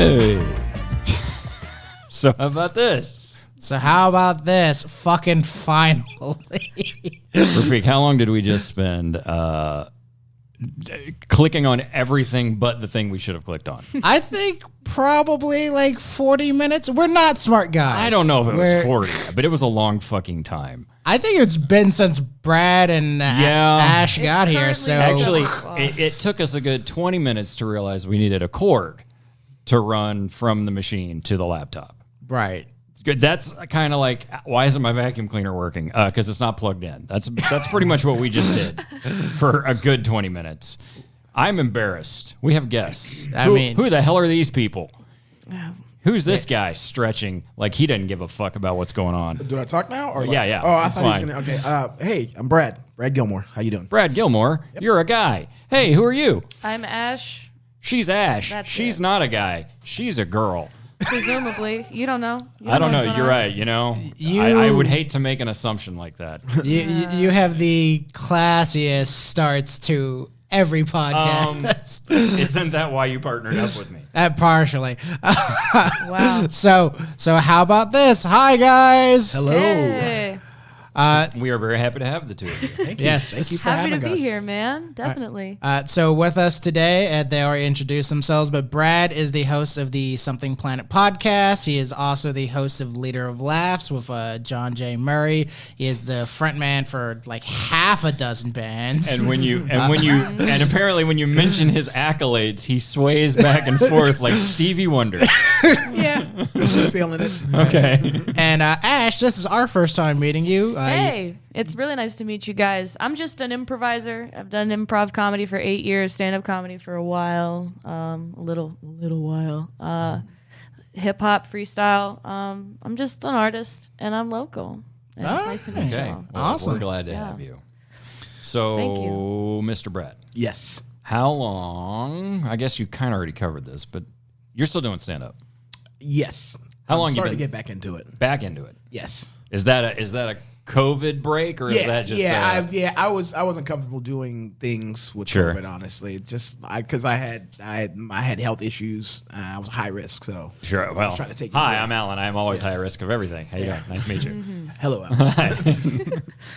Hey. So how about this? Fucking finally. Rafik, how long did we just spend clicking on everything but the thing we should have clicked on? I think probably like 40 minutes. We're not smart guys. I don't know if it was 40, but it was a long fucking time. I think it's been since Brad and Ash got here. So actually, it took us a good 20 minutes to realize we needed a cord to run from the machine to the laptop. Right. Good. That's kind of like, why isn't my vacuum cleaner working? Because it's not plugged in. That's pretty much what we just did for a good 20 minutes. I'm embarrassed. We have guests. Who the hell are these people? Who's this guy stretching like he doesn't give a fuck about what's going on? Do I talk now? Or Yeah. Oh, I thought he was going to. Okay. Hey, I'm Brad. Brad Gilmore. How you doing? Brad Gilmore. Yep. You're a guy. Hey, who are you? I'm Ash. She's Ash. She's not a guy. She's a girl. Presumably. You don't know. I don't know. You're right. You know, I would hate to make an assumption like that. You have the classiest starts to every podcast. Isn't that why you partnered up with me? Partially. Wow. So how about this? Hi, guys. Hello. Hey. We are very happy to have the two of you. Thank you. Yes. Thank you for Happy having to us. be here, man. Definitely. So with us today, they already introduced themselves, but Brad is the host of the Something Planet podcast. He is also the host of Leader of Laughs with John J. Murray. He is the frontman for like half a dozen bands. And and apparently when you mention his accolades, he sways back and forth like Stevie Wonder. Yeah. Feeling it. Okay. And Ash, this is our first time meeting you. Hey, it's really nice to meet you guys. I'm just an improviser. I've done improv comedy for 8 years, stand-up comedy for a while, a little while. Hip hop, freestyle. I'm just an artist, and I'm local. And it's nice to meet you all. Well, Awesome. We're glad to have you. So, Thank you. Mr. Brad, Yes. how long? I guess you kind of already covered this, but you're still doing stand-up. Yes. How long I'm you starting been to get back into it? back into it? Yes. Is that a COVID break or is that just I wasn't comfortable doing things with Sure. COVID, honestly. Just because I had health issues. I was high risk, so Sure. Well, trying to take it hi, slow. I'm Alan. I'm always high risk of everything. How you doing? Nice to meet you. hello.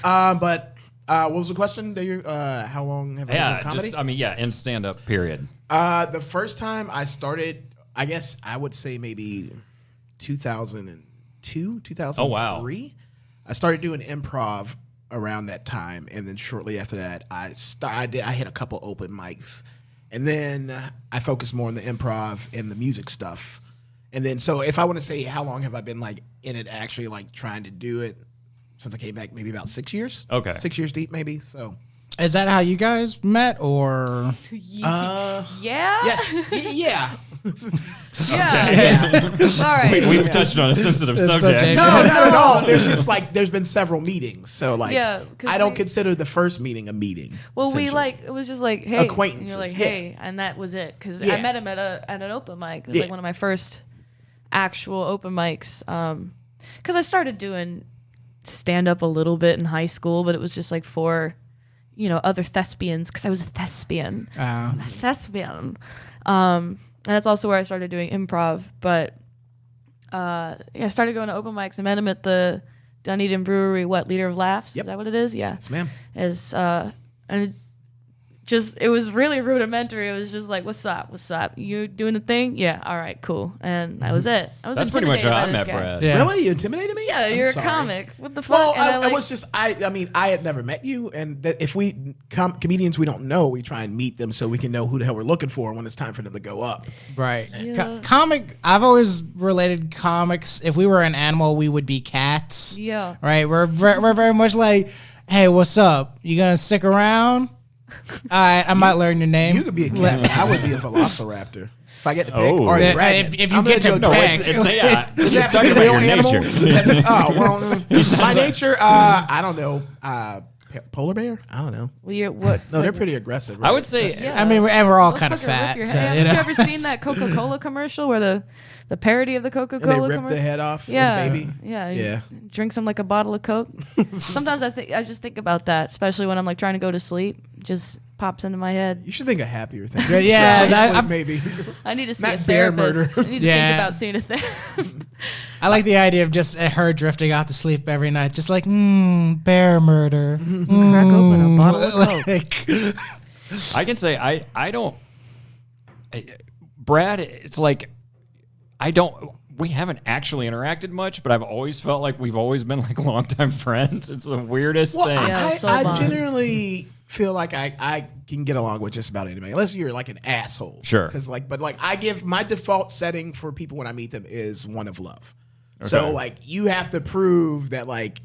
Al. But what was the question? That you how long have I been doing comedy? In stand-up, period. The first time I started, I guess I would say maybe 2002, 2003. Oh, wow. I started doing improv around that time, and then shortly after that, I hit a couple open mics, and then I focused more on the improv and the music stuff. And then, so if I want to say how long have I been like in it, actually like trying to do it since I came back, maybe about 6 years. Okay. 6 years deep, maybe. So. Is that how you guys met, or? Yeah? Yes. Yeah. Yeah. All right. We've touched on a sensitive subject. No. There's just there's been several meetings, so Yeah, 'cause I don't consider the first meeting a meeting. Well, essentially. it was just like, hey. Acquaintances, And you're like, yeah. hey. And that was it. Because Yeah. I met him at an open mic. It was Yeah. like one of my first actual open mics. Because I started doing stand-up a little bit in high school, but it was just like for, other thespians, because I was a thespian. I'm a thespian. And that's also where I started doing improv. But I started going to open mics. I met him at the Dunedin Brewery, Leader of Laughs? Yep. Is that what it is? Yeah. Yes, ma'am. And it was really rudimentary. It was just like, what's up? You doing the thing? Yeah. All right, cool. And that was it. That's pretty much how I met Brad. Yeah. Really? You intimidated me? Yeah, I'm you're sorry. a comic. What the fuck? Well, And I was just, I had never met you, and that if we comedians we don't know, we try and meet them so we can know who the hell we're looking for when it's time for them to go up. Right. Yeah. Comic, I've always related comics. If we were an animal, we would be cats. Yeah. Right? We're very much like, hey, what's up? You going to stick around? All right, I might learn your name. You could be a cat. but I would be a velociraptor if I get to pick. Oh. Or a Yeah, dragon. if you I'm get gonna to go pick. It's Is just that talking about real your animal? nature. Oh well, my nature. I don't know. Polar bear? I don't know. Well, you're what? No, they're pretty aggressive. I right? would say, Yeah. I mean, we're all Let's kind of fucking rip fat. your So, head. you know. Have you ever seen that Coca-Cola commercial where the parody of the And they Coca-Cola rip commercial? the head off. Yeah, With the baby. yeah, Yeah. Drink some like a bottle of Coke. Sometimes I just think about that, especially when I'm like trying to go to sleep. Just pops into my head. You should think of happier things. Yeah, Like, maybe. I need to see Not a bear therapist. murder. I need to think about seeing a therapist. I like the idea of just her drifting off to sleep every night, just like, bear murder. Crack open a bottle of Coke. Like, I can say I don't. Brad, it's like I don't. We haven't actually interacted much, but I've always felt like we've always been like longtime friends. It's the weirdest thing. Yeah, so I long. generally feel like I can get along with just about anybody, unless you're like an asshole. Sure. Because I give my default setting for people when I meet them is one of love. So like you have to prove that like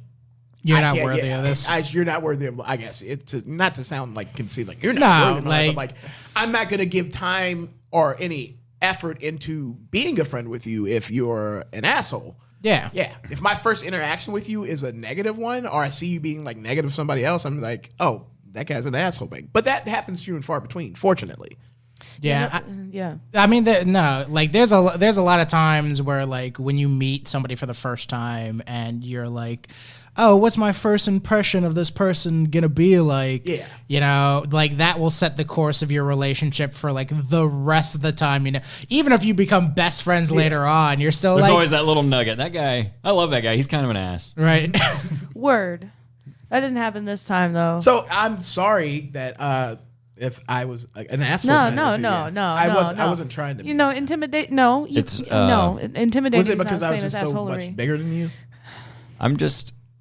you're not worthy of this. You're not worthy of. I guess not to sound like conceit, like you're No, not worthy of love, like- but like I'm not gonna give time or any effort into being a friend with you if you're an asshole. Yeah. Yeah. If my first interaction with you is a negative one, or I see you being like negative to somebody else, I'm like, oh, that guy's an asshole. But that happens few and far between, fortunately. Yeah. Yeah. I mean, no, like there's a lot of times where like when you meet somebody for the first time and you're like, oh, what's my first impression of this person gonna be like? Yeah. You know, like that will set the course of your relationship for like the rest of the time. You know, even if you become best friends later on, you're still There's like, always that little nugget. That guy, I love that guy. He's kind of an ass. right. Word. That didn't happen this time though. So I'm sorry that if I was an asshole. I wasn't trying to be. You know, intimidate. No, It's, intimidating. Was it is not because the I was same as just so assholery. much bigger than you?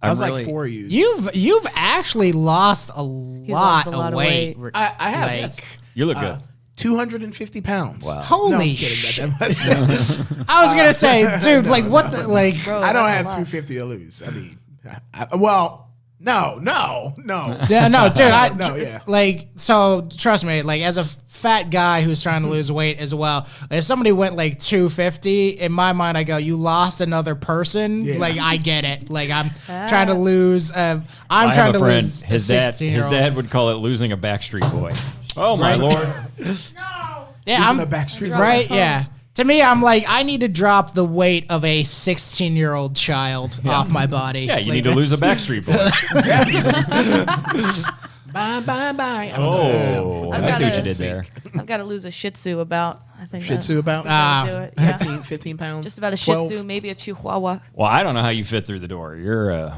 I was really, like 4 years. You've actually lost a lot, lost a lot of of weight. I have, like, yes. You look good. 250 pounds. Wow. Holy No, I'm kidding, shit! not that much. I was gonna say, dude, like what the like? Bro, I don't that's a have lot. 250 to lose. I mean, no. Yeah, no, dude, No, yeah. like, so trust me, like, as a fat guy who's trying to lose weight as well, if somebody went like 250, in my mind, I go, you lost another person. Yeah. Like, I get it. Like, I'm trying to lose. I'm I trying have to a friend. lose His a dad. 16-year-old. His dad would call it losing a Backstreet Boy. Oh my lord! Yeah, I'm a Backstreet Boy. right. Yeah. To me, I'm like, I need to drop the weight of a 16-year-old child off my body. Yeah, you Like, need to lose a that's- Backstreet Boy. Bye. Oh, I've I see what got you a- did there. I've got to lose a Shih Tzu about. I think Shih Tzu about Do it. Yeah. 15 pounds. Just about a Shih 12. Tzu, maybe a Chihuahua. Well, I don't know how you fit through the door. You're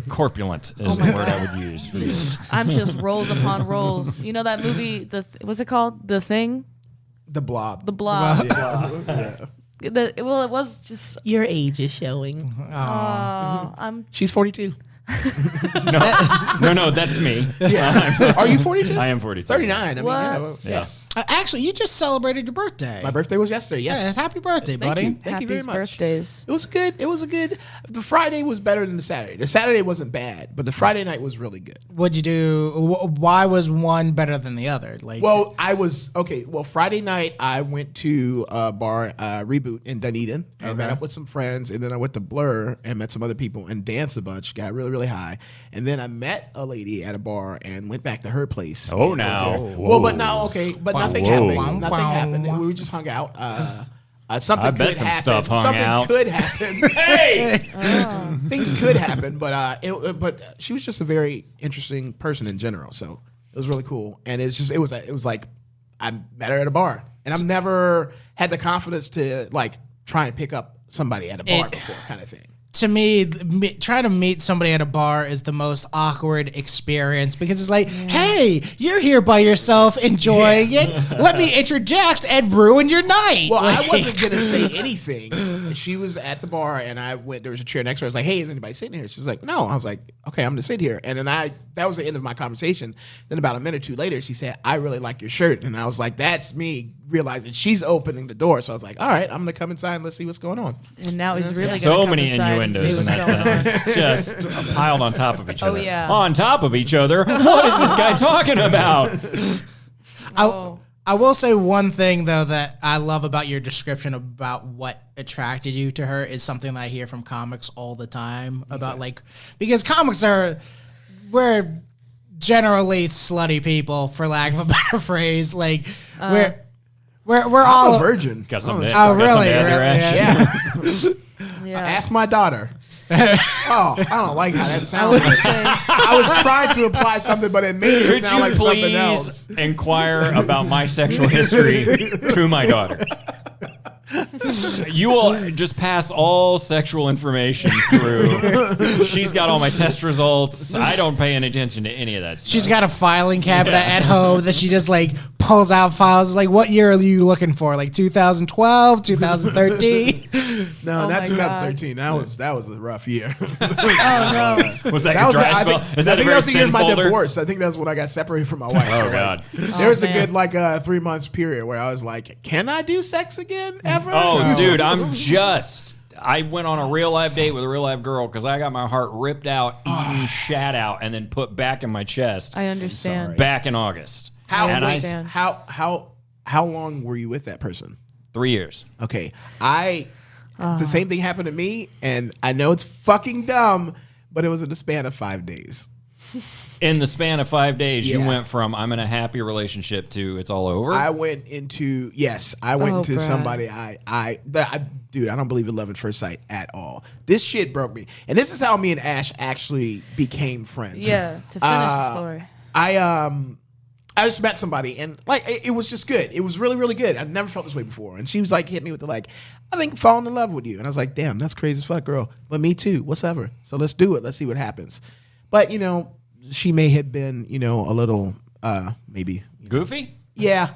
corpulent is the word I would use for you. I'm just rolls upon rolls. You know that movie? What's it called? The Thing? The Blob. The Blob. Yeah. It was just. Your age is showing. I'm. She's 42. No, that's me. Yeah. Are you 42? I am 42. 39. I mean, What? yeah. Actually, you just celebrated your birthday. My birthday was yesterday. Yeah, Yes. happy birthday, buddy. you. Thank you very Happy's much. birthdays. It was good. It was a good. The Friday was better than the Saturday. The Saturday wasn't bad, but the Friday night was really good. What'd you do? Why was one better than the other? Like, Well, I was okay. Well, Friday night I went to a bar, Reboot in Dunedin. I met up with some friends, and then I went to Blur and met some other people and danced a bunch. Got really, really high, and then I met a lady at a bar and went back to her place. Oh, and now. was there. Well, but now okay, but nothing Whoa. happened. Nothing happened. We just hung out. Something I bet could some happen. stuff hung Something out. could happen. Hey! Things could happen, but but she was just a very interesting person in general. So it was really cool, and it was like I met her at a bar, and I've never had the confidence to like try and pick up somebody at a bar before, kind of thing. to me, trying to meet somebody at a bar is the most awkward experience because it's like, hey, you're here by yourself enjoying it. Let me interject and ruin your night. Well, Like- I wasn't gonna say anything. She was at the bar, and I went. There was a chair next to her. I was like, "Hey, is anybody sitting here?" She's like, "No." I was like, "Okay, I'm gonna sit here." And then that was the end of my conversation. Then about a minute or two later, she said, "I really like your shirt," and I was like, "That's me." Realizing she's opening the door, so I was like, "All right, I'm gonna come inside and let's see what's going on." And now he's really gonna So come many inside and innuendos see in what's that going on. sentence, just piled on top of each Oh, other. yeah. On top of each other. What is this guy talking about? Oh. I will say one thing though that I love about your description about what attracted you to her is something that I hear from comics all the time about like because comics we're generally slutty people for lack of a better phrase like we're all I'm a virgin. Got something Oh, to, oh got something really, to add there, really? Ash? Yeah. Yeah. Ask my daughter. Oh, I don't like how that sounds. I was trying to imply something, but it made it Could sound you like something else. please inquire about my sexual history to my daughter? You will just pass all sexual information through. She's got all my test results. I don't pay any attention to any of that stuff. She's got a filing cabinet at home that she just like pulls out files. Like, what year are you looking for? Like 2012, 2013? No, Oh not my 2013. That was a rough year. Oh no. Was that That your was dry I spell? think, Is I that think a that was the very year thin of my folder? divorce. I think that's when I got separated from my wife. Oh, God. There was a man. good like 3 months period where I was like, "Can I do sex again ever?" Oh, No. dude, I went on a real life date with a real life girl because I got my heart ripped out, eaten, shat out, and then put back in my chest I understand. back in August. How and wait, understand. how long were you with that person? 3 years. Okay, the same thing happened to me, and I know it's fucking dumb, but it was in the span of 5 days. In the span of 5 days, you Yeah. went from I'm in a happy relationship to it's all over. I went into Brad. somebody dude, I don't believe in love at first sight at all. This shit broke me, and this is how me and Ash actually became friends. Yeah, to finish the story. I just met somebody, and like it was just good. It was really, really good. I've never felt this way before. And she was like, hit me with the like, I think falling in love with you. And I was like, damn, that's crazy as fuck, girl. But me too. Whatever. So let's do it. Let's see what happens. But she may have been, a little maybe Goofy? yeah.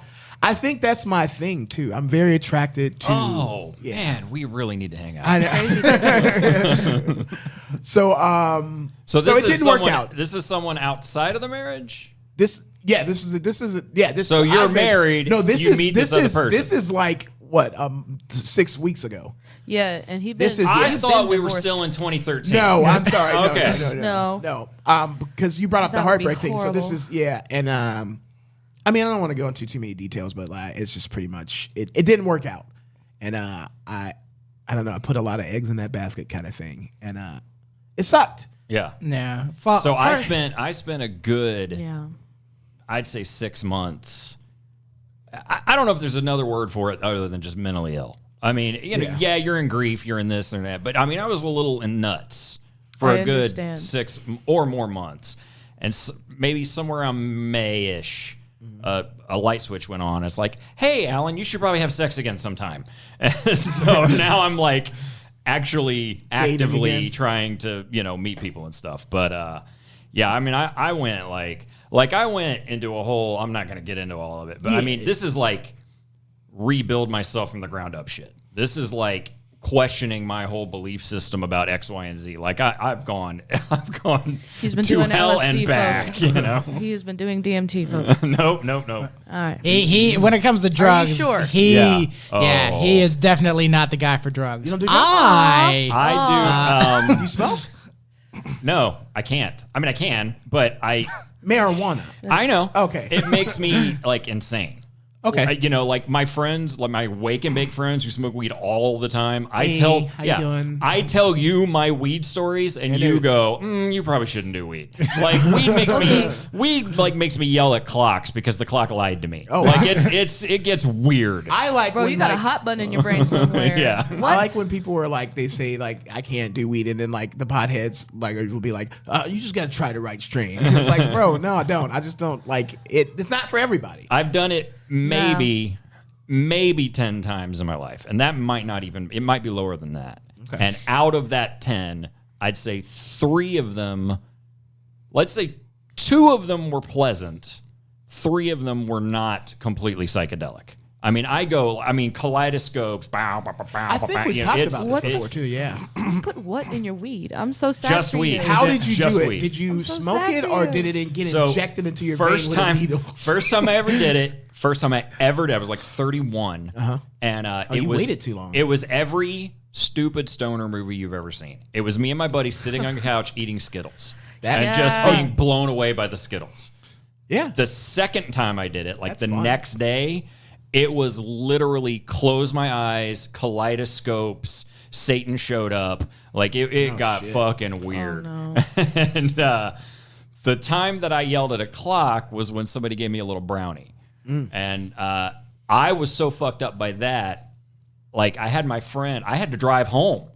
I think that's my thing too. I'm very attracted to. Oh, yeah. man, we really need to hang out. I know. So So it is didn't work someone- out. This is someone outside of the marriage? This. So you're married, No, this you is meet this this other is person. this is like what 6 weeks ago. Yeah, and he been. This is- I He's thought been we were divorced. still in 2013. No, I'm sorry. No, Okay. No. Because you brought up the That would be heartbreak thing. So this horrible. is and I mean I don't want to go into too many details, but it's just pretty much it didn't work out, and I don't know. I put a lot of eggs in that basket, kind of thing, and it sucked. Yeah. Yeah. So I spent a good, Yeah. I'd say 6 months. I don't know if there's another word for it other than just mentally ill. I mean, yeah, you're in grief, you're in this and that, but I mean, I was a little in nuts for I a good understand. 6 or more months, and maybe somewhere around May-ish. A light switch went on. It's like, hey, Alan, you should probably have sex again sometime. And so now I'm like actually actively again. trying to, meet people and stuff. But yeah, I mean, I went like I went into a whole, I'm not going to get into all of it, but I mean, this is like rebuild myself from the ground up shit. This is like questioning my whole belief system about X, Y, and Z. Like I've gone He's been to doing hell LSD, and back, folks. He has been doing DMT, folks. Nope. All right. He when it comes to drugs, sure? he Yeah. he is definitely not the guy for drugs. You don't do drugs? I do. Do you smoke No, I can't. I mean, I can, but I marijuana? know. Okay. It makes me like insane. Okay. Like my friends, like my wake and bake friends who smoke weed all the time. Hey, how you doing? I tell you my weed stories, and you go, you probably shouldn't do weed. Like weed makes me yell at clocks because the clock lied to me. Oh, like it gets weird. I like Bro, when you got like, a hot button in your brain somewhere. Yeah. What? I like when people are like, they say like, I can't do weed, and then like the potheads like will be like, you just got to try the right strain. And it's like, bro, no, I don't. I just don't like it. It's not for everybody. I've done it maybe 10 times in my life, and that might not even, it might be lower than that. Okay. And out of that 10, I'd say 3 of them, let's say 2 of them were pleasant, 3 of them were not completely psychedelic. I mean, kaleidoscopes. I think we've talked about What this the before too. Yeah. You put what in your weed? I'm so sad. Just for weed. You. How did you Just do it? weed. Did you I'm so smoke sad it, for or you. did it get So, injected into your vein with a needle? First time I ever did it, I was like 31. And it you was, waited too long. It was every stupid stoner movie you've ever seen. It was me and my buddy sitting on the couch eating Skittles. And just Yeah. being blown away by the Skittles. Yeah. The second time I did it, like That's the fun. next day, it was literally close my eyes, kaleidoscopes, Satan showed up. Like it got fucking weird. no. And the time that I yelled at a clock was when somebody gave me a little brownie. And I was so fucked up by that. Like I had to drive home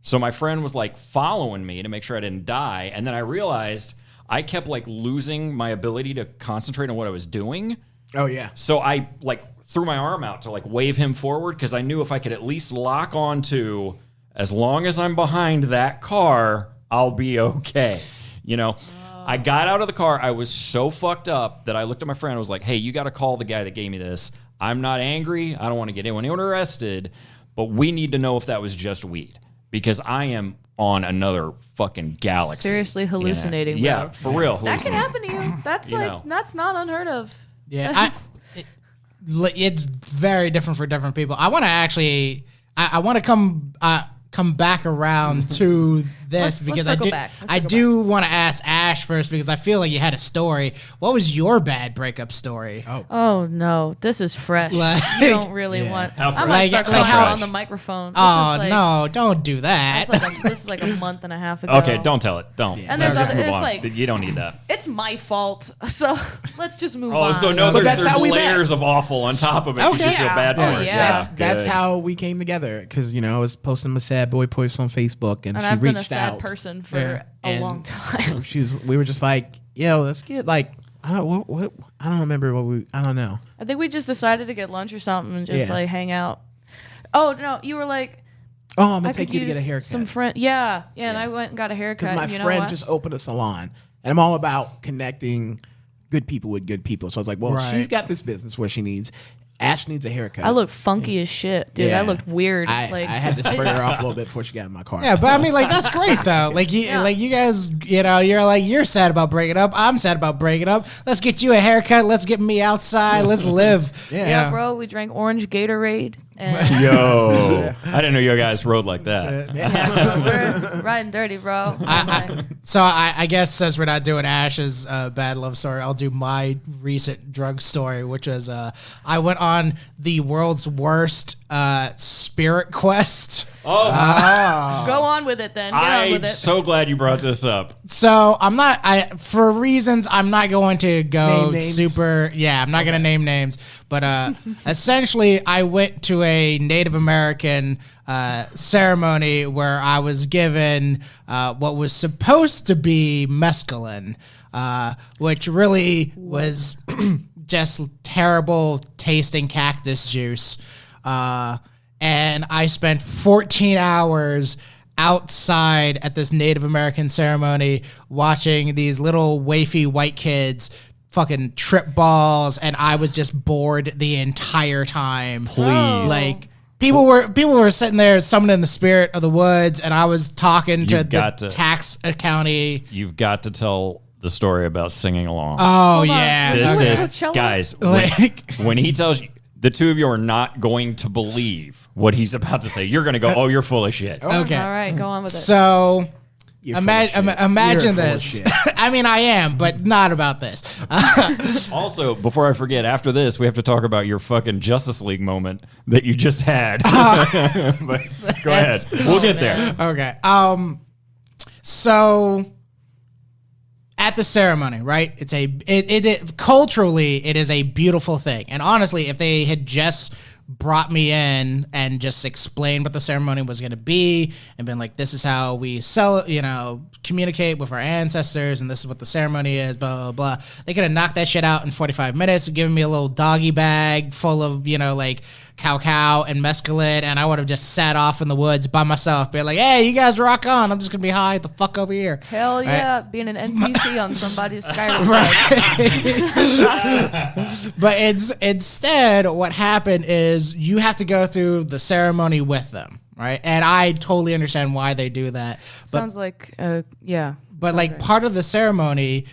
So my friend was like following me to make sure I didn't die. And then I realized I kept like losing my ability to concentrate on what I was doing. Oh, yeah. So I like threw my arm out to like wave him forward because I knew if I could at least lock onto, as long as I'm behind that car, I'll be okay. You know, I got out of the car. I was so fucked up that I looked at my friend and was like, hey, you got to call the guy that gave me this. I'm not angry. I don't want to get anyone arrested, but we need to know if that was just weed because I am on another fucking galaxy. Seriously hallucinating. Yeah, bro. for real. That can happen to you. That's You like know. that's not unheard of. Yeah, it's very different for different people. I want to actually, I want to come back around to this because circle back. Let's I circle do want to ask Ash first because I feel like you had a story. What was your bad breakup story? Oh no, this is fresh. Like- You don't really want. How I'm fresh? gonna start Like calling how- out on the microphone. This Oh is like, no, don't do that. This is like a month and a half ago. Okay, don't tell it. Don't. And there's Just other- move it's on. like- You don't need that. It's my fault. So let's just move Oh, on. so no, But there's that's how we met. layers of awful on top of it because Okay. you feel bad for Yeah. it. Yeah. That's Good. how we came together because I was posting my sad boy post on Facebook and And she I've been reached a sad out. person for Yeah. a And long time. we were just like, yo, let's get like I don't remember I don't know. I think we just decided to get lunch or something and just Yeah. like hang out. Oh no, you were like, Oh, I'm I gonna take could you to get a use haircut. some friend. Yeah, and I went and got a haircut. Because my you know friend what? just opened a salon, and I'm all about connecting good people with good people. So I was like, well, Right. she's got this business where she needs. Ash needs a haircut. I looked funky as shit, dude. Yeah. I looked weird. I had to spray her off a little bit before she got in my car. Yeah, but I mean, like that's great though. Like you guys, you're sad about breaking up. I'm sad about breaking up. Let's get you a haircut. Let's get me outside. Let's live. Yeah. Yeah, bro. We drank orange Gatorade. And Yo, I didn't know you guys rode like that. we're riding dirty, bro. So I guess since we're not doing Ash's bad love story, I'll do my recent drug story, which was I went on the world's worst spirit quest. Oh, Go on with it then. Get on with I'm it. so glad you brought this up. So for reasons I'm not going to go Name names? super. Yeah, I'm not going to name names, but essentially I went to a Native American ceremony where I was given what was supposed to be mescaline, which really was just terrible tasting cactus juice. And I spent 14 hours outside at this Native American ceremony watching these little wafy white kids fucking trip balls, and I was just bored the entire time. Please. Like people were sitting there summoning the spirit of the woods, and I was talking to You've got the to- tax accounting. You've got to tell the story about singing along. Oh Hold on. yeah. this Okay. is, Coachella? guys, Like- when he tells you, the two of you are not going to believe what he's about to say. You're going to go, oh, you're full of shit. Okay. All right, go on with it. So You're full of shit. imagine You're full of this. shit. I mean, I am, but not about this. Also, before I forget, after this, we have to talk about your fucking Justice League moment that you just had. But go ahead. We'll get there. Okay. So at the ceremony, right? It culturally it is a beautiful thing. And honestly, if they had just brought me in and just explained what the ceremony was going to be and been like, this is how we communicate with our ancestors and this is what the ceremony is, blah, blah, blah. They could have knocked that shit out in 45 minutes and given me a little doggy bag full of, like cow and mescaline, and I would have just sat off in the woods by myself, be like, hey, you guys rock on. I'm just going to be high the fuck over here. Hell yeah, being an NPC on somebody's Skyrim. But instead, what happened is you have to go through the ceremony with them, right? And I totally understand why they do that. But Sounds like, yeah. but like part of the ceremony,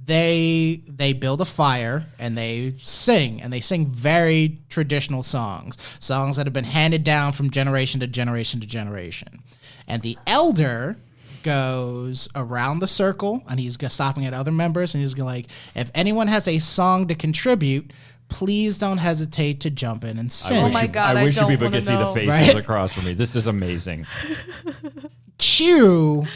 they build a fire and they sing very traditional songs that have been handed down from generation to generation to generation. And the elder goes around the circle and he's stopping at other members and he's going like, if anyone has a song to contribute, please don't hesitate to jump in and sing. Oh my God, I I wish you don't people wanna could see the know. faces Right? across from me. This is amazing. Cue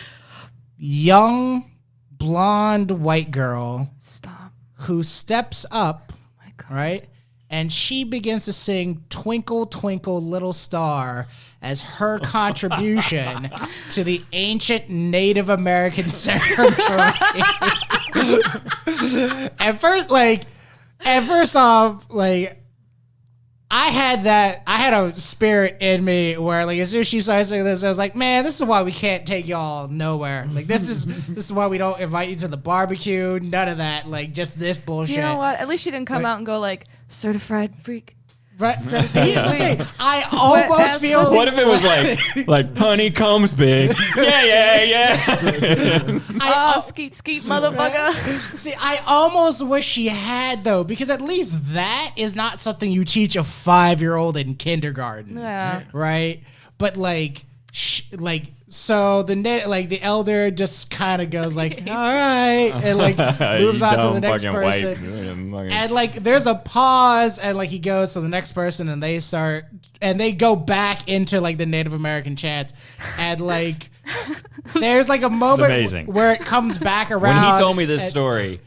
young blonde white girl Stop. who steps up, My God. right, and she begins to sing Twinkle, Twinkle, Little Star as her contribution to the ancient Native American ceremony. At first off, I had a spirit in me where as soon as she started saying this, I was like, man, this is why we can't take y'all nowhere. This is why we don't invite you to the barbecue. None of that. Just this bullshit. You know what? At least she didn't come out and go certified freak. Right. Here's the thing. I almost feel. What if it was like honey comes big? Yeah. Skeet motherfucker. See, I almost wish she had though, because at least that is not something you teach a 5-year-old in kindergarten. Yeah. Right. But so the elder just kind of goes all right, and moves on to the next person. And there's a pause, and he goes to the next person, and they go back into the Native American chant, and there's a moment where it comes back around. When he told me this story,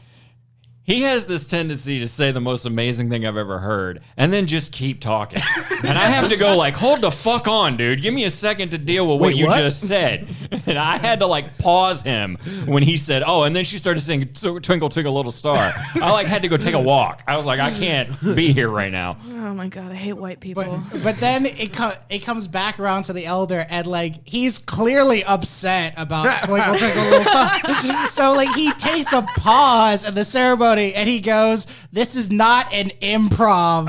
he has this tendency to say the most amazing thing I've ever heard and then just keep talking. And I have to go hold the fuck on, dude. Give me a second to deal with what you just said. And I had to pause him when he said, oh, and then she started singing Twinkle, Twinkle, Little Star. I had to go take a walk. I was like, I can't be here right now. Oh my God, I hate white people. But then it comes back around to the elder, and he's clearly upset about Twinkle, Twinkle, Little Star. So he takes a pause in the ceremony, and he goes, this is not an improv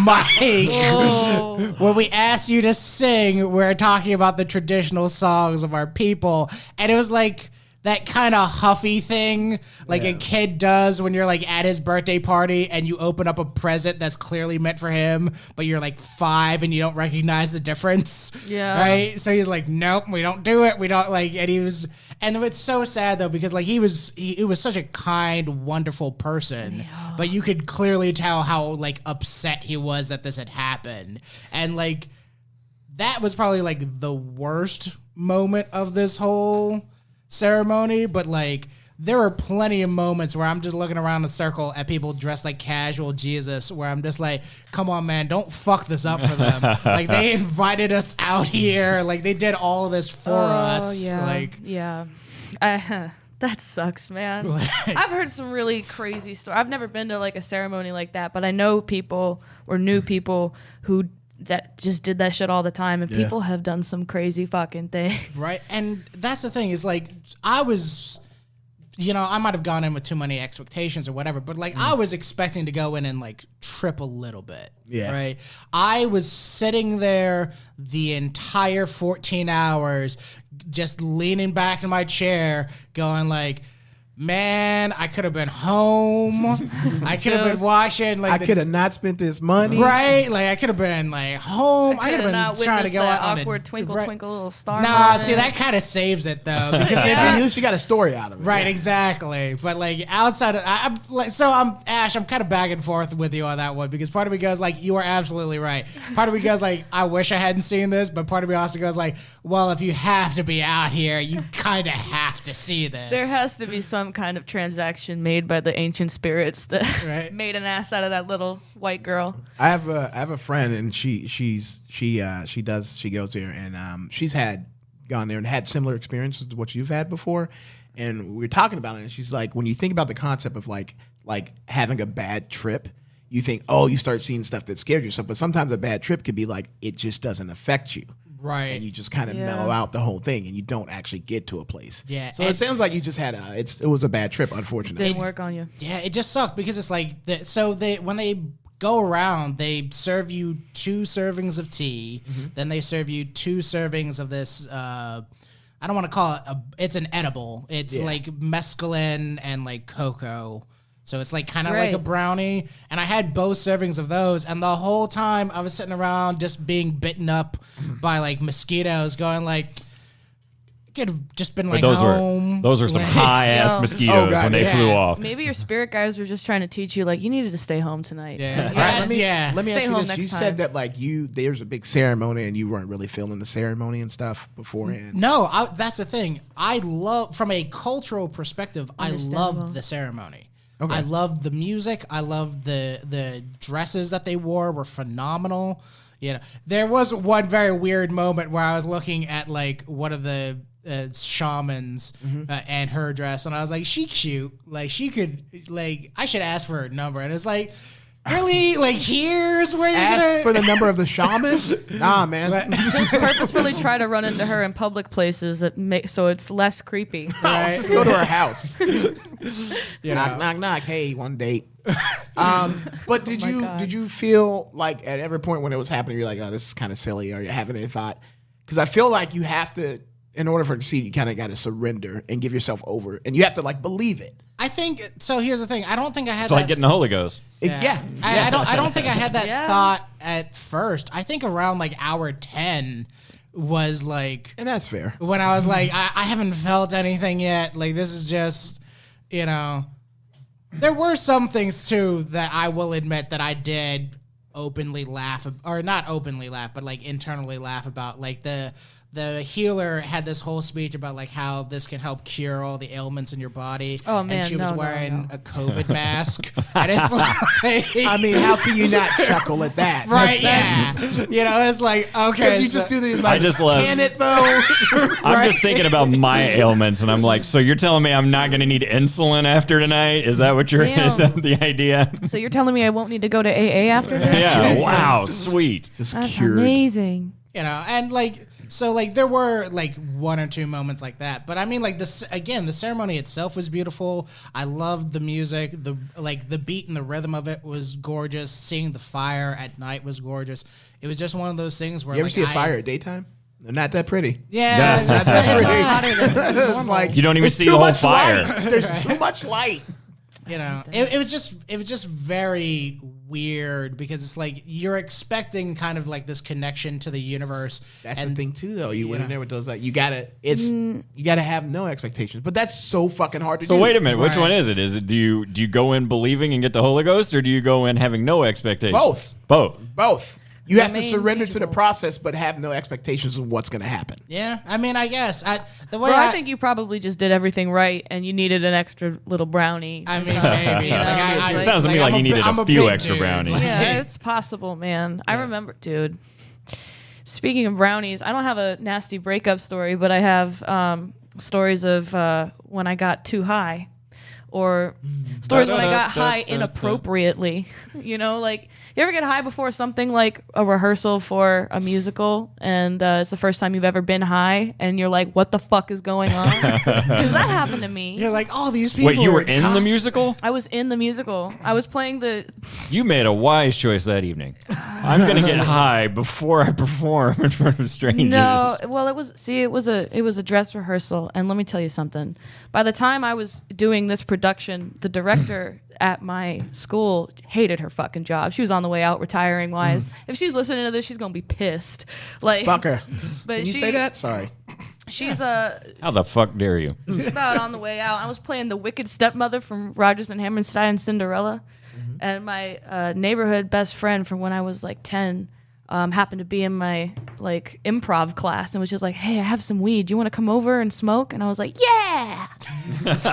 mic. When we ask you to sing, we're talking about the traditional songs of our people. And it was that kind of huffy thing a kid does when you're at his birthday party and you open up a present that's clearly meant for him, but you're 5 and you don't recognize the difference. Yeah. Right? So he's nope, we don't do it. We don't and it's so sad though, because he was such a kind, wonderful person, but you could clearly tell how upset he was that this had happened. And that was probably the worst moment of this whole ceremony, but there were plenty of moments where I'm just looking around the circle at people dressed like casual Jesus, where I'm just come on, man, don't fuck this up for them. They invited us out here, they did all this for us. Yeah. That sucks, man. I've heard some really crazy stories. I've never been to a ceremony like that, but I know people or knew people who that just did that shit all the time, and people have done some crazy fucking things. Right. And that's the thing is I was, I might have gone in with too many expectations or whatever, but I was expecting to go in and trip a little bit. Yeah. Right. I was sitting there the entire 14 hours, just leaning back in my chair going man, I could have been home. I could have been watching. I could have not spent this money. Right? I could have been home. I could have been trying to go out on awkward twinkle, twinkle, little star. Nah, moment. See, that kind of saves it though, because at least you got a story out of it. Right? Exactly. But outside of, I'm Ash. I'm kind of back and forth with you on that one, because part of me goes you are absolutely right. Part of me goes I wish I hadn't seen this, but part of me also goes well, if you have to be out here, you kind of have to see this. There has to be some kind of transaction made by the ancient spirits that made an ass out of that little white girl. I have a friend, and she goes there, and she's gone there and had similar experiences to what you've had before, and we were talking about it, and she's when you think about the concept of having a bad trip, you think, oh, you start seeing stuff that scared yourself, but sometimes a bad trip could be it just doesn't affect you. Right. And you just kind of mellow out the whole thing, and you don't actually get to a place. Yeah. So it sounds like you just had it was a bad trip, unfortunately. Didn't work on you. Yeah, it just sucked, because it's when they go around, they serve you 2 servings of tea, then they serve you 2 servings of this, I don't want to call it, it's an edible. It's mescaline and cocoa. So it's kind of like a brownie. And I had both servings of those. And the whole time I was sitting around just being bitten up by mosquitoes, going could have just been home. Those were some high ass mosquitoes when they flew off. Maybe your spirit guides were just trying to teach you you needed to stay home tonight. Yeah. Let me ask you this. You said that there's a big ceremony and you weren't really feeling the ceremony and stuff beforehand. No, that's the thing. I love, from a cultural perspective, I love the ceremony. I loved the music. I loved the dresses that they wore were phenomenal. You know, there was one very weird moment where I was looking at like one of the shamans and her dress, and I was like, she cute. Like she could, like I should ask for her number. And it's like, really? Like here's where you're Ask for the number of the shaman? Nah, man. Purposefully try to run into her in public places that make so it's less creepy. No, just go to her house. You knock, know? knock, knock. Hey, one date. But did you feel like at every point when it was happening, you're like, oh, this is kind of silly, or you having any thought? Because I feel like you have to, in order for it to succeed, you kind of got to surrender and give yourself over, and you have to like believe it. I think so. Here's the thing. I don't think I had It's that. like getting the Holy Ghost. I don't think I had that Yeah. thought at first. I think around like hour 10 was like And that's fair. when I was like, I haven't felt anything yet. Like this is just, you know. There were some things too that I will admit that I did openly laugh, or not openly laugh, but like internally laugh about. Like the healer had this whole speech about like how this can help cure all the ailments in your body. Oh, man, and she was no, wearing no. a COVID mask, and it's like, I mean, how can you not chuckle at that? right? Yeah, you know, it's like okay, Because you just do the like, I just love- can it though? I'm just thinking about my ailments, and I'm like, so you're telling me I'm not going to need insulin after tonight? Is that what you're? Damn. Is that the idea? So you're telling me I won't need to go to AA after this? Yeah. Wow. Sweet. Just That's cured. amazing. you know, and like. So like there were like one or two moments like that, but I mean like this again, the ceremony itself was beautiful. I loved the music, the beat and the rhythm of it was gorgeous. Seeing the fire at night was gorgeous. It was just one of those things where You ever like, see a fire at daytime? They're not that pretty. Yeah, That's that's It's it. not hotter than It's like You don't even there's see too the whole much fire. light. There's too much light. You know, it was just very weird because it's like you're expecting kind of like this connection to the universe. That's and the thing too, though. You went in there with those like you gotta have no expectations. But that's so fucking hard to do. So wait a minute. Which Right. one is it? Is it do you go in believing and get the Holy Ghost, or do you go in having no expectations? Both. Both. You have to Remain surrender to the teachable. process, but have no expectations of what's going to happen. Yeah, I mean, I guess the way Well, I think you probably just did everything right, and you needed an extra little brownie. I mean, maybe. Like, It sounds to me like you needed I'm a few big extra dude. brownies. Like, Yeah, it's possible, man. I remember, dude. Speaking of brownies, I don't have a nasty breakup story, but I have stories of when I got too high, or stories when I got high inappropriately. You know, like you ever get high before something like a rehearsal for a musical, and it's the first time you've ever been high, and you're like, "What the fuck is going on?" Because that happened to me. You're like, oh, these people. Wait, you were are in the musical? I was in the musical. I was playing the. You made a wise choice that evening. I'm going to get high before I perform in front of strangers. No, well, it was a dress rehearsal, and let me tell you something. By the time I was doing this production, the director at my school hated her fucking job. She was on the way out, retiring wise. If she's listening to this, she's gonna be pissed. Like, Fuck her. But Can you say that? Sorry. She's How the fuck dare you? about on the way out. I was playing the wicked stepmother from Rodgers and Hammerstein Cinderella, and my neighborhood best friend from when I was like 10 happened to be in my like improv class and was just like, "Hey, I have some weed. Do you want to come over and smoke?" And I was like, "Yeah,"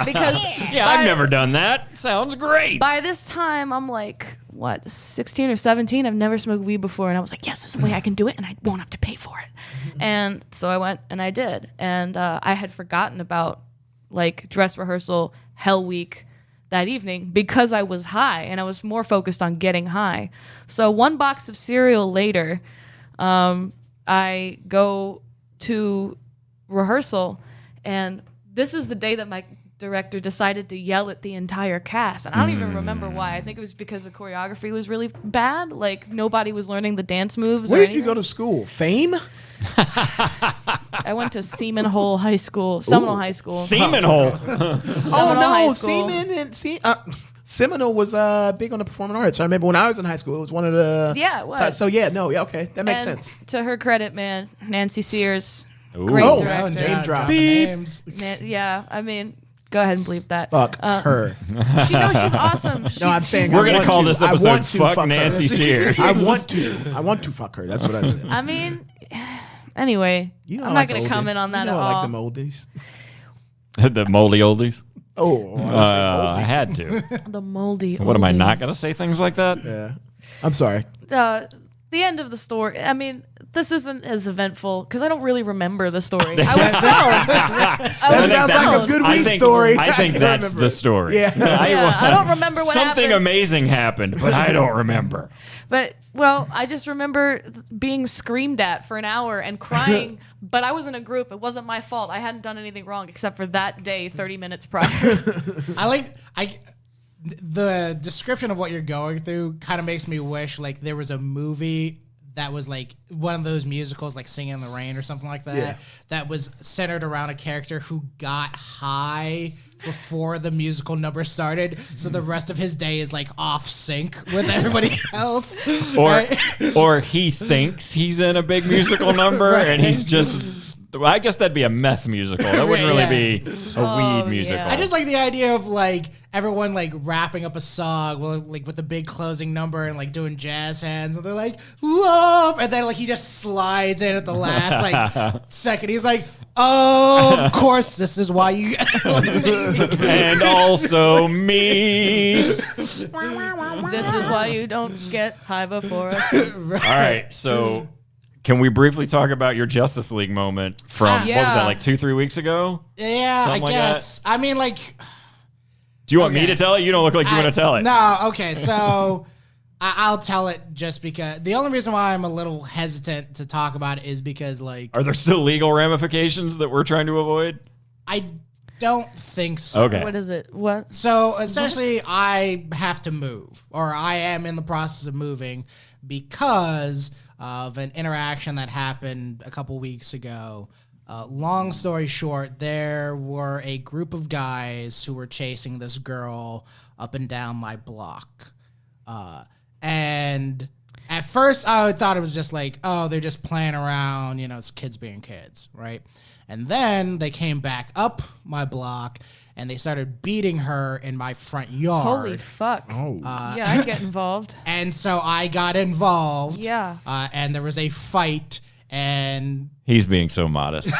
because Yeah, I've never done that. Sounds great. by this time I'm like, what, 16 or 17? I've never smoked weed before, and I was like, yes, this is the way I can do it, and I won't have to pay for it. And so I went and I did, and I had forgotten about like dress rehearsal hell week that evening because I was high, and I was more focused on getting high. So one box of cereal later, I go to rehearsal, and this is the day that my director decided to yell at the entire cast, and I don't even remember why. I think it was because the choreography was really bad. Like nobody was learning the dance moves. Where or did you go to school? Fame? I went to Seaman Hole High School, Seminole High School. Semen hole. Oh High no, School. Seminole was big on the performing arts. I remember when I was in high school, it was one of the. Yeah, it was. So yeah, no, yeah, okay, that makes And sense. to her credit, man, Nancy Sears, Ooh. great Oh, director. name drop. dropping Beep. names. Yeah, I mean, go ahead and bleep that. Fuck her. She knows she's awesome. No, I'm saying We're I gonna want call to. this I episode want to Fuck her. Nancy Sears. I want to fuck her. That's what I said. I mean, anyway, You know I'm I not like going the to comment oldies. on that you know at I all. like them oldies. The moldy oldies. Oh, I had to. The moldy. What am I not oldies. going to say things like that? yeah. I'm sorry. The end of the story. I mean, this isn't as eventful because I don't really remember the story. I was stoned. That sounds like a good week story. I think can't that's remember the it. story. Yeah. I don't remember what Something happened. amazing happened, but I don't remember. But, well, I just remember being screamed at for an hour and crying, but I was in a group. It wasn't my fault. I hadn't done anything wrong except for that day, 30 minutes prior. The description of what you're going through kind of makes me wish like there was a movie that was like one of those musicals like Singing in the Rain or something like that. Yeah. That was centered around a character who got high before the musical number started, so the rest of his day is like off sync with everybody else. Or he thinks he's in a big musical number and he's just. Well, I guess that'd be a meth musical. That wouldn't really be a weed musical. yeah. I just like the idea of like everyone like wrapping up a song with the big closing number and like doing jazz hands and they're like love and then like he just slides in at the last like second. He's like, oh, of course this is why you And also me. This is why you don't get high before us. All right, so can we briefly talk about your Justice League moment from, what was Yeah. that, like 2-3 weeks ago? Yeah, Something I like guess. I mean like Do you want me Okay. to tell it? You don't look like you want to tell it. No, okay, so I'll tell it just because the only reason why I'm a little hesitant to talk about it is because like Are there still legal ramifications that we're trying to avoid? I don't think so. Okay. What is it? What? So essentially, I have to move, or I am in the process of moving because of an interaction that happened a couple weeks ago. Long story short, there were a group of guys who were chasing this girl up and down my block. And at first, I thought it was just like, oh, they're just playing around, you know, it's kids being kids, right? And then they came back up my block and they started beating her in my front yard. Holy fuck. Oh. Yeah, I get involved. And so I got involved. Yeah. And there was a fight and He's being so modest.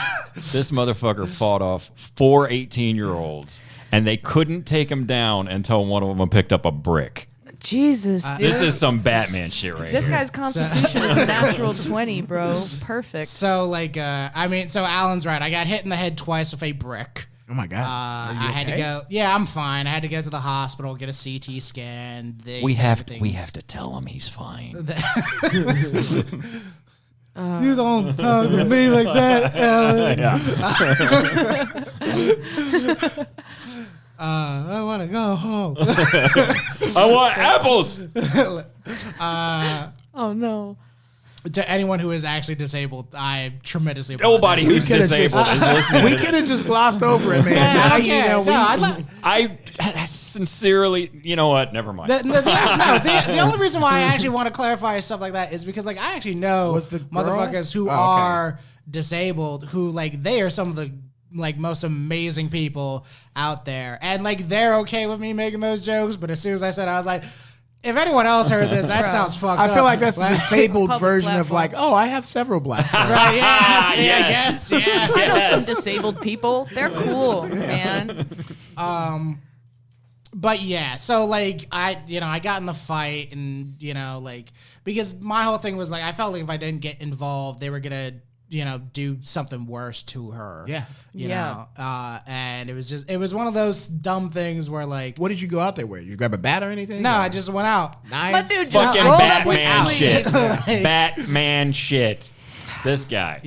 This motherfucker fought off 4 18-year-olds, and they couldn't take him down until one of them picked up a brick. Jesus, dude. This is some Batman shit right This here. guy's constitution is a natural 20, bro. Perfect. so like, so Alan's right. I got hit in the head twice with a brick. Oh my God. I Are you had to okay? go. Yeah, I'm fine. I had to go to the hospital, get a CT scan. We have to tell him he's fine. You don't talk to me like that, Alan. I want to go home. I want apples. Oh, no. To anyone who is actually disabled, I tremendously Nobody who's could've disabled just- is listening. We could have just glossed over it, man. Yeah, Now, okay. you know, No, I'd like- I sincerely, you know what? Never mind. the only reason why I actually want to clarify stuff like that is because like I actually know Was the girl? motherfuckers who Oh, okay. are disabled who like they are some of the like most amazing people out there and like they're okay with me making those jokes, but as soon as I said it, I was like, if anyone else heard this, that sounds fucked up. I feel like that's the disabled Public version of platform. like, oh, I have several black friends. Right, yeah, see, I Yes. guess, yeah. I know some disabled people. They're cool, man. But yeah, so like I got in the fight and like because my whole thing was like I felt like if I didn't get involved, they were gonna do something worse to her. Yeah. You Yeah. know, and it was one of those dumb things where like What did you go out there with? You grab a bat or anything? no, Or I just went out. knives? My dude just Fucking rolled up Batman with shit. sleeves. Batman shit. This guy.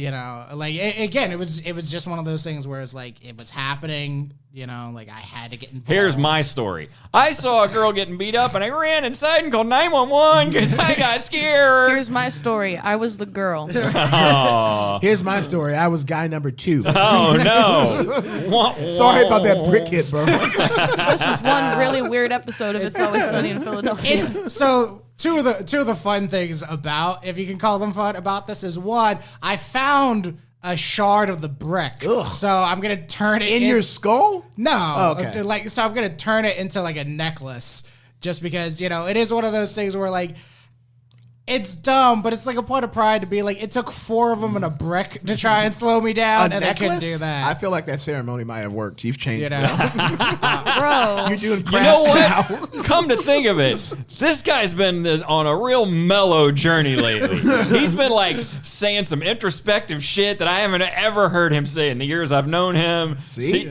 Like again, it was just one of those things where it's like it was happening. Like I had to get involved. Here's my story. I saw a girl getting beat up, and I ran inside and called 911 because I got scared. Here's my story. I was the girl. Oh, Here's my story. I was guy number 2. oh no. Sorry about that brick hit, bro. This is one really weird episode of It's Always Sunny in Philadelphia. So two of the fun things about, if you can call them fun, about this is one, I found a shard of the brick. Ugh. So I'm gonna turn it In your skull? no. Oh, okay. So I'm gonna turn it into like a necklace, just because it is one of those things where like it's dumb, but it's like a point of pride to be like, it took 4 of them and a brick to try and slow me down, and they couldn't do that. I feel like that ceremony might have worked. You've changed, You know? Bro. You're doing You crafts know what? now. Come to think of it, this guy's been on a real mellow journey lately. He's been like saying some introspective shit that I haven't ever heard him say in the years I've known him. See?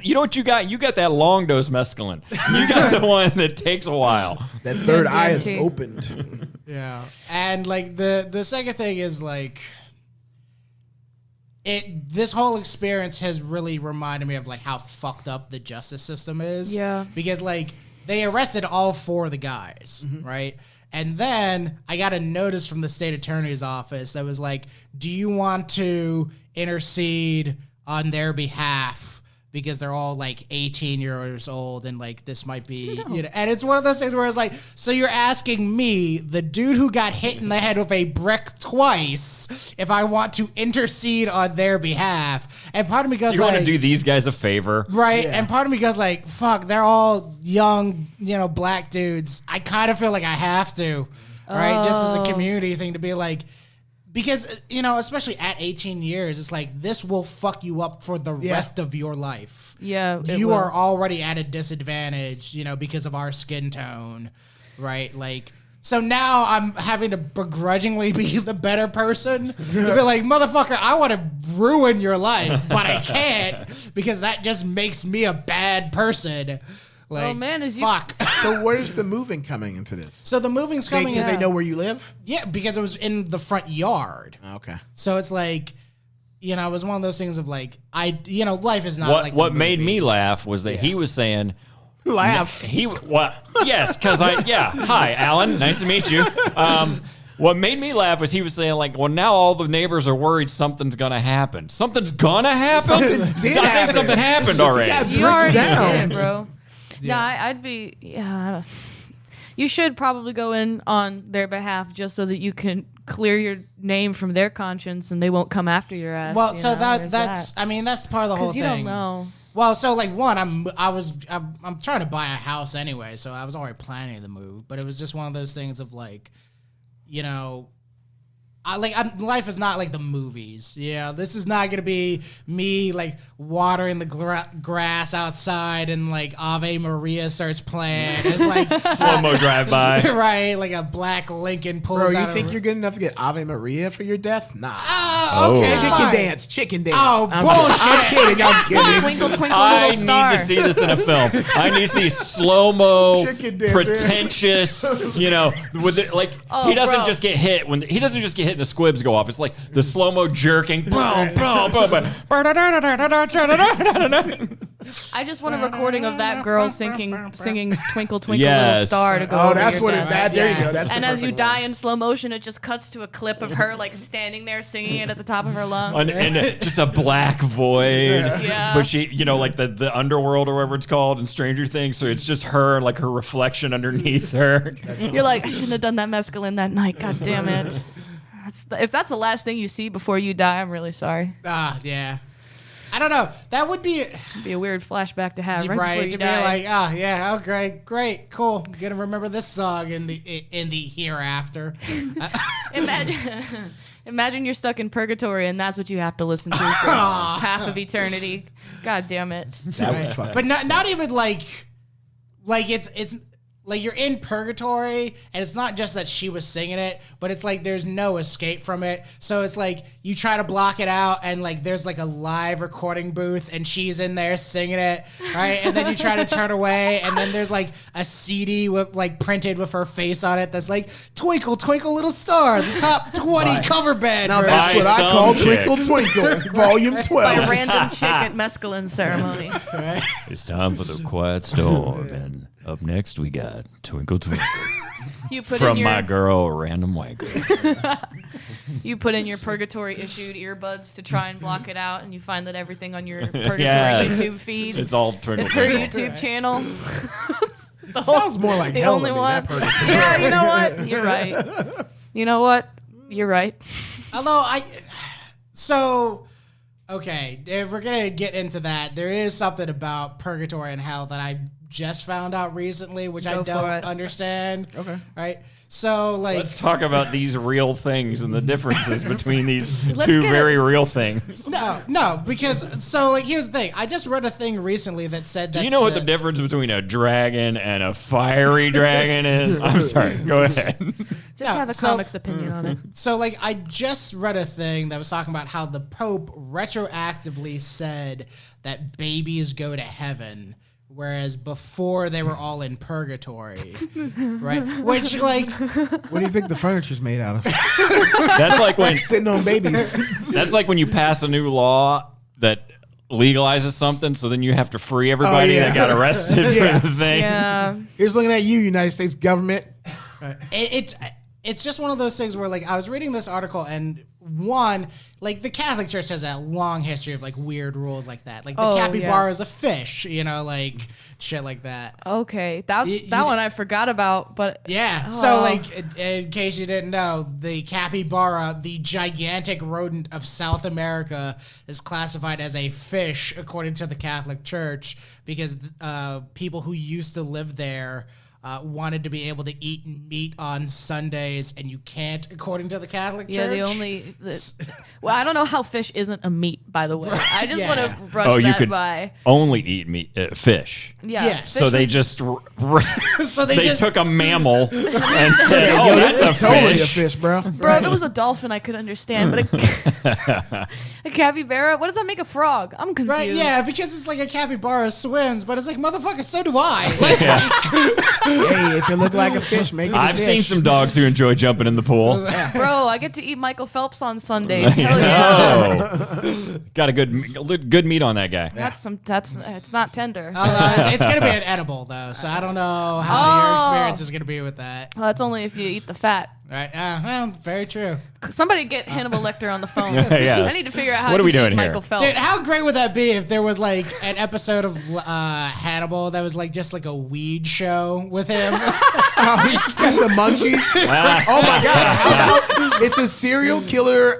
You know what you got? You got that long dose mescaline. You got the one that takes a while. That third eye is guarantee. opened. Yeah. And like the second thing is like this whole experience has really reminded me of like how fucked up the justice system is. Yeah. Because like they arrested all 4 of the guys, right? And then I got a notice from the state attorney's office that was like, do you want to intercede on their behalf? Because they're all like 18 years old and like this might be, you know, and it's one of those things where it's like, so you're asking me, the dude who got hit in the head with a brick twice, if I want to intercede on their behalf. And part of me goes You like, want to do these guys a favor? right. Yeah. And part of me goes like, fuck, they're all young, you know, black dudes. I kind of feel like I have to, right? Just as a community thing to be like, because, you know, especially at 18 years, it's like, this will fuck you up for the rest of your life. Yeah, it You will. are already at a disadvantage, you know, because of our skin tone, right? Like, so now I'm having to begrudgingly be the better person. To be like, motherfucker, I want to ruin your life, but I can't because that just makes me a bad person. Like, Oh, man, is you- fuck. So where's the moving coming into this? So the moving's coming Because is they know where you live? yeah, because it was in the front yard. Okay. So it's like, you know, it was one of those things of like, you know, life is not What like what the made me movies. laugh was that he was saying Laugh. yes, because hi Alan, nice to meet you. What made me laugh was he was saying like, well, now all the neighbors are worried something's gonna happen. Something's gonna happen. Something did I think happen. something happened already. Yeah. You Break already down. did, bro. Yeah, I'd be. Yeah, you should probably go in on their behalf just so that you can clear your name from their conscience and they won't come after your ass. Well, you so know? that's I mean that's part of the whole because thing. you don't know. Well, so like one, I'm trying to buy a house anyway, so I was already planning the move, but it was just one of those things of like, you know, life is not like the movies. Yeah, this is not gonna be me like watering the grass outside and like Ave Maria starts playing. It's like Slow mo drive by. right, like a black Lincoln pulls Bro, you out. think you're good enough to get Ave Maria for your death? Nah. Oh, okay, Oh. fine. Chicken dance. Oh, I'm bullshit. kidding. I'm kidding. Twinkle, twinkle, I little star. need to see this in a film. I need to see slow mo, Chicken dancer. pretentious. You know, with it, like Oh, he doesn't bro. just get hit when he doesn't just get hit and the squibs go off. It's like the slow mo jerking. Boom, boom, boom, boom. I just want a recording of that girl singing "Twinkle, Twinkle, Little Yes. Star" to go. Oh, over that's your what death. it. That, there Yeah. you go. That's And the as you perfect die one. in slow motion, it just cuts to a clip of her like standing there singing it at the top of her lungs. And just a black void. Yeah. But she, you know, like the underworld or whatever it's called in Stranger Things. So it's just her, like her reflection underneath her. You're like, I shouldn't have done that mescaline that night. God damn it. If that's the last thing you see before you die, I'm really sorry. Yeah. I don't know. That would be It'd be a weird flashback to have right, before right you to be die. like, great, cool. I'm gonna remember this song in the hereafter. Imagine you're stuck in purgatory and that's what you have to listen to for half of eternity. God damn it. That would fucking But not suck. even like it's like you're in purgatory, and it's not just that she was singing it, but it's like there's no escape from it. So it's like you try to block it out, and like there's like a live recording booth, and she's in there singing it, right? And then you try to turn away, and then there's like a CD with like printed with her face on it that's like "Twinkle, Twinkle, Little Star," the top 20 cover band. Now version. that's By what I some call chick. Twinkle Twinkle, Volume By a 12. random chick at mescaline ceremony. It's time for the quiet storm. And up next, we got Twinkle Twinkle You put from in your my girl, Random White Girl. you put in your purgatory issued earbuds to try and block it out, and you find that everything on your purgatory Yes. YouTube feed It's all Twinkle is her Twinkle. YouTube channel. The Sounds more like the hell only to me, one. that person. Yeah, you know what? You're right. You know what? You're right. Although Okay, if we're gonna get into that, there is something about purgatory and hell that I just found out recently, which I don't understand. Okay. Right? So, like... Let's talk about these real things and the differences between these Let's two get very real things. No, because... So, like, here's the thing. I just read a thing recently that said that... Do you know what the difference between a dragon and a fiery dragon is? I'm sorry. Go ahead. Just have a comics opinion on it. So, like, I just read a thing that was talking about how the Pope retroactively said that babies go to heaven, whereas before they were all in purgatory, right? Which, like... What do you think the furniture's made out of? That's like when Sitting on babies. that's like when you pass a new law that legalizes something, so then you have to free everybody that got arrested for the thing. Yeah. Here's looking at you, United States government. It's just one of those things where, like, I was reading this article and one, like, the Catholic Church has a long history of, like, weird rules like that. Like, the capybara is a fish, you know, like, shit like that. Okay. That one I forgot about, but... Yeah. So, like, in case you didn't know, the capybara, the gigantic rodent of South America, is classified as a fish according to the Catholic Church because people who used to live there wanted to be able to eat meat on Sundays, and you can't, according to the Catholic Church. Well, I don't know how fish isn't a meat, by the way. I just want to brush Oh, you that could by. only eat meat, fish. Yeah. Yes. So they just they just- took a mammal and said, Yo, "Oh, this that's is a totally fish." a fish, bro. Bro, if it was a dolphin, I could understand, but a capybara, what does that make a frog? I'm confused. Right, yeah, because it's like a capybara swims, but it's like, motherfucker, so do I. Like, Hey, if it look like a fish, make it a I've fish. seen some dogs who enjoy jumping in the pool. Bro, I get to eat Michael Phelps on Sundays. Hell yeah. Oh, got a good meat on that guy. It's not tender. it's going to be an edible, though, so I don't know how your experience is going to be with that. Well, that's only if you eat the fat. Right? Well, very true. Somebody get Hannibal Lecter on the phone. Yes. I need to figure out how What to are we eat doing here? Michael Phelps. Dude, how great would that be if there was like an episode of Hannibal that was like just like a weed show with him? Oh, he's just got the munchies. Oh my god! It's a serial killer,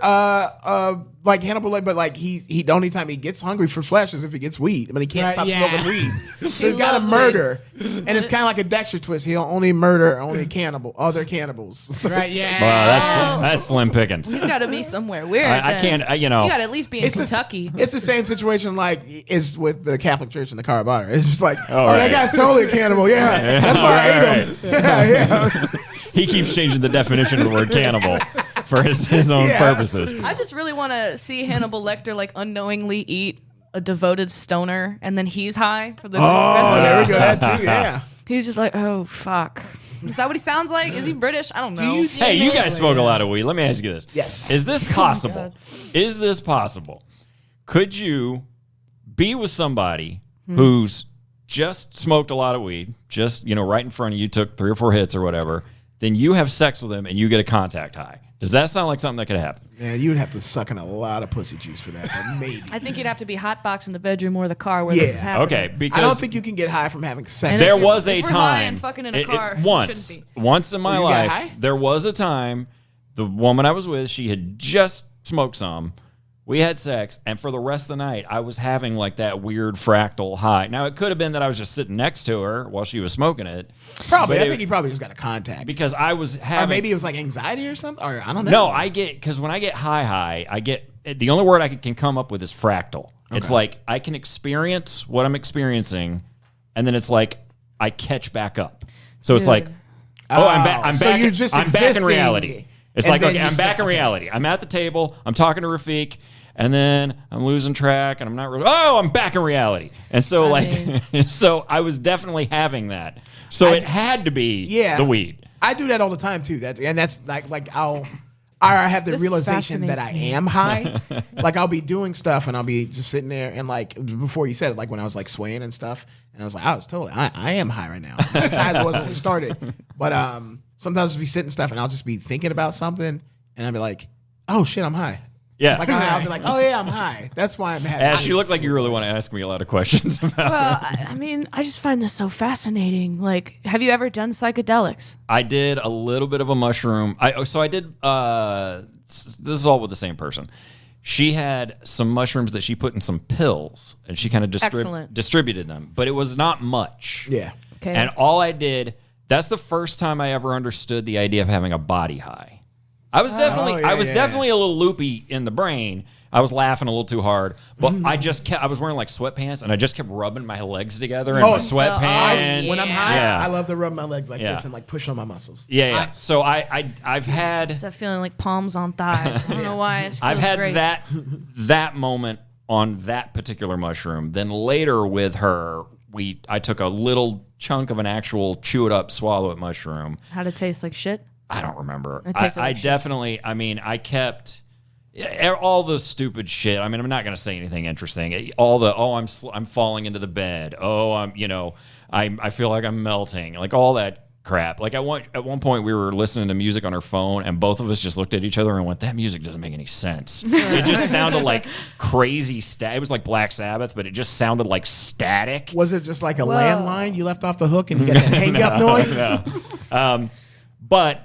like Hannibal, but like he the only time he gets hungry for flesh is if he gets weed. I mean, he can't stop smoking weed. So he's got to loves murder, and it's kind of like a Dexter twist. He'll only murder other cannibals. So Right? Yeah. Wow, that's slim pickings. He's got to be somewhere weird. I can't. You know. You got to at least be in Kentucky. It's the same situation like is with the Catholic Church and the Carabata. It's just like, oh, right. that guy's totally a cannibal. Yeah, that's why I ate him. Yeah. He keeps changing the definition of the word cannibal for his own purposes. I just really want to see Hannibal Lecter like unknowingly eat a devoted stoner, and then he's high for the rest Oh, of there the we go. That too. Yeah. He's just like, oh fuck. Is that what he sounds like? Is he British? I don't know. you Hey, you guys smoke a lot of weed. Let me ask you this. Yes. Is this possible? God. Is this possible? Could you be with somebody who's just smoked a lot of weed, just, right in front of you, took 3 or 4 hits or whatever, then you have sex with them and you get a contact high? Does that sound like something that could happen? Man, you would have to suck in a lot of pussy juice for that, but maybe. I think you'd have to be hotbox in the bedroom or the car where this is happening. Okay, because I don't think you can get high from having sex. And there if was a we're high and time fucking in a car, it once shouldn't once in my You got life high? there was a time the woman I was with, she had just smoked some. We had sex, and for the rest of the night, I was having like that weird fractal high. Now, it could have been that I was just sitting next to her while she was smoking it. Probably. But I think he probably just got a contact. because I was Or having. maybe it was like anxiety or something. Or I don't know. No, because when I get high, I get the only word I can come up with is fractal. It's like I can experience what I'm experiencing, and then it's like I catch back up. So it's like, I'm back. I'm so back. you're just I'm back in existing, reality. It's and like, then okay, you I'm back stop. in reality. I'm at the table. I'm talking to Rafiq, and then I'm losing track, and I'm not really. Oh, I'm back in reality. And so, so I was definitely having that. So it had to be the weed. I do that all the time too. That's like I have the This realization that I fascinates me. am high. Like I'll be doing stuff and I'll be just sitting there and like before you said it, like when I was like swaying and stuff, and I was like, I am high right now. That's how it was when we started. But sometimes I'll be sitting stuff and I'll just be thinking about something and I'll be like, oh shit, I'm high. Yeah. Like I'll be like, oh yeah, I'm high. That's why I'm happy. Ash, you look like you really want to ask me a lot of questions about Well, I mean, I just find this so fascinating. Like, have you ever done psychedelics? I did a little bit of a mushroom. I did. This is all with the same person. she had some mushrooms that she put in some pills, and she kind of distributed them, but it was not much. Yeah. Okay. And all I did, that's the first time I ever understood the idea of having a body high. I was definitely a little loopy in the brain. I was laughing a little too hard, but I was wearing like sweatpants, and I just kept rubbing my legs together in my sweatpants. When I'm high, I love to rub my legs like this and like push on my muscles. Yeah. So I've had that feeling like palms on thighs. I don't know why. I've had great. that moment on that particular mushroom. Then later with her, I took a little chunk of an actual chew it up, swallow it mushroom. How'd it taste like shit? I don't remember. It tasted I like shit. definitely. I mean, I kept all the stupid shit. I mean, I'm not going to say anything interesting. All the I'm falling into the bed. I feel like I'm melting. Like all that crap. Like at one point we were listening to music on her phone, and both of us just looked at each other and went, "That music doesn't make any sense." It just sounded like crazy It was like Black Sabbath, but it just sounded like static. Was it just like a landline you left off the hook and you get that hang up noise? No. But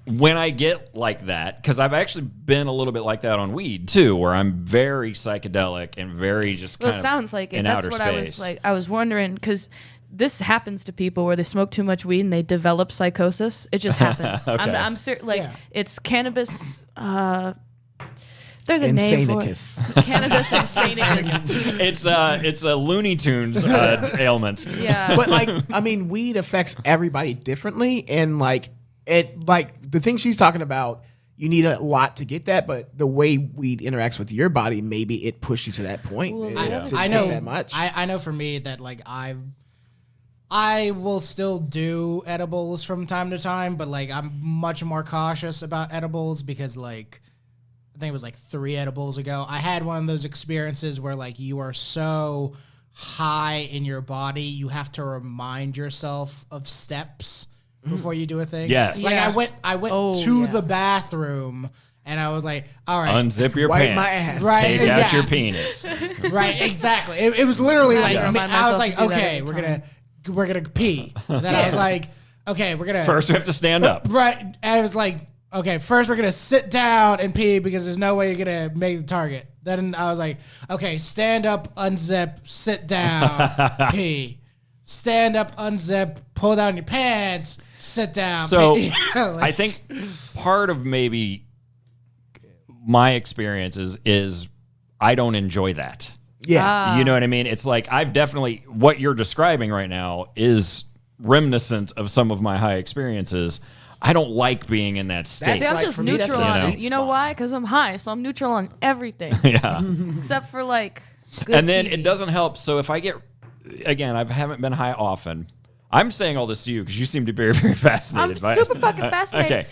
when I get like that, because I've actually been a little bit like that on weed too, where I'm very psychedelic and very just kind it sounds like it. in That's outer what space. I was like. I was wondering because this happens to people where they smoke too much weed and they develop psychosis. It just happens. Okay. I'm certain. It's cannabis. There's a name for it. Cannabis insanicus. It's a Looney Tunes ailment. Yeah. But like, I mean, weed affects everybody differently, and like the thing she's talking about, you need a lot to get that, but the way weed interacts with your body, maybe it pushed you to that point. Well, I know that much. I know for me that like I will still do edibles from time to time, but like I'm much more cautious about edibles because like I think it was like 3 edibles ago, I had one of those experiences where like you are so high in your body, you have to remind yourself of steps before you do a thing. Yes. Like Yeah. I went to the bathroom and I was like, all right. Unzip your Wipe pants. my ass. Right, Take out yeah. your penis. Right, exactly. It was literally like remind I was myself like, to do that okay, every we're gonna pee. Then I was like, okay, we're gonna First, we have to stand up. Right. I was like, okay, first we're gonna sit down and pee because there's no way you're gonna make the target. Then I was like, okay, stand up, unzip, sit down, pee. Stand up, unzip, pull down your pants, sit down. So pee. I think part of maybe my experiences is I don't enjoy that. Yeah. You know what I mean? It's like I've definitely what you're describing right now is reminiscent of some of my high experiences. I don't like being in that state. See, I'm like, just for me, that's neutral the on sweet it. You know spot. why? Because I'm high, so I'm neutral on everything. Yeah. Except for like good And then TV. it doesn't help. So if I get, again, I haven't been high often. I'm saying all this to you because you seem to be very, very fascinated I'm by it. super fucking fascinated. Okay.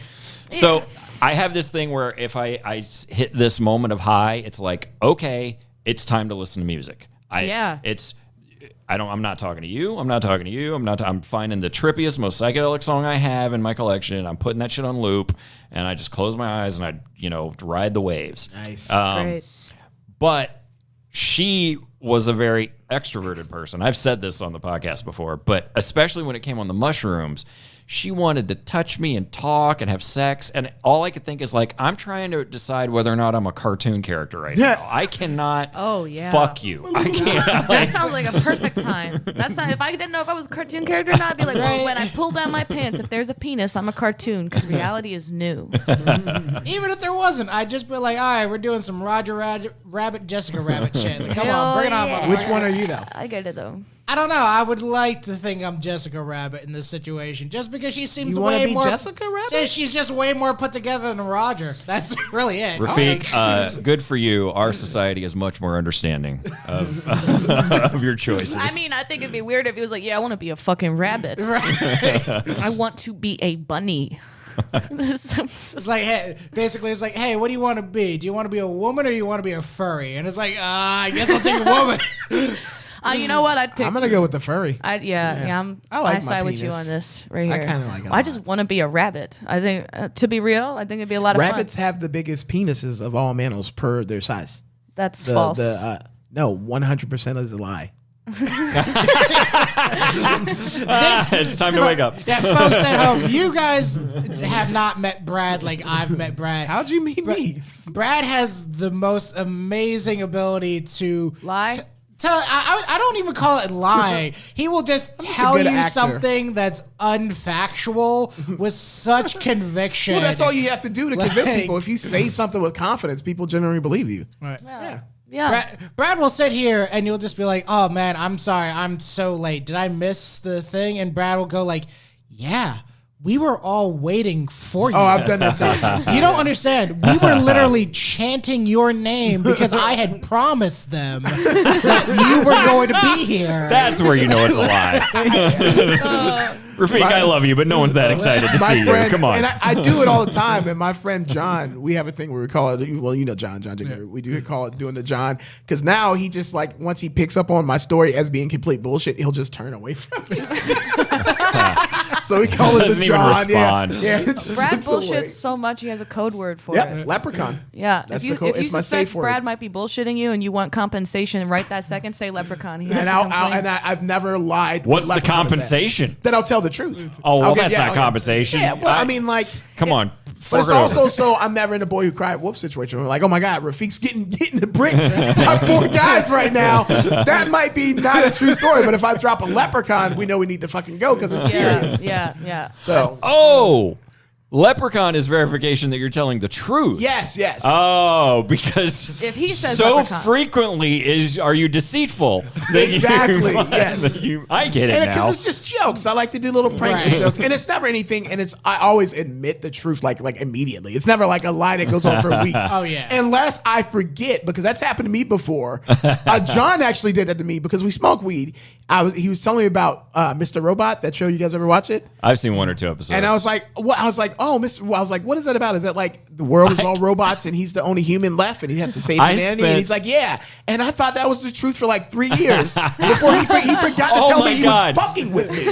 So I have this thing where if I hit this moment of high, it's like, okay, it's time to listen to music. I'm not talking to you. I'm finding the trippiest, most psychedelic song I have in my collection. I'm putting that shit on loop, and I just close my eyes and I, ride the waves. Nice. Great. But she was a very extroverted person. I've said this on the podcast before, but especially when it came on the mushrooms, she wanted to touch me and talk and have sex. And all I could think is like, I'm trying to decide whether or not I'm a cartoon character right now. I cannot fuck you. I can't. That sounds like a perfect time. That's not, if I didn't know if I was a cartoon character or not, I'd be like, well, when I pull down my pants, if there's a penis, I'm a cartoon because reality is new. Even if there wasn't, I'd just be like, all right, we're doing some Roger Rabbit, Jessica Rabbit shit. Like, come on, bring it on. yeah. Which one are you though? I get it though. I don't know. I would like to think I'm Jessica Rabbit in this situation, just because she seems You want to way be more. Jessica Rabbit? Yeah, she's just way more put together than Roger. That's really it. Rafiq, good for you. Our society is much more understanding of your choices. I mean, I think it'd be weird if he was like, yeah, I want to be a fucking rabbit. I want to be a bunny. It's like, hey, basically, it's like, hey, what do you want to be? Do you want to be a woman or do you want to be a furry? And it's like, I guess I'll take a woman. You know what? I'd pick. I'm gonna go with the furry. I I like my side with you penis. on this right I here. kinda like it a I lot. just want to be a rabbit. I think, to be real, I think it'd be a lot of Rabbits fun. have the biggest penises of all mammals per their size. That's false. No, 100% is a lie. It's time to wake up. Yeah, folks at home, you guys have not met Brad like I've met Brad. How'd you meet me? Brad has the most amazing ability to Lie? I don't even call it lying. He will just tell good you actor. something that's unfactual with such conviction. Well, that's all you have to do to convince Like- people. If you say something with confidence, people generally believe you. Right. Yeah. Brad will sit here and you'll just be like, "Oh man, I'm sorry, I'm so late. Did I miss the thing?" And Brad will go like, "Yeah, we were all waiting for you." Oh, I've done that several times. You don't understand. We were literally chanting your name because I had promised them that you were going to be here. That's where you know it's a lie. Rafik, I love you, but no one's that excited to see you. Come on. And I do it all the time. And my friend John, we have a thing where we call it, well, you know John Jagger. We do call it doing the John. Because now he just like, once he picks up on my story as being complete bullshit, he'll just turn away from it. So we call it Doesn't the even John. respond. Yeah. It's just- Brad it's a way. bullshits so much he has a code word for Yeah, it. leprechaun. Yeah. That's if you, the code. if you It's my suspect safe word. Brad might be bullshitting you and you want compensation right that second, say leprechaun. He has And to complain. I've never lied. What's what the leprechaun is at. compensation? Then I'll tell the truth. Oh, well, I'll that's not compensation. Yeah, well, I mean, like, Come on. but Fork it's it over. also so I'm never in a boy who cried wolf situation. I'm like, oh my God, Rafik's getting the brick by 4 guys right now. That might be not a true story, but if I drop a leprechaun, we know we need to fucking go because it's serious. Yeah. So Oh, leprechaun is verification that you're telling the truth. yes. Oh, because If he says so leprechaun. frequently are you deceitful? that you Exactly, find yes. that I get it And now. because it's just jokes. I like to do little pranks and Right. jokes. And it's never anything, and I always admit the truth like immediately. It's never like a lie that goes on for weeks. Oh, yeah. Unless I forget, because that's happened to me before. John actually did that to me because we smoke weed. He was telling me about Mr. Robot, that show. You guys ever watch it? I've seen 1 or 2 episodes. And I was like, what? I was like, oh, what is that about? Is that like the world is all robots and he's the only human left and he has to save humanity? And he's like, yeah. And I thought that was the truth for like 3 years before he forgot to Oh tell my me he God. was fucking with me.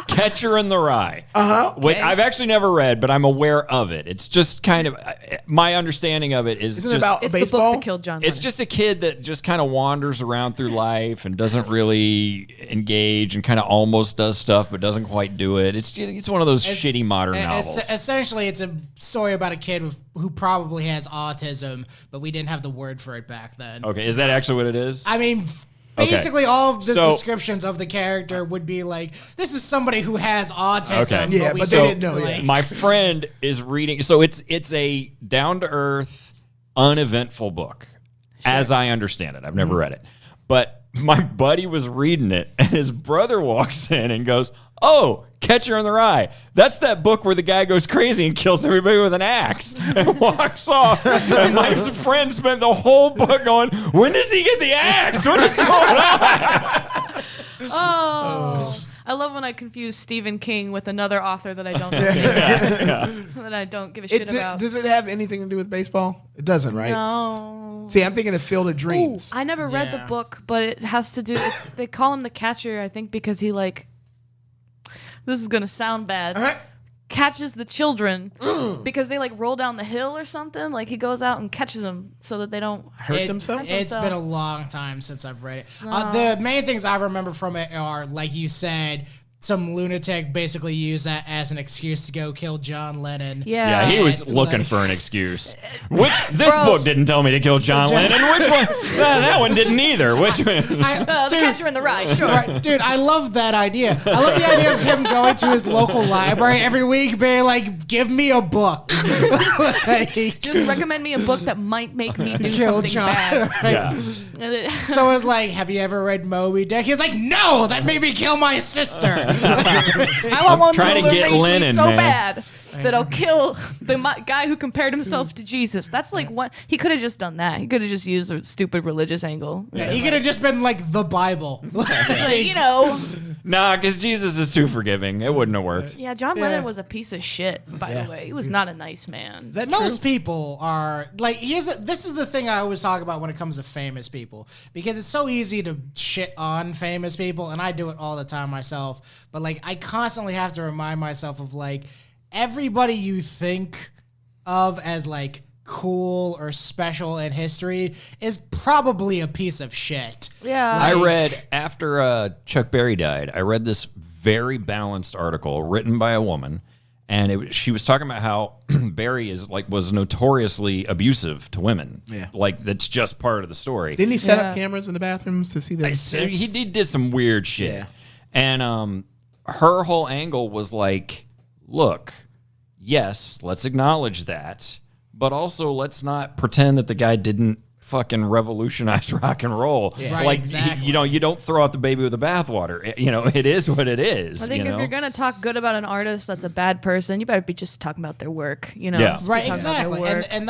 Catcher in the Rye. Okay. I've actually never read, but I'm aware of it. It's just kind of my understanding of it is Isn't it just about It's baseball? the book that killed John it's Lennon. just a kid that just kind of wanders around through life and doesn't really engage and kind of almost does stuff but doesn't quite do it. It's one of those shitty modern novels. Essentially, it's a story about a kid who probably has autism, but we didn't have the word for it back then. Okay, is that actually what it is? I mean, Okay. basically, all of the So- descriptions of the character would be like, this is somebody who has autism. Okay. Yeah, we but they don't, didn't know yet. My friend is reading, so it's a down to earth, uneventful book, as I understand it. I've never read it, but my buddy was reading it, and his brother walks in and goes, "Oh, Catcher in the Rye. That's that book where the guy goes crazy and kills everybody with an axe and walks off." And my friend spent the whole book going, "When does he get the axe? What is going on?" Oh. I love when I confuse Stephen King with another author that I don't know that I don't give a shit about. Does it have anything to do with baseball? It doesn't, right? No. See, I'm thinking of Field of Ooh, Dreams. I never read the Yeah. book, but it has to do. They call him the catcher, I think, because he like. This is gonna sound bad. Uh-huh. Catches the children because they like roll down the hill or something. Like he goes out and catches them so that they don't. Hurt themselves? It's so. been a long time since I've read it. The main things I remember from it are, like you said, some lunatic basically used that as an excuse to go kill John Lennon. Yeah. Yeah, he was And, looking like- for an excuse. This Bro. book didn't tell me to kill John Lennon. Which one? That one didn't either. Which one? The catcher in the rye. Sure. Right, dude, I love that idea. I love the idea of him going to his local library every week, being like, "Give me a book." Like, Just recommend me a book that might make me do kill something John. bad. Yeah. And it- So it's like, "Have you ever read Moby Dick?" He's like, "No, that made me kill my sister." I want one trying to that'll get enrage me Lennon, so man. bad that I'll kill the guy who compared himself to Jesus. That's like what he could have just done. That he could have just used a stupid religious angle. Yeah, he could have just been like the Bible. Like, you know, Nah, because Jesus is too forgiving. It wouldn't have worked. yeah. John Lennon was a piece of shit. By the way, he was not a nice man. Is that Most true? people are like, this is the thing I always talk about when it comes to famous people, because it's so easy to shit on famous people, and I do it all the time myself. But like, I constantly have to remind myself of like, everybody you think of as like cool or special in history is probably a piece of shit. Yeah. I read after Chuck Berry died, I read this very balanced article written by a woman, and she was talking about how Berry was notoriously abusive to women. Yeah. Like that's just part of the story. Didn't he set up cameras in the bathrooms to see the? He did some weird shit. Yeah. And her whole angle was like, look, yes, let's acknowledge that, but also let's not pretend that the guy didn't fucking revolutionize rock and roll. Yeah. Right, Like, exactly. you don't throw out the baby with the bathwater. It is what it is. I think if you're gonna talk good about an artist that's a bad person, you better be just talking about their work. Yeah. Just be Right, talking about their exactly. work. And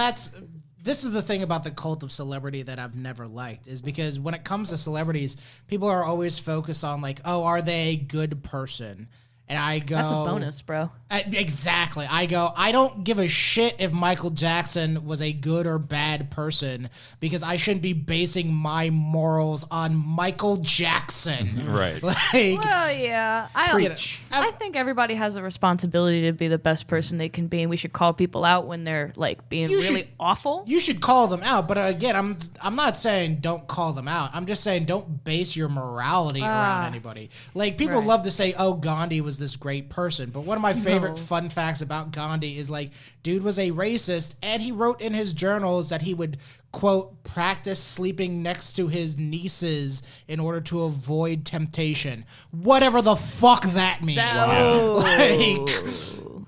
this is the thing about the cult of celebrity that I've never liked, is because when it comes to celebrities, people are always focused on like, oh, are they a good person? And I go, That's a bonus, bro. Exactly. I go, I don't give a shit if Michael Jackson was a good or bad person, because I shouldn't be basing my morals on Michael Jackson. Right. Like, Well, yeah. I think everybody has a responsibility to be the best person they can be, and we should call people out when they're like being You really should- awful. you should call them out, but again, I'm not saying don't call them out. I'm just saying don't base your morality around anybody. Like people Right. love to say, "Oh, Gandhi was this great person," but one of my favorite fun facts about Gandhi is like, dude was a racist, and he wrote in his journals that he would quote practice sleeping next to his nieces in order to avoid temptation. Whatever the fuck that means.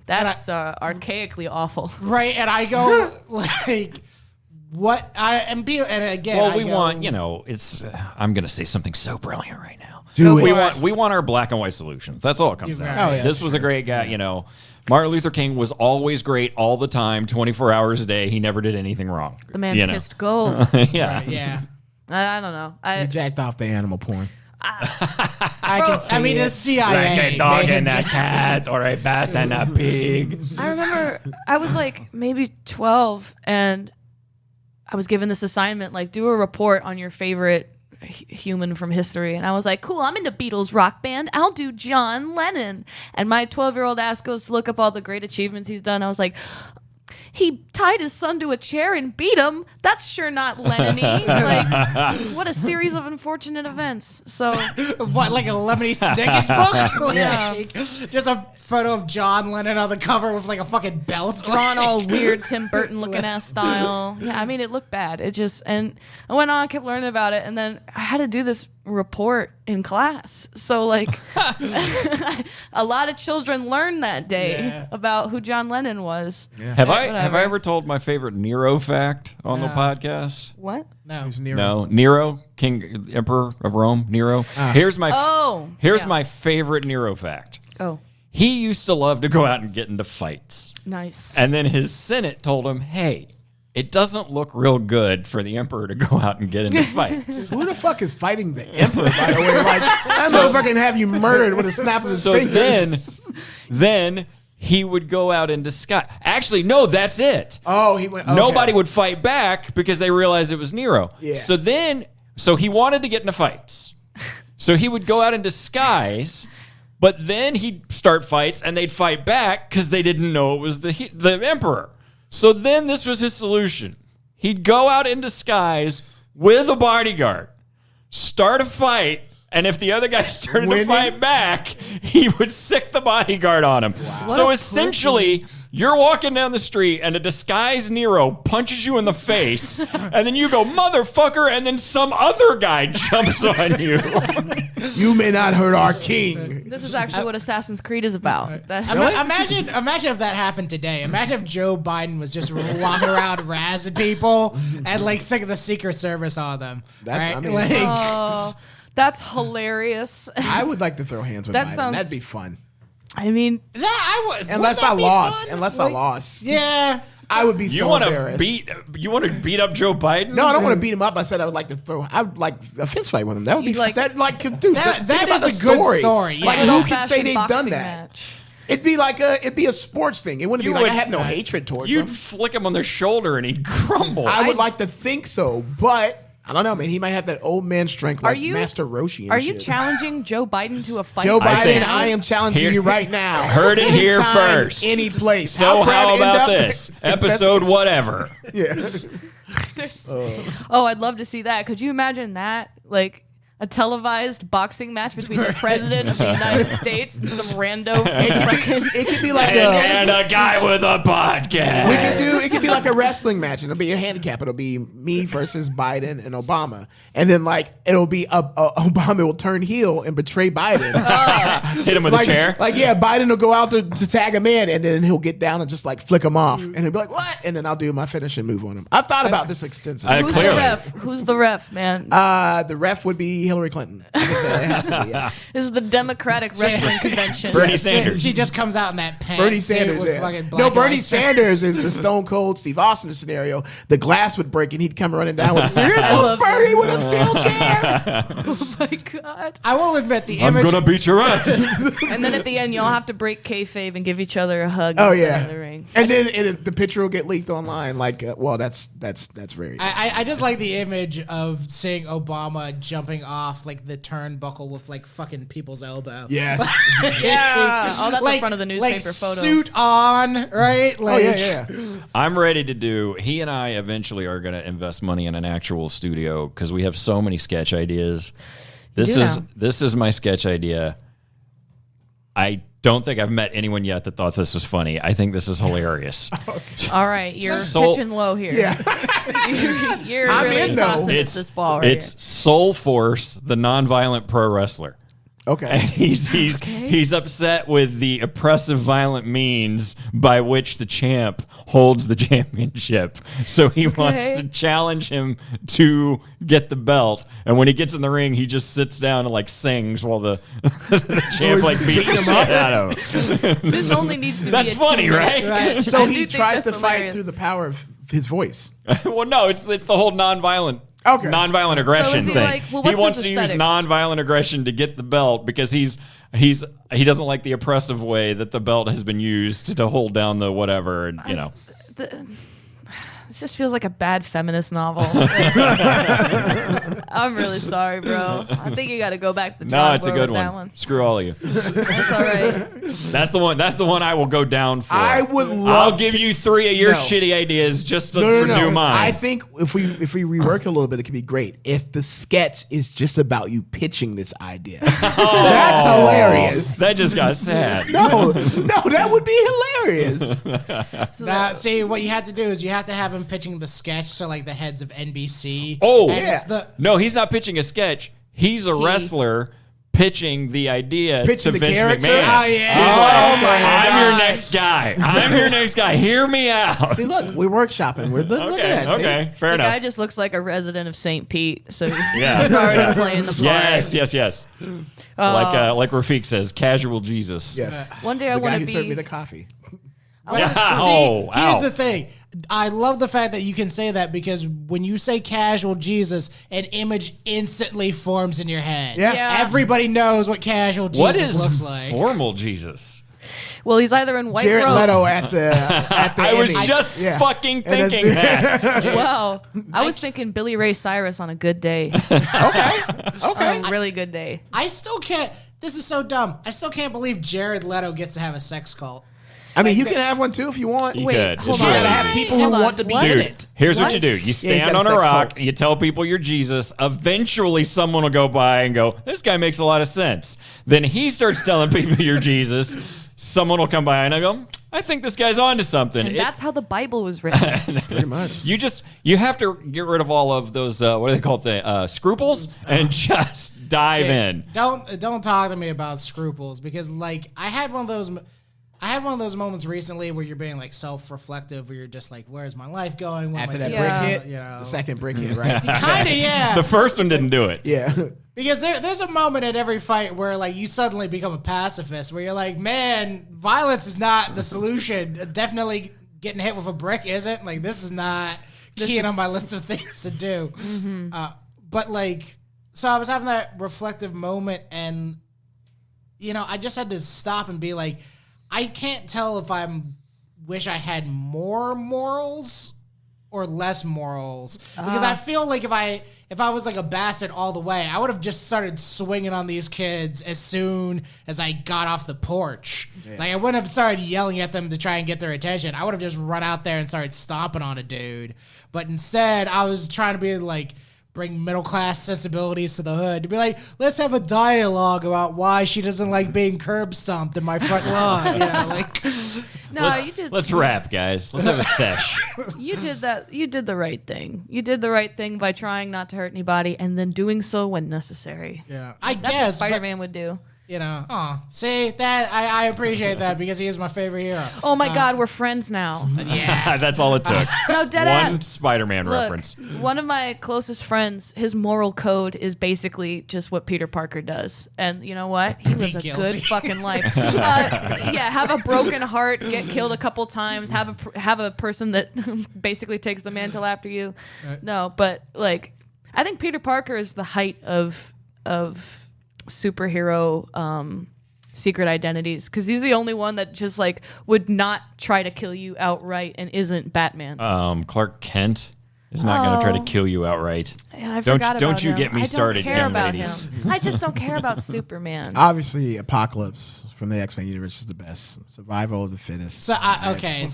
That's archaically awful. Right, and I go like, what? And again, Well, I we go, want, it's. I'm going to say something so brilliant right now. Do we it. want our black and white solutions. That's all it comes down to. Oh, yeah, This was a great guy. Martin Luther King was always great all the time, 24 hours a day. He never did anything wrong. The man kissed gold. Yeah. Yeah. I don't know. You jacked off the animal porn. I mean, the CIA. Like a dog made and him a cat, or a bat and a pig. I remember I was like maybe 12, and I was given this assignment, like do a report on your favorite human from history, and I was like, cool, I'm into Beatles rock band, I'll do John Lennon. And my 12-year-old ass goes to look up all the great achievements he's done. I was like, he tied his son to a chair and beat him. That's sure not Lennon-y. Like, what a series of unfortunate events. So What, like a Lemony Snicket's book? Yeah. Like, just a photo of John Lennon on the cover with like a fucking belt. drawn Like- all weird Tim Burton looking ass style. Yeah, I mean, it looked bad. It just, and I went on, kept learning about it, and then I had to do this report in class. So like a lot of children learned that day about who John Lennon was. Have I Whatever. ever told my favorite Nero fact on the podcast? What? No. No, Nero, Emperor of Rome, Nero. Here's my my favorite Nero fact. Oh, He used to love to go out and get into fights. nice. And then his Senate told him, hey, it doesn't look real good for the emperor to go out and get into fights. Who the fuck is fighting the emperor, by the way? Like, that motherfucker can have you murdered with a snap of his So fingers. then he would go out in disguise. Actually, no, that's it. Oh, he went. Okay. Nobody would fight back because they realized it was Nero. Yeah. So he wanted to get into fights. So he would go out in disguise, but then he'd start fights and they'd fight back because they didn't know it was the emperor. So then this was his solution. He'd go out in disguise with a bodyguard, start a fight, and if the other guy started to fight back, he would sick the bodyguard on him. So essentially, you're walking down the street and a disguised Nero punches you in the face, and then you go, motherfucker, and then some other guy jumps on you. You may not hurt our king. This is actually what Assassin's Creed is about. Imagine if that happened today. Imagine if Joe Biden was just walking around razzing people and like singing the Secret Service on them. That's- right? I mean- Like, Oh, that's hilarious. I would like to throw hands with That Biden. sounds- That'd be fun. I mean, that I would. Unless I lost. Unless I Like, lost. Yeah. I would be You so want to embarrassed. beat up Joe Biden? No, I don't want to beat him up. I said I would like to I would like a fist fight with him. That would be You'd like- dude. That think about is the a good story, yeah. Like An who could say old-fashioned they've done boxing that? match. It'd be a sports thing. It wouldn't You be like would- I have no hatred towards You'd him. flick him on the shoulder and he'd crumble. I would like to think so, but I don't know, man. He might have that old man strength like Master Roshi and Are shit. you challenging Joe Biden to a fight? Joe Biden, think- I am challenging you right now. Heard it here Anytime, first. Any place. So Brad how end about up- this episode? Whatever. Yeah. Oh, I'd love to see that. Could you imagine that? Like a televised boxing match between the president of the United States and some rando fucking. It could be like And a guy with a podcast. it could be like a wrestling match, and it'll be a handicap. It'll be me versus Biden and Obama, and then like it'll be Obama will turn heel and betray Biden. Hit him with a chair. Like Biden will go out to tag him in, and then he'll get down and just like flick him off, and he'll be like, "What?" And then I'll do my finishing move on him. I've thought about this extensively. Who's Clearly. the ref? Who's the ref, man? The ref would be Hillary Clinton. I think that it has to be, yes. This is the Democratic Wrestling Convention. Bernie Sanders. She just comes out in that pants Bernie suit Sanders. with Yeah. fucking black No, and Bernie white Sanders is the Stone Cold Steve Austin scenario. The glass would break and he'd come running down with a steel. Here love comes Bernie with a steel chair. Oh my god! I will admit the I'm image. gonna beat your ass. And then at the end, y'all have to break kayfabe and give each other a hug. Oh inside yeah. the ring. And then the picture will get leaked online. Like, well, that's very. I just like the image of seeing Obama jumping off like the turnbuckle with like fucking people's elbow. Yes. Yeah. Oh, that's like, in front of the newspaper like photo. suit on, right? Oh Like, yeah. I'm ready to do. He and I eventually are going to invest money in an actual studio because we have so many sketch ideas. This do is now. this is my sketch idea. I don't think I've met anyone yet that thought this was funny. I think this is hilarious. All right, you're So- pitching low here. Yeah. you're I'm really in, though. tossing It's this ball right it's Soul Force, the nonviolent pro wrestler. And Okay. he's upset with the oppressive, violent means by which the champ holds the championship. So he wants to challenge him to get the belt. And when he gets in the ring, he just sits down and like sings while the champ like beats the shit out of him. here. This only needs to That's be. funny, right? Right. So I do he think tries to that's fight hilarious. through the power of his voice. Well, no, it's the whole nonviolent. Okay. Nonviolent aggression is he thing. like, well, he what's wants his to use aesthetic? nonviolent aggression to get the belt because he doesn't like the oppressive way that the belt has been used to hold down the whatever, and you know. This just feels like a bad feminist novel. I'm really sorry, bro. I think you got to go back to the No, drawing it's a board good with that one. one. Screw all of you. That's all right. That's the one I will go down for. I would love. I'll give you 3 of your No. shitty ideas just for No. new mine. I think if we rework it a little bit, it could be great. If the sketch is just about you pitching this idea, that's hilarious. That just got sad. No, that would be hilarious. Now, see, what you have to do is you have to have him pitching the sketch to like the heads of NBC. Oh, and yeah. it's the No, he's not pitching a sketch. He's a wrestler pitching the idea Pitching to the Vince character? McMahon. Oh, yeah. He's like, Oh, my I'm your gosh. next guy. I'm your next guy. Hear me out. See, look, we're workshopping. We're look Okay, at that. see? okay, fair The enough. guy just looks like a resident of St. Pete, so Yeah. he's already playing the part. Yes. Like Rafiq says, casual Jesus. Yes. One day I The guy want who to served me be. the coffee. Yeah. See, Oh, here's ow. the thing. I love the fact that you can say that because when you say casual Jesus, an image instantly forms in your head. Yeah. Yeah. Everybody knows what casual Jesus What is looks like. formal Jesus? Well, he's either in white Jared robes. Leto at the I was Emmys. just Yeah. fucking And thinking that's- that. Wow, I was thinking Billy Ray Cyrus on a good day, Okay. on a really good day. I still can't. This is so dumb. I still can't believe Jared Leto gets to have a sex cult. I mean, you can have one too if you want. You Wait, could. hold It's You on. really gotta have easy. people who Hold on. want to be What? in Dude, it. here's what What? you do. You he's stand got on a a sex rock, cult. you tell people you're Jesus. Eventually, someone will go by and go, this guy makes a lot of sense. Then he starts telling people you're Jesus. Someone will come by and I go, I think this guy's onto something. And that's how the Bible was written. Pretty much. You have to get rid of all of those, what do they call it, the scruples, and just dive in. Don't talk to me about scruples because like I had one of those moments recently where you're being like self-reflective, where you're just like, "Where's my life going?" What After am I that doing? Yeah. brick hit, You know. the second brick hit, right? Kind of, yeah. The first one didn't do it. Yeah. Because there's a moment at every fight where like you suddenly become a pacifist, where you're like, "Man, violence is not the solution. Definitely getting hit with a brick isn't. Like this is not keying on my list of things to do." But like, so I was having that reflective moment, and you know, I just had to stop and be like, I can't tell if wish I had more morals or less morals because I feel like if I was like a bastard all the way, I would have just started swinging on these kids as soon as I got off the porch. Yeah. Like I wouldn't have started yelling at them to try and get their attention. I would have just run out there and started stomping on a dude. But instead, I was trying to be like, bring middle-class sensibilities to the hood. To be like, let's have a dialogue about why she doesn't like being curb stomped in my front lawn. You know, like... No, you did. Let's rap, guys. Let's have a sesh. You did that. You did the right thing. You did the right thing by trying not to hurt anybody and then doing so when necessary. Yeah, That's what Spider-Man would do. You know, see that I appreciate that because he is my favorite hero. Oh my God, we're friends now. Yes, that's all it took. No, dead One ass. Spider-Man Look, reference. One of my closest friends, his moral code is basically just what Peter Parker does, and you know what? He lives a guilty. good fucking life. Have a broken heart, get killed a couple times, have a person that basically takes the mantle after you. No, but like, I think Peter Parker is the height of superhero secret identities because he's the only one that just like would not try to kill you outright and isn't Batman. Clark Kent is not going to try to kill you outright. Yeah, I forgot about don't you him. get me started, I don't care young about ladies. him. I just don't care about Superman. Obviously, Apocalypse from the X-Men universe is the best. Survival of the fittest. So I can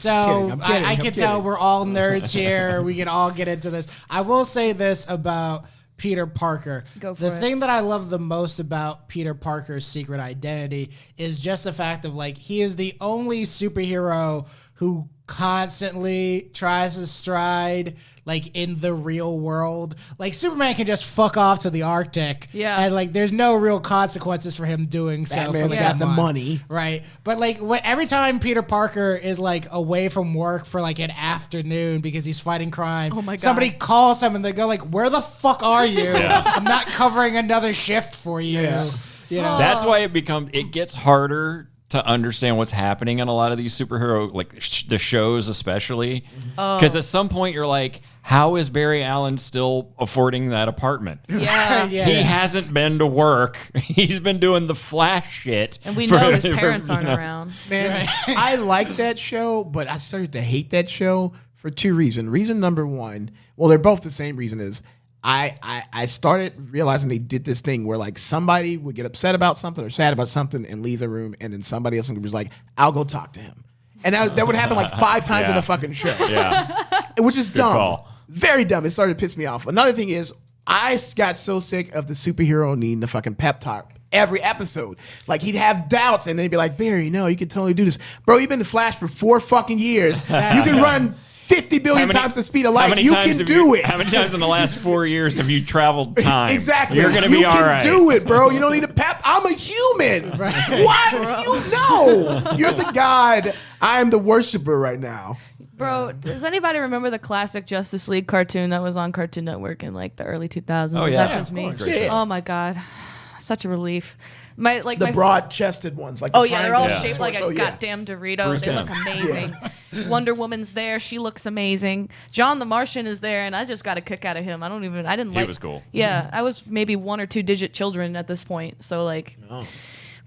tell we're all nerds here. We can all get into this. I will say this about Peter Parker. The thing that I love the most about Peter Parker's secret identity is just the fact of like he is the only superhero who constantly tries to stride like in the real world. Like Superman can just fuck off to the Arctic, and like there's no real consequences for him doing so. Batman's got the money, right? But like every time Peter Parker is like away from work for like an afternoon because he's fighting crime, oh my God, somebody calls him and they go like, "Where the fuck are you? I'm not covering another shift for you." Yeah. You know, that's why it gets harder to understand what's happening in a lot of these superhero the shows, especially because at some point you're like, how is Barry Allen still affording that apartment? Yeah. Yeah. He hasn't been to work. He's been doing the Flash shit. And we know his parents aren't around. Man, I like that show, but I started to hate that show for two reasons. Reason number one, well, they're both the same reason, is I started realizing they did this thing where like somebody would get upset about something or sad about something and leave the room, and then somebody else was like, I'll go talk to him. And that would happen like 5 times in a fucking show. Yeah. Which is dumb. Call. Very dumb. It started to piss me off. Another thing is, I got so sick of the superhero needing the fucking pep talk every episode. Like, he'd have doubts, and then he'd be like, Barry, no, you can totally do this. Bro, you've been the Flash for 4 fucking years. You can run 50 billion times the speed of light. You can do it. How many times in the last 4 years have you traveled time? Exactly. You're going to be all right. You can do it, bro. You don't need a pep. I'm a human. Right. What? You know. You're the god. I am the worshiper right now. Bro, does anybody remember the classic Justice League cartoon that was on Cartoon Network in like the early 2000s? Oh, Is yeah. that just me? Yeah. Oh my God. Such a relief. The broad-chested ones. Like the they're all triangle shaped like a torso, goddamn Dorito. Bruce They look amazing. Wonder Woman's there. She looks amazing. John the Martian is there, and I just got a kick out of him. I didn't like... He was cool. Yeah, I was maybe 1 or 2 digit children at this point, so like... Oh.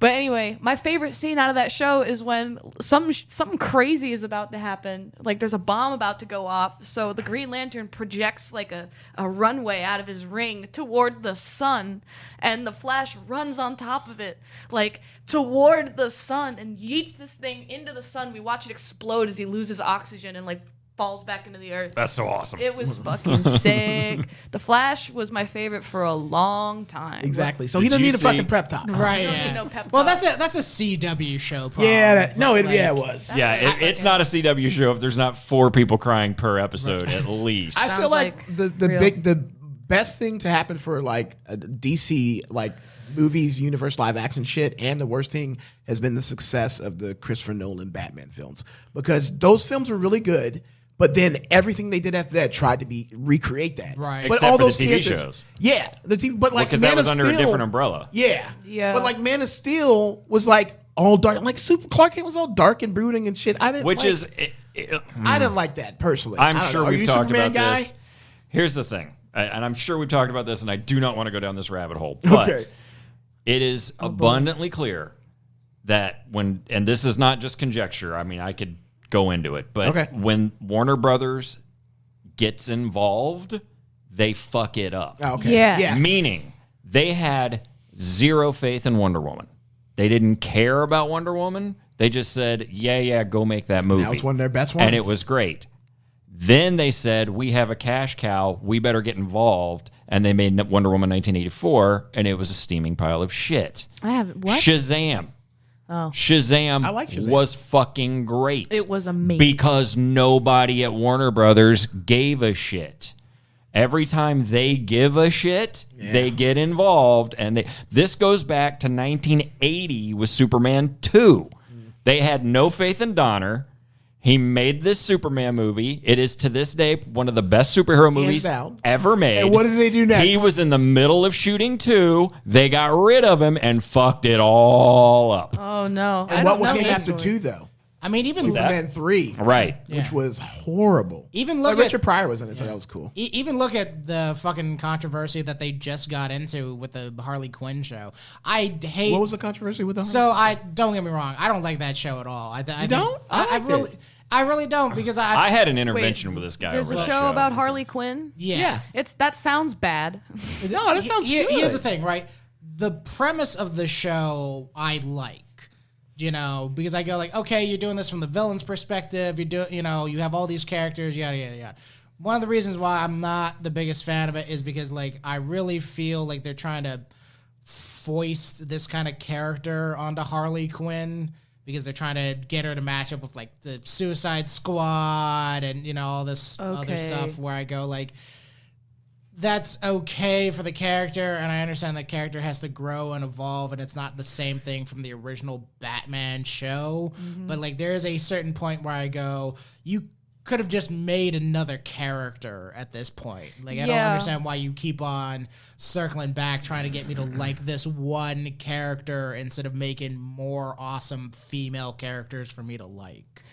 But anyway, my favorite scene out of that show is when something crazy is about to happen. Like there's a bomb about to go off. So the Green Lantern projects like a runway out of his ring toward the sun. And the Flash runs on top of it, like toward the sun, and yeets this thing into the sun. We watch it explode as he loses oxygen and like falls back into the earth. That's so awesome. It was fucking sick. The Flash was my favorite for a long time. Exactly. So he doesn't need a fucking prep talk. right? I don't Yeah. need no pep Well, talk. that's a CW show. Probably. Yeah. It was. Yeah, it's not a CW show if there's not 4 people crying per episode at least. I Sounds feel like like the best thing to happen for like a DC like movies, universe, live action shit, and the worst thing has been the success of the Christopher Nolan Batman films, because those films were really good. But then everything they did after that tried to recreate that. Right. But Except all for the those TV characters, shows. Yeah. The TV, but like because Man that was of under a Steel, different umbrella. Yeah. Yeah. But like Man of Steel was like all dark. Like Clark Kent was all dark and brooding and shit. I didn't I didn't like that personally. I'm I don't sure know. Are we've you talked Superman about guy? this. Here's the thing, and I'm sure we've talked about this, and I do not want to go down this rabbit hole. But Okay. it is abundantly clear that and this is not just conjecture. I mean, I could go into it, but Okay. when Warner Brothers gets involved, they fuck it up. Oh, okay. Yes. Yes. Meaning they had zero faith in Wonder Woman. They didn't care about Wonder Woman. They just said, yeah, go make that movie. That was one of their best ones. And it was great. Then they said, we have a cash cow. We better get involved. And they made Wonder Woman 1984, and it was a steaming pile of shit. I haven't. What? Shazam. Oh. Shazam, I like Shazam. was fucking great. It was amazing. Because nobody at Warner Brothers gave a shit. Every time they give a shit, they get involved. And this goes back to 1980 with Superman 2. They had no faith in Donner. He made this Superman movie. It is, to this day, one of the best superhero movies down. ever made. And what did they do next? He was in the middle of shooting 2. They got rid of him and fucked it all up. Oh no! And what came after 2, though? I mean, even Superman 3. Right. Which was horrible. Even But look at Richard Pryor was in it, so that was cool. even look at the fucking controversy that they just got into with the Harley Quinn show. I hate. What was the controversy with the So I don't get me wrong. I don't like that show at all. I don't? I liked it. I really don't because I had an intervention with this guy There's over a that show about Harley Quinn. yeah. That sounds bad. No, that sounds good. Here's the thing, right? The premise of the show I like. Because I go like, okay, you're doing this from the villain's perspective. You have all these characters, yada yada yada. One of the reasons why I'm not the biggest fan of it is because like I really feel like they're trying to foist this kind of character onto Harley Quinn because they're trying to get her to match up with like the Suicide Squad and all this other stuff. Where I go like, that's okay for the character, and I understand the character has to grow and evolve, and it's not the same thing from the original Batman show. But like, there is a certain point where I go, you could have just made another character at this point. Like, I don't understand why you keep on circling back trying to get me to like this one character instead of making more awesome female characters for me to like.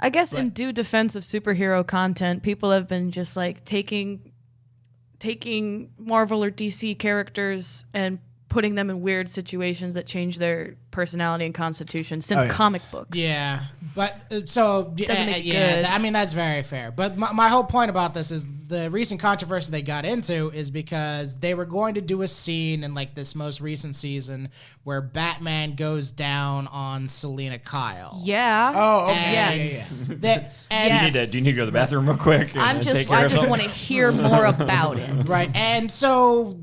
I guess in due defense of superhero content, people have been just like taking Marvel or DC characters and putting them in weird situations that change their personality and constitution since comic books. Yeah, but so Doesn't make good. I mean, that's very fair. But my whole point about this is the recent controversy they got into is because they were going to do a scene in like this most recent season where Batman goes down on Selena Kyle. Yeah. Oh, okay. Yes. Do you need to go to the bathroom real quick? I just want to hear more about it. Right, and so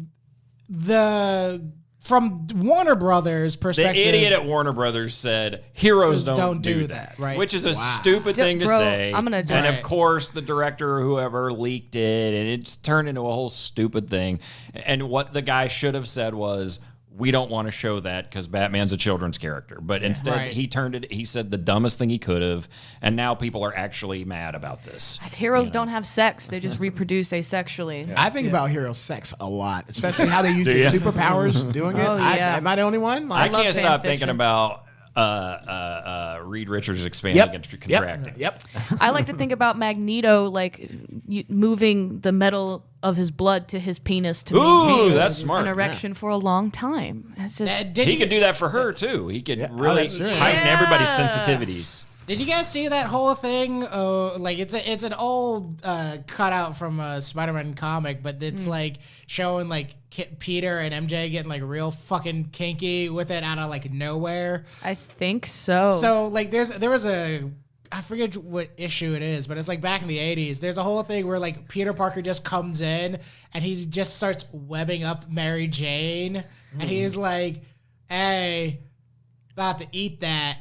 from Warner Brothers' perspective, The idiot at Warner Brothers said, heroes don't do that. right? Which is a stupid thing to Bro, say. I'm gonna and of Right. course, the director or whoever leaked it, and it's turned into a whole stupid thing. And what the guy should have said was, we don't want to show that because Batman's a children's character. But instead, Right. he said the dumbest thing he could have, and now people are actually mad about this. Heroes don't have sex; they just reproduce asexually. I think about hero sex a lot, especially how they use their ya? superpowers doing it. Oh, yeah. Am I the only one? I love can't fan stop fiction. thinking about Reed Richards expanding and contracting. Yep. I like to think about Magneto like moving the metal of his blood to his penis to Ooh, maintain that's smart. an erection for a long time. It's just He could do that for her too. He could really that's true. heighten everybody's Yeah. sensitivities. Did you guys see that whole thing? Like it's an old cutout from a Spider-Man comic, but it's like showing like Peter and MJ getting like real fucking kinky with it out of like nowhere. I think so. So like there was I forget what issue it is, but it's like back in the 80s. There's a whole thing where like Peter Parker just comes in and he just starts webbing up Mary Jane, and he's like, "Hey, about to eat that."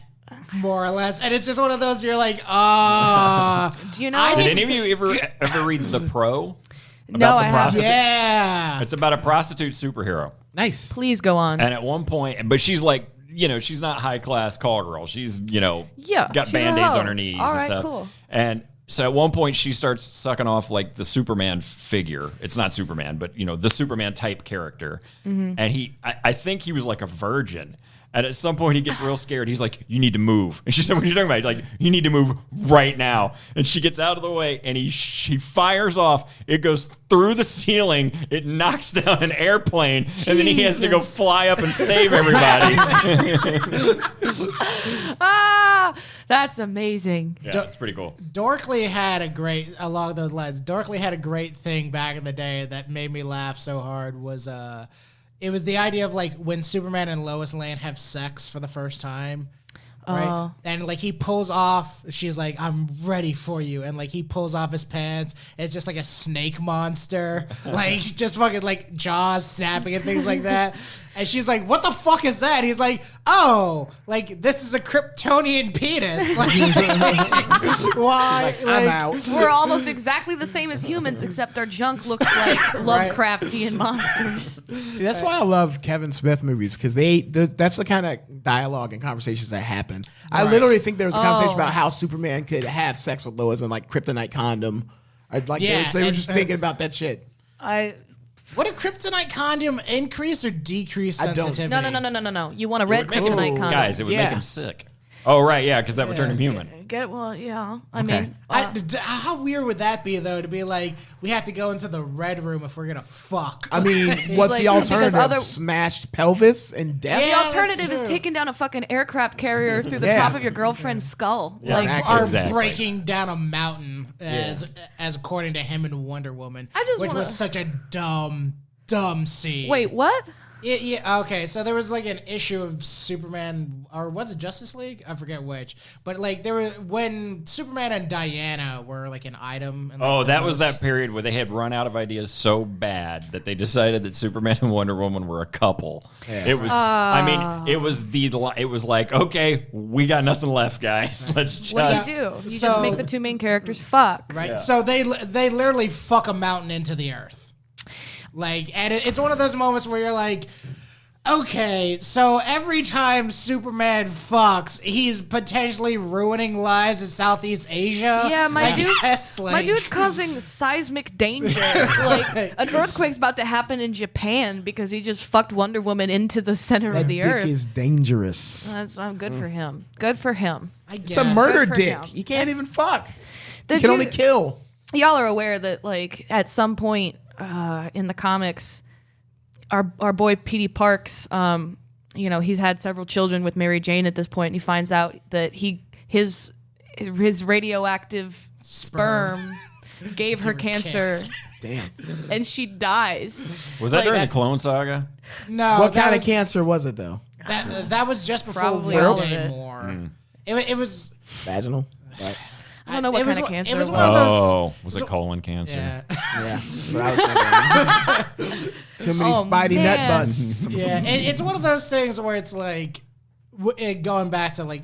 More or less, and it's just one of those you're like, do you know? Did any of you ever read The Pro? No, I haven't. prostitute? yeah. It's about a prostitute superhero. Nice. Please go on. And at one point, but she's like, she's not high class call girl. She's, got she's a band-aids hoe. on her knees All and right, stuff. cool. And so at one point she starts sucking off like the Superman figure. It's not Superman, but the Superman type character. And I think he was like a virgin. And at some point, he gets real scared. He's like, "You need to move." And she said, "What are you talking about?" He's like, "You need to move right now." And she gets out of the way, and she fires off. It goes through the ceiling. It knocks down an airplane, and then he has to go fly up and save everybody. That's amazing. Yeah, it's pretty cool. Dorkley had a great, along those lines, Dorkley had a great thing back in the day that made me laugh so hard was, it was the idea of like when Superman and Lois Lane have sex for the first time. Right. And like he pulls off, she's like, "I'm ready for you." And like he pulls off his pants. It's just like a snake monster. Like just fucking like jaws snapping and things like that. And she's like, "What the fuck is that?" He's like, "Oh, like this is a Kryptonian penis." Like, why? I'm out. We're almost exactly the same as humans, except our junk looks like Lovecraftian monsters. See, that's why I love Kevin Smith movies, because that's the kind of dialogue and conversations that happen. I literally think there was a conversation about how Superman could have sex with Lois and like kryptonite condom. Like they were just thinking about that shit. Would a kryptonite condom increase or decrease I don't. sensitivity? No. You want a red kryptonite condom. Guys, it would make him sick. Oh, right, yeah, because that would turn him human. Yeah. I mean, how weird would that be, though, to be like, we have to go into the red room if we're going to fuck? I mean, what's like, the alternative? because Smashed pelvis and death? the Yeah, alternative that's is true. taking down a fucking aircraft carrier through the top of your girlfriend's skull. Yeah. Like, Or Exactly. breaking down a mountain, as according to him in Wonder Woman, which wanna- was such a dumb scene. wait, what? Yeah, okay, so there was like an issue of Superman, or was it Justice League? I forget which. But like there was, when Superman and Diana were like an item. And, like, Oh, the that was that most- period where they had run out of ideas so bad that they decided that Superman and Wonder Woman were a couple. Yeah. It was, I mean, it was like, okay, we got nothing left, guys. Let's just. What do you do? You just make the two main characters fuck. Right. Yeah. So they literally fuck a mountain into the earth. Like, and it's one of those moments where you're like, okay, so every time Superman fucks, he's potentially ruining lives in Southeast Asia. Yeah, my like, dude's causing seismic danger. Like an earthquake's about to happen in Japan because he just fucked Wonder Woman into the center of the dick earth. is dangerous. That's good for him. Good for him. I guess. It's a murder Good for dick. him. He can't even fuck. Did He can you- only kill. Y'all are aware that like at some point in the comics, our boy Petey Parks, he's had several children with Mary Jane at this point, and he finds out that his radioactive sperm gave her cancer, Damn. and she dies. Was that Like during that- the Clone Saga? No, What that kind of was- cancer was it, though? That was just before Probably World all of Day it. More. It was. Vaginal? Right. I don't know what it was kind of one- cancer. It was it one of those. Oh, was it colon cancer? Yeah. Yeah. That's what I was thinking. Too many Oh, Spidey nut man. busts. Yeah, it's one of those things where it's like going back to like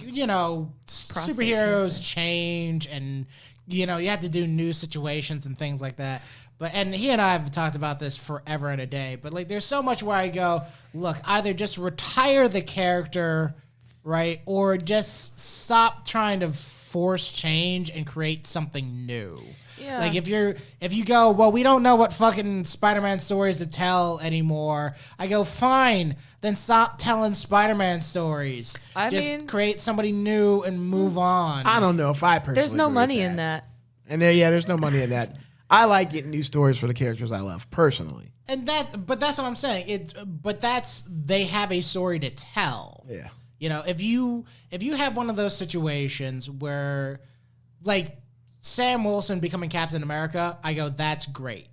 superheroes change, and you have to do new situations and things like that. But and he and I have talked about this forever and a day. But like, there's so much where I go, look, either just retire the character, right, or just stop trying to force change and create something new. Yeah. Like if you go, well, we don't know what fucking Spider-Man stories to tell anymore. I go, fine, then stop telling Spider-Man stories. I Just mean- create somebody new and move on. I don't know if I personally There's no agree money with in that. And there's no money in that. I like getting new stories for the characters I love, personally. And but that's what I'm saying. They have a story to tell. Yeah. If you have one of those situations where, like, Sam Wilson becoming Captain America, I go, that's great.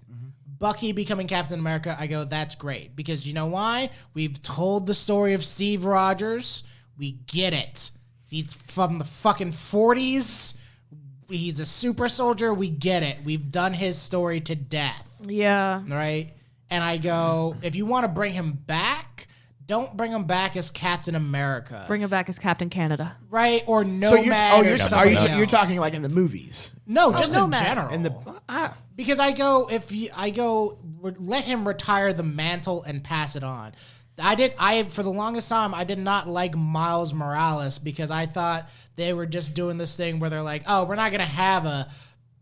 Bucky becoming Captain America, I go, that's great. Because you know why? We've told the story of Steve Rogers. We get it. He's from the fucking 40s. He's a super soldier. We get it. We've done his story to death. Yeah. Right? And I go, if you want to bring him back, don't bring him back as Captain America. Bring him back as Captain Canada. Right? Or Nomad or somebody else. You're talking like in the movies. No, just in Nomad. general. In the Because I go let him retire the mantle and pass it on. For the longest time I did not like Miles Morales because I thought they were just doing this thing where they're like, oh, we're not gonna have a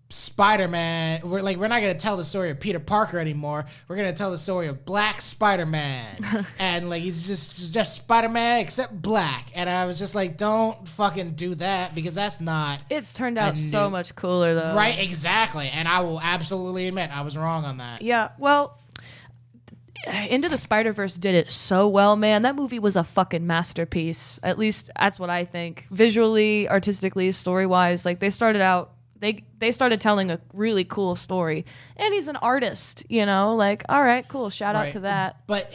Spider-Man. We're not gonna tell the story of Peter Parker anymore. We're gonna tell the story of Black Spider-Man, and like he's just Spider-Man except black. And I was just like, don't fucking do that because that's not. It's turned out so much cooler though. Right, exactly. And I will absolutely admit I was wrong on that. Yeah, well, Into the Spider-Verse did it so well, man. That movie was a fucking masterpiece. At least that's what I think. Visually, artistically, story-wise, like they started out. They started telling a really cool story, and he's an artist, like, all right, cool, shout out to that. But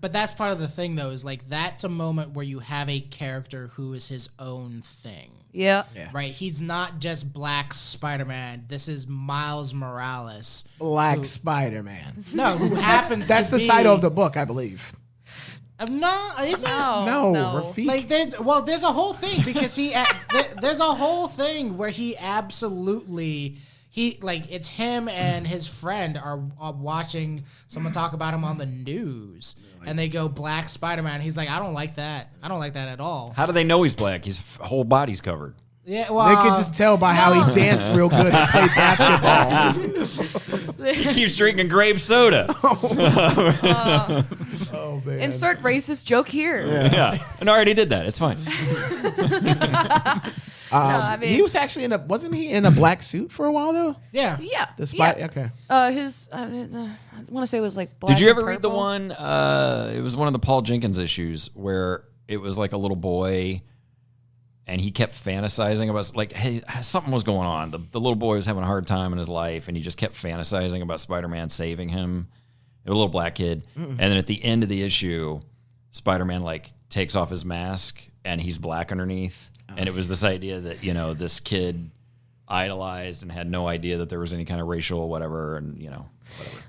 that's part of the thing though, is like that's a moment where you have a character who is his own thing. Yeah. Right. He's not just Black Spider-Man. This is Miles Morales. Black Spider-Man. No, who happens That's to the be, title of the book, I believe. No, is it? No, Rafik. Like there's a whole thing because there's a whole thing where he absolutely it's him and his friend are watching someone talk about him on the news and they go Black Spider-Man. He's like, I don't like that at all. How do they know he's black? His whole body's covered. Yeah, well, they could just tell by how he danced real good and played basketball. He keeps drinking grape soda. Oh man! Insert racist joke here. Yeah. And I already did that. It's fine. He was actually wasn't he in a black suit for a while though? yeah. Yeah. Despite yeah. okay. I want to say it was like black. Did you ever and read the purple. one? It was one of the Paul Jenkins issues where it was like a little boy, and he kept fantasizing about like, hey, something was going on. The little boy was having a hard time in his life, and he just kept fantasizing about Spider-Man saving him. A little black kid, and then at the end of the issue, Spider-Man like takes off his mask, and he's black underneath. And it was this idea that this kid idolized and had no idea that there was any kind of racial whatever, and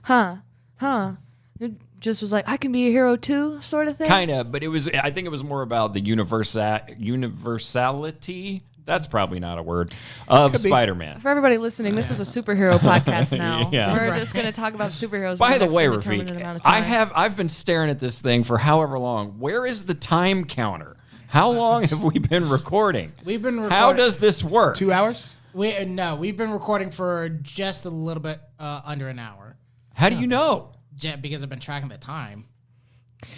whatever. It just was like, I can be a hero too, sort of thing. Kind of, but I think it was more about the universality. That's probably not a word of Spider-Man. For everybody listening, this is a superhero podcast now. Yeah. We're just going to talk about superheroes. By for the next way, indeterminate Rafik, amount of time. I've been staring at this thing for however long. Where is the time counter? How long have we been recording? We've been recording. How does this work? 2 hours? We've been recording for just a little bit under an hour. How do you know? Because I've been tracking the time.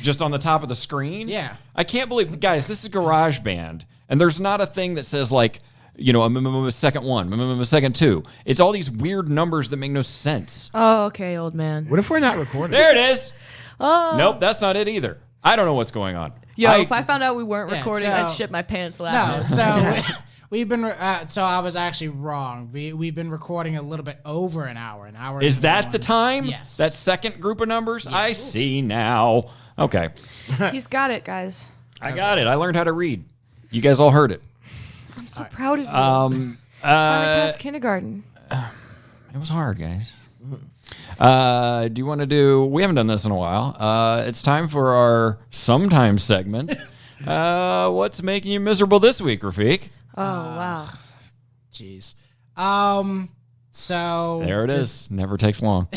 Just on the top of the screen? Yeah. I can't believe, guys, this is GarageBand, and there's not a thing that says like, a second one, a second two. It's all these weird numbers that make no sense. Oh, okay, old man. What if we're not recording? There it is. Nope, that's not it either. I don't know what's going on. Yo, if I found out we weren't recording, so- I'd shit my pants laughing. No, so we've been. So I was actually wrong. We've been recording a little bit over an hour. Is that the time? Yes. That second group of numbers? Yes. I see now. Okay. He's got it, guys. I got it. I learned how to read. You guys all heard it. I'm so proud of you. Finally passed kindergarten. It was hard, guys. Do you want to do... We haven't done this in a while. It's time for our sometimes segment. What's making you miserable this week, Rafik? Oh, wow. Jeez. So There it is. Never takes long.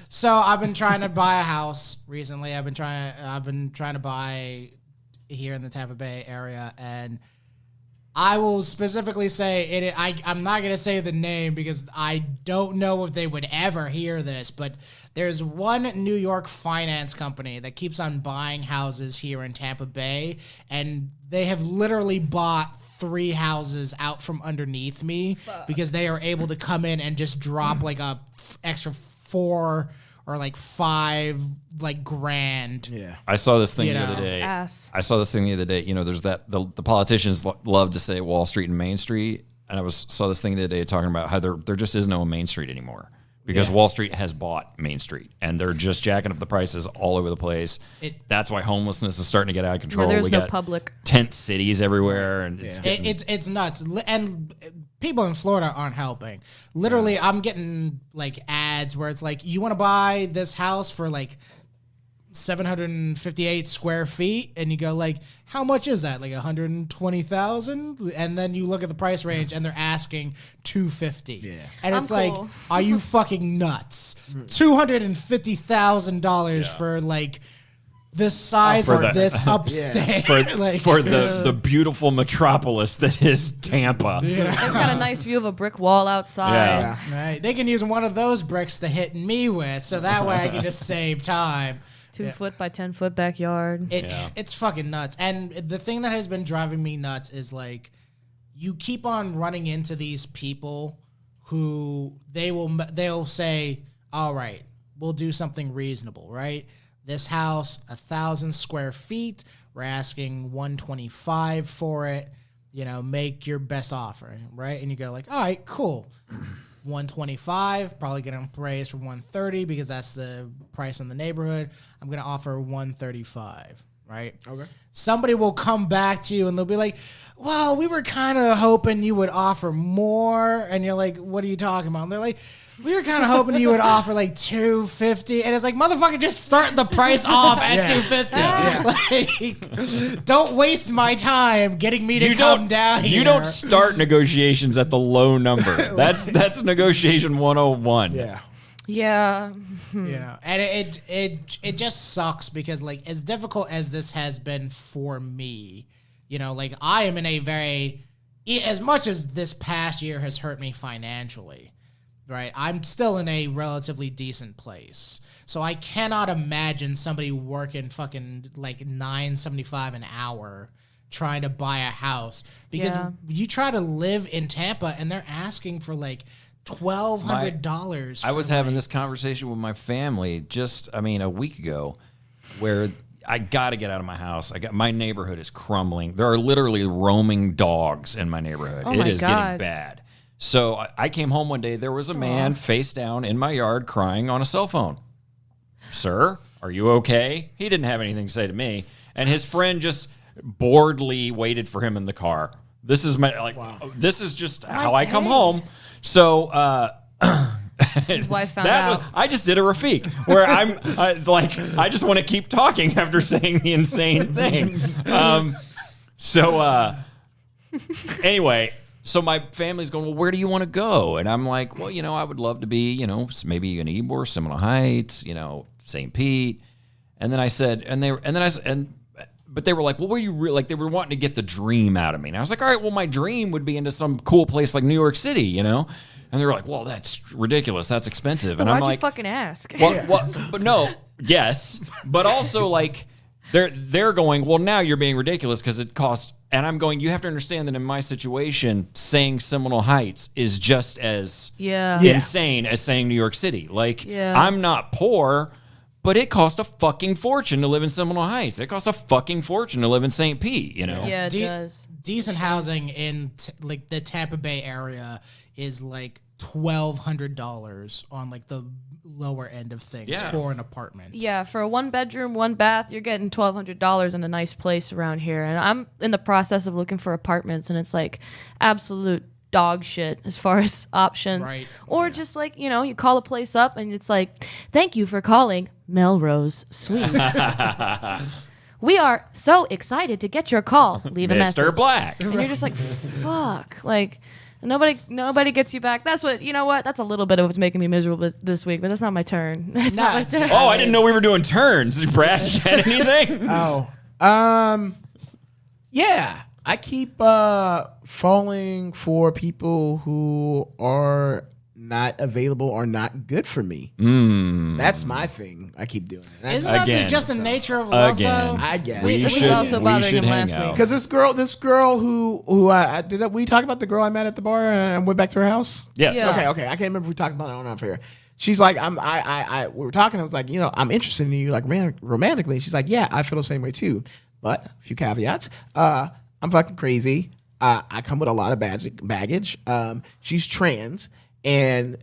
So I've been trying to buy a house recently. I've been trying to buy here in the Tampa Bay area, and I will specifically say I'm not going to say the name because I don't know if they would ever hear this, but there's one New York finance company that keeps on buying houses here in Tampa Bay, and they have literally bought 3 houses out from underneath me because they are able to come in and just drop like a extra 4 or like 5 like grand. Yeah. I saw this thing the other day. Ass. I saw this thing the other day. There's that the politicians love to say Wall Street and Main Street, and saw this thing the other day talking about how there just is no Main Street anymore because Wall Street has bought Main Street, and they're just jacking up the prices all over the place. That's why homelessness is starting to get out of control. There's we no got public tent cities everywhere, and It's nuts. And people in Florida aren't helping. Literally, I'm getting like ads where it's like, you want to buy this house for like 758 square feet, and you go like, how much is that? Like 120,000? And then you look at the price range, and they're asking 250. Yeah, and it's I'm like, cool. are you fucking nuts? $250,000 for like the size For of the- this upstairs. for the beautiful metropolis that is Tampa. It's got a nice view of a brick wall outside. Yeah. Right. They can use one of those bricks to hit me with, so that way I can just save time. 2 foot by 10 foot backyard. It's fucking nuts. And the thing that has been driving me nuts is like, you keep on running into these people who they'll say, all right, we'll do something reasonable, right? This house, 1,000 square feet. We're asking 125 for it. You know, make your best offer, right? And you go like, all right, cool. 125, probably getting appraised for 130 because that's the price in the neighborhood. I'm gonna offer 135, right? Okay. Somebody will come back to you and they'll be like, well, we were kind of hoping you would offer more. And you're like, what are you talking about? And they're like, we were kind of hoping you would offer like 250, and it's like, motherfucker, just start the price off at 250. Like, don't waste my time getting me to come down here. You don't start negotiations at the low number. That's negotiation 101. Yeah. Yeah. You know, and it just sucks because like as difficult as this has been for me, you know, like I am in a very, as much as this past year has hurt me financially, right? I'm still in a relatively decent place. So I cannot imagine somebody working fucking like $9.75 an hour trying to buy a house because you try to live in Tampa and they're asking for like $1,200. I was having this conversation with my family a week ago, where I got to get out of my house. My neighborhood is crumbling. There are literally roaming dogs in my neighborhood. Oh it my is God. getting bad. So I came home one day. There was a man face down in my yard crying on a cell phone. Sir, are you okay? He didn't have anything to say to me, and his friend just boredly waited for him in the car. This is This is just how I come home. So His wife found out. I just did a Rafiq where I just want to keep talking after saying the insane thing. Anyway, so my family's going, well, where do you want to go? And I'm like, well, I would love to be, maybe in Ybor, Seminole Heights, St. Pete. And then I said, but they were like, well, were you really, like, they were wanting to get the dream out of me. And I was like, all right, well, my dream would be into some cool place like New York City, And they were like, well, that's ridiculous. That's expensive. And Why'd I'm like, you fucking ask? well, but no, yes. But also, like, they're going, well, now you're being ridiculous because it costs. And I'm going, you have to understand that in my situation, saying Seminole Heights is just as insane as saying New York City. Like, I'm not poor, but it costs a fucking fortune to live in Seminole Heights. It costs a fucking fortune to live in St. Pete, Yeah, it does. Decent housing in like the Tampa Bay area is like $1,200 on like the lower end of things for an apartment. Yeah, for a 1-bedroom, 1-bath, you're getting $1,200 in a nice place around here. And I'm in the process of looking for apartments, and it's like absolute dog shit as far as options. Right. Or just like, you call a place up and it's like, thank you for calling Melrose Suites. We are so excited to get your call. Leave a message. Mr. Black. And you're just like, fuck. Like, nobody gets you back. That's what, that's a little bit of what's making me miserable this week, but that's not my turn. That's not my turn. Oh, I didn't know we were doing turns. Brad, you got anything? Yeah, I keep falling for people who are not available or not good for me. That's my thing. I keep doing it. Isn't that just the nature of love, though? I guess. We was also bothering him last week. Because this girl who I did. We talked about the girl I met at the bar and went back to her house. Yes. Yeah. Okay. I can't remember if we talked about it or not for here. She's like, we were talking. I was like, I'm interested in you, like romantically. She's like, yeah, I feel the same way too. But a few caveats. I'm fucking crazy. I come with a lot of baggage. She's trans, and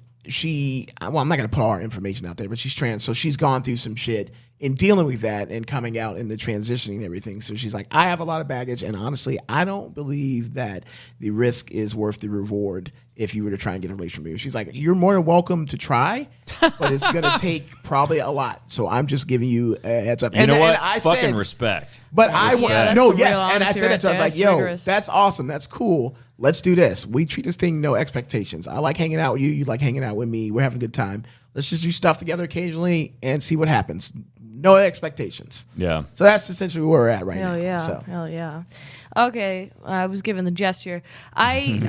I'm not going to put all our information out there, but she's trans, so she's gone through some shit in dealing with that and coming out and the transitioning and everything. So she's like, I have a lot of baggage, and honestly, I don't believe that the risk is worth the reward if you were to try and get a relationship with me. She's like, you're more than welcome to try, but it's going to take probably a lot. So I'm just giving you a heads up. You know what? And I fucking said, respect. but that's some real and I honesty said that to her. I was right like, there. yo, Rigorous. that's awesome. That's cool. Let's do this. We treat this thing no expectations. I like hanging out with you. You like hanging out with me. We're having a good time. Let's just do stuff together occasionally and see what happens. no expectations. Yeah. So that's essentially where we're at right now. Hell yeah. So. Hell yeah. Okay. I was given the gesture. I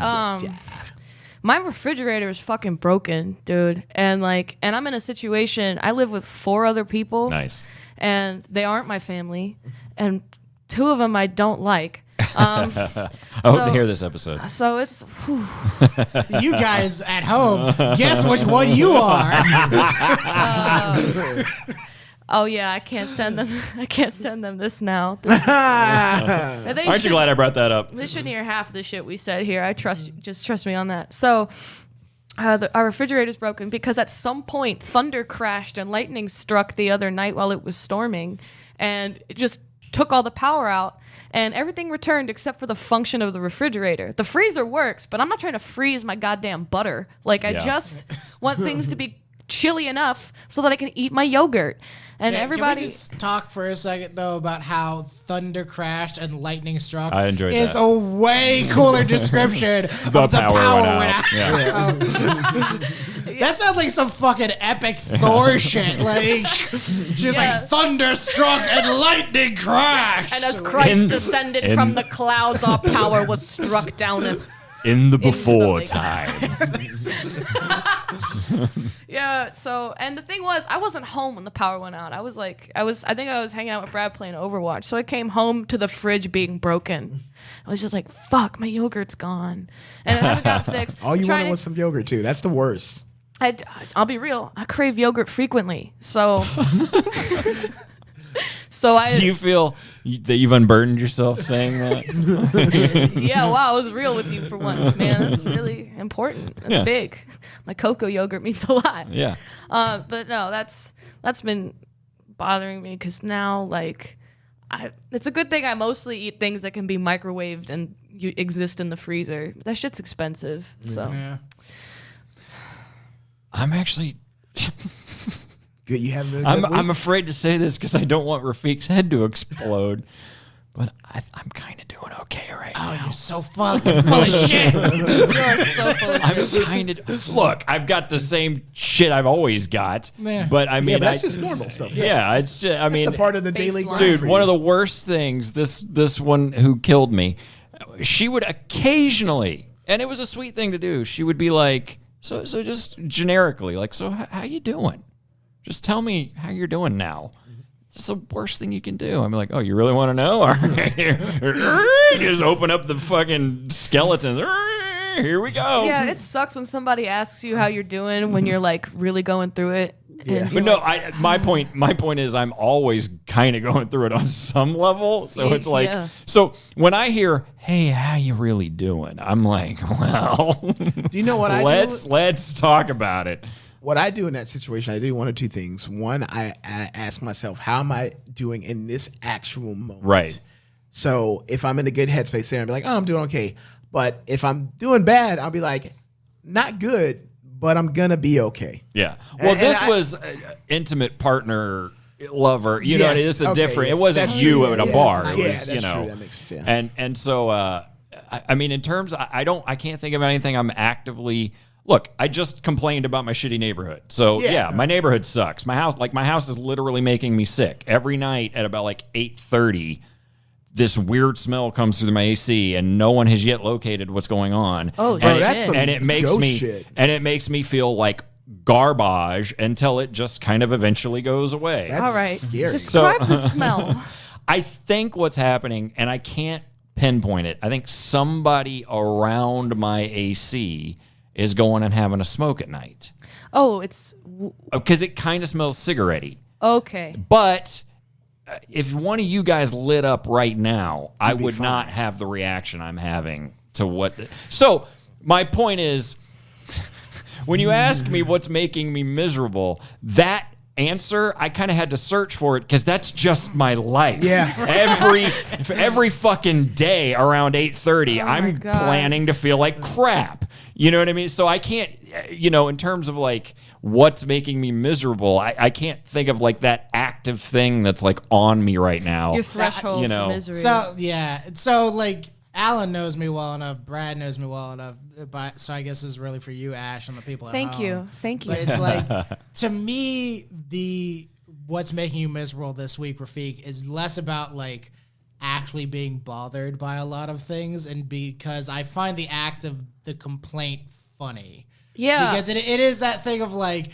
my refrigerator is fucking broken, dude. And I'm in a situation, I live with 4 other people. Nice. And they aren't my family. And 2 of them I don't like. I hope to hear this episode. So it's You guys at home, guess which one you are. oh yeah, I can't send them this now. Aren't you glad I brought that up? They shouldn't hear half of the shit we said here. I trust you. Just trust me on that. So our refrigerator's broken because at some point thunder crashed and lightning struck the other night while it was storming, and it just took all the power out. And everything returned except for the function of the refrigerator. The freezer works, but I'm not trying to freeze my goddamn butter. I just want things to be chilly enough so that I can eat my yogurt. And everybody... Can we just talk for a second, though, about how thunder crashed and lightning struck? I enjoyed is that. A way cooler description of the power went out. Yeah. That sounds like some fucking epic Thor shit. She was like, thunder struck and lightning crashed. And as Christ descended from the clouds, all power was struck down in the before lake. times. Yeah, so, and the thing was, I wasn't home when the power went out. I think I was hanging out with Brad playing Overwatch. So I came home to the fridge being broken. I was just like, fuck, my yogurt's gone. And it haven't got fixed. All you wanted was some yogurt, too. That's the worst. I'll be real. I crave yogurt frequently. So... Do you feel that you've unburdened yourself saying that? Yeah, wow, I was real with you for once, man. That's really important. That's big. My cocoa yogurt means a lot. Yeah. But no, that's been bothering me because now, it's a good thing I mostly eat things that can be microwaved and exist in the freezer. That shit's expensive. So. Yeah. I'm actually... Good, you haven't. I'm afraid to say this because I don't want Rafiq's head to explode, but I'm kind of doing okay right now. Oh, you're so fucking full of shit. You are so full of shit. I'm kind of look. I've got the same shit I've always got, but I mean, but that's just normal stuff. Yeah, it's just. I mean, it's a part of the daily grind. Dude, one of the worst things. This one who killed me, she would occasionally, and it was a sweet thing to do. She would be like, so just generically, like, so how you doing? Just tell me how you're doing now. It's the worst thing you can do. I'm like, oh, you really want to know? All right. Just open up the fucking skeletons. Here we go. Yeah, it sucks when somebody asks you how you're doing when you're really going through it. Yeah. But no, my point is I'm always kind of going through it on some level. So it's like, so when I hear, hey, how you really doing? I'm like, well, do you know what I do? Let's talk about it. What I do in that situation, I do one of 2 things. One, I ask myself, how am I doing in this actual moment? Right. So if I'm in a good headspace there, I'll be like, oh, I'm doing okay. But if I'm doing bad, I'll be like, not good, but I'm going to be okay. Yeah. Well, this was intimate partner, lover. You know, it's a different. Yeah. It wasn't you at a bar. It was, that's you know. true. That makes sense. And so, I mean, in terms, I can't think of anything I'm actively. Look, I just complained about my shitty neighborhood. So yeah, my neighborhood sucks. My house is literally making me sick. Every night at about 8:30, this weird smell comes through my AC, and no one has yet located what's going on. Oh, that's some and it makes ghost me shit. and it makes me feel like garbage until it just kind of eventually goes away. That's all right. scary. Describe the smell. I think what's happening, and I can't pinpoint it. I think somebody around my AC is going and having a smoke at night. Oh, it's... Because it kind of smells cigarette-y. Okay. But if one of you guys lit up right now, I would not have the reaction I'm having to what... So, my point is, when you ask me what's making me miserable, that answer, I kind of had to search for it because that's just my life. Yeah. Every fucking day around 8:30, I'm planning to feel like crap. You know what I mean? So I can't, in terms of what's making me miserable, I can't think of that active thing that's on me right now. Your threshold for misery. So yeah, so Alan knows me well enough, Brad knows me well enough, but so I guess this is really for you, Ash, and the people at home. Thank you. But it's to me, the what's making you miserable this week, Rafiq, is less about like actually being bothered by a lot of things, and because I find the act of the complaint funny. Yeah. Because it is that thing of like,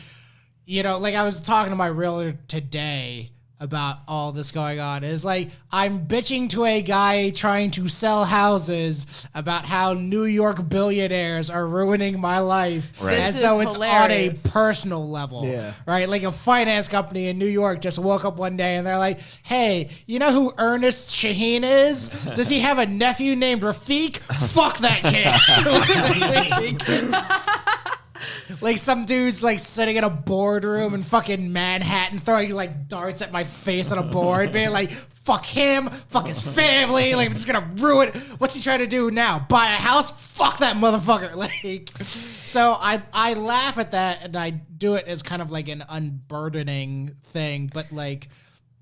you know, like I was talking to my realtor today about all this going on. Is like I'm bitching to a guy trying to sell houses about how New York billionaires are ruining my life, Right. as This though is it's hilarious. on a personal level. Yeah. Right? Like a finance company in New York just woke up one day and they're like, hey, you know who Ernest Shaheen is? Does he have a nephew named Rafiq? Fuck that kid. Like some dude's like sitting in a boardroom in fucking Manhattan throwing like darts at my face on a board, being like, fuck him, fuck his family, like I'm just gonna ruin it. What's he trying to do now? Buy a house? Fuck that motherfucker. Like, so I laugh at that and I do it as kind of like an unburdening thing, but like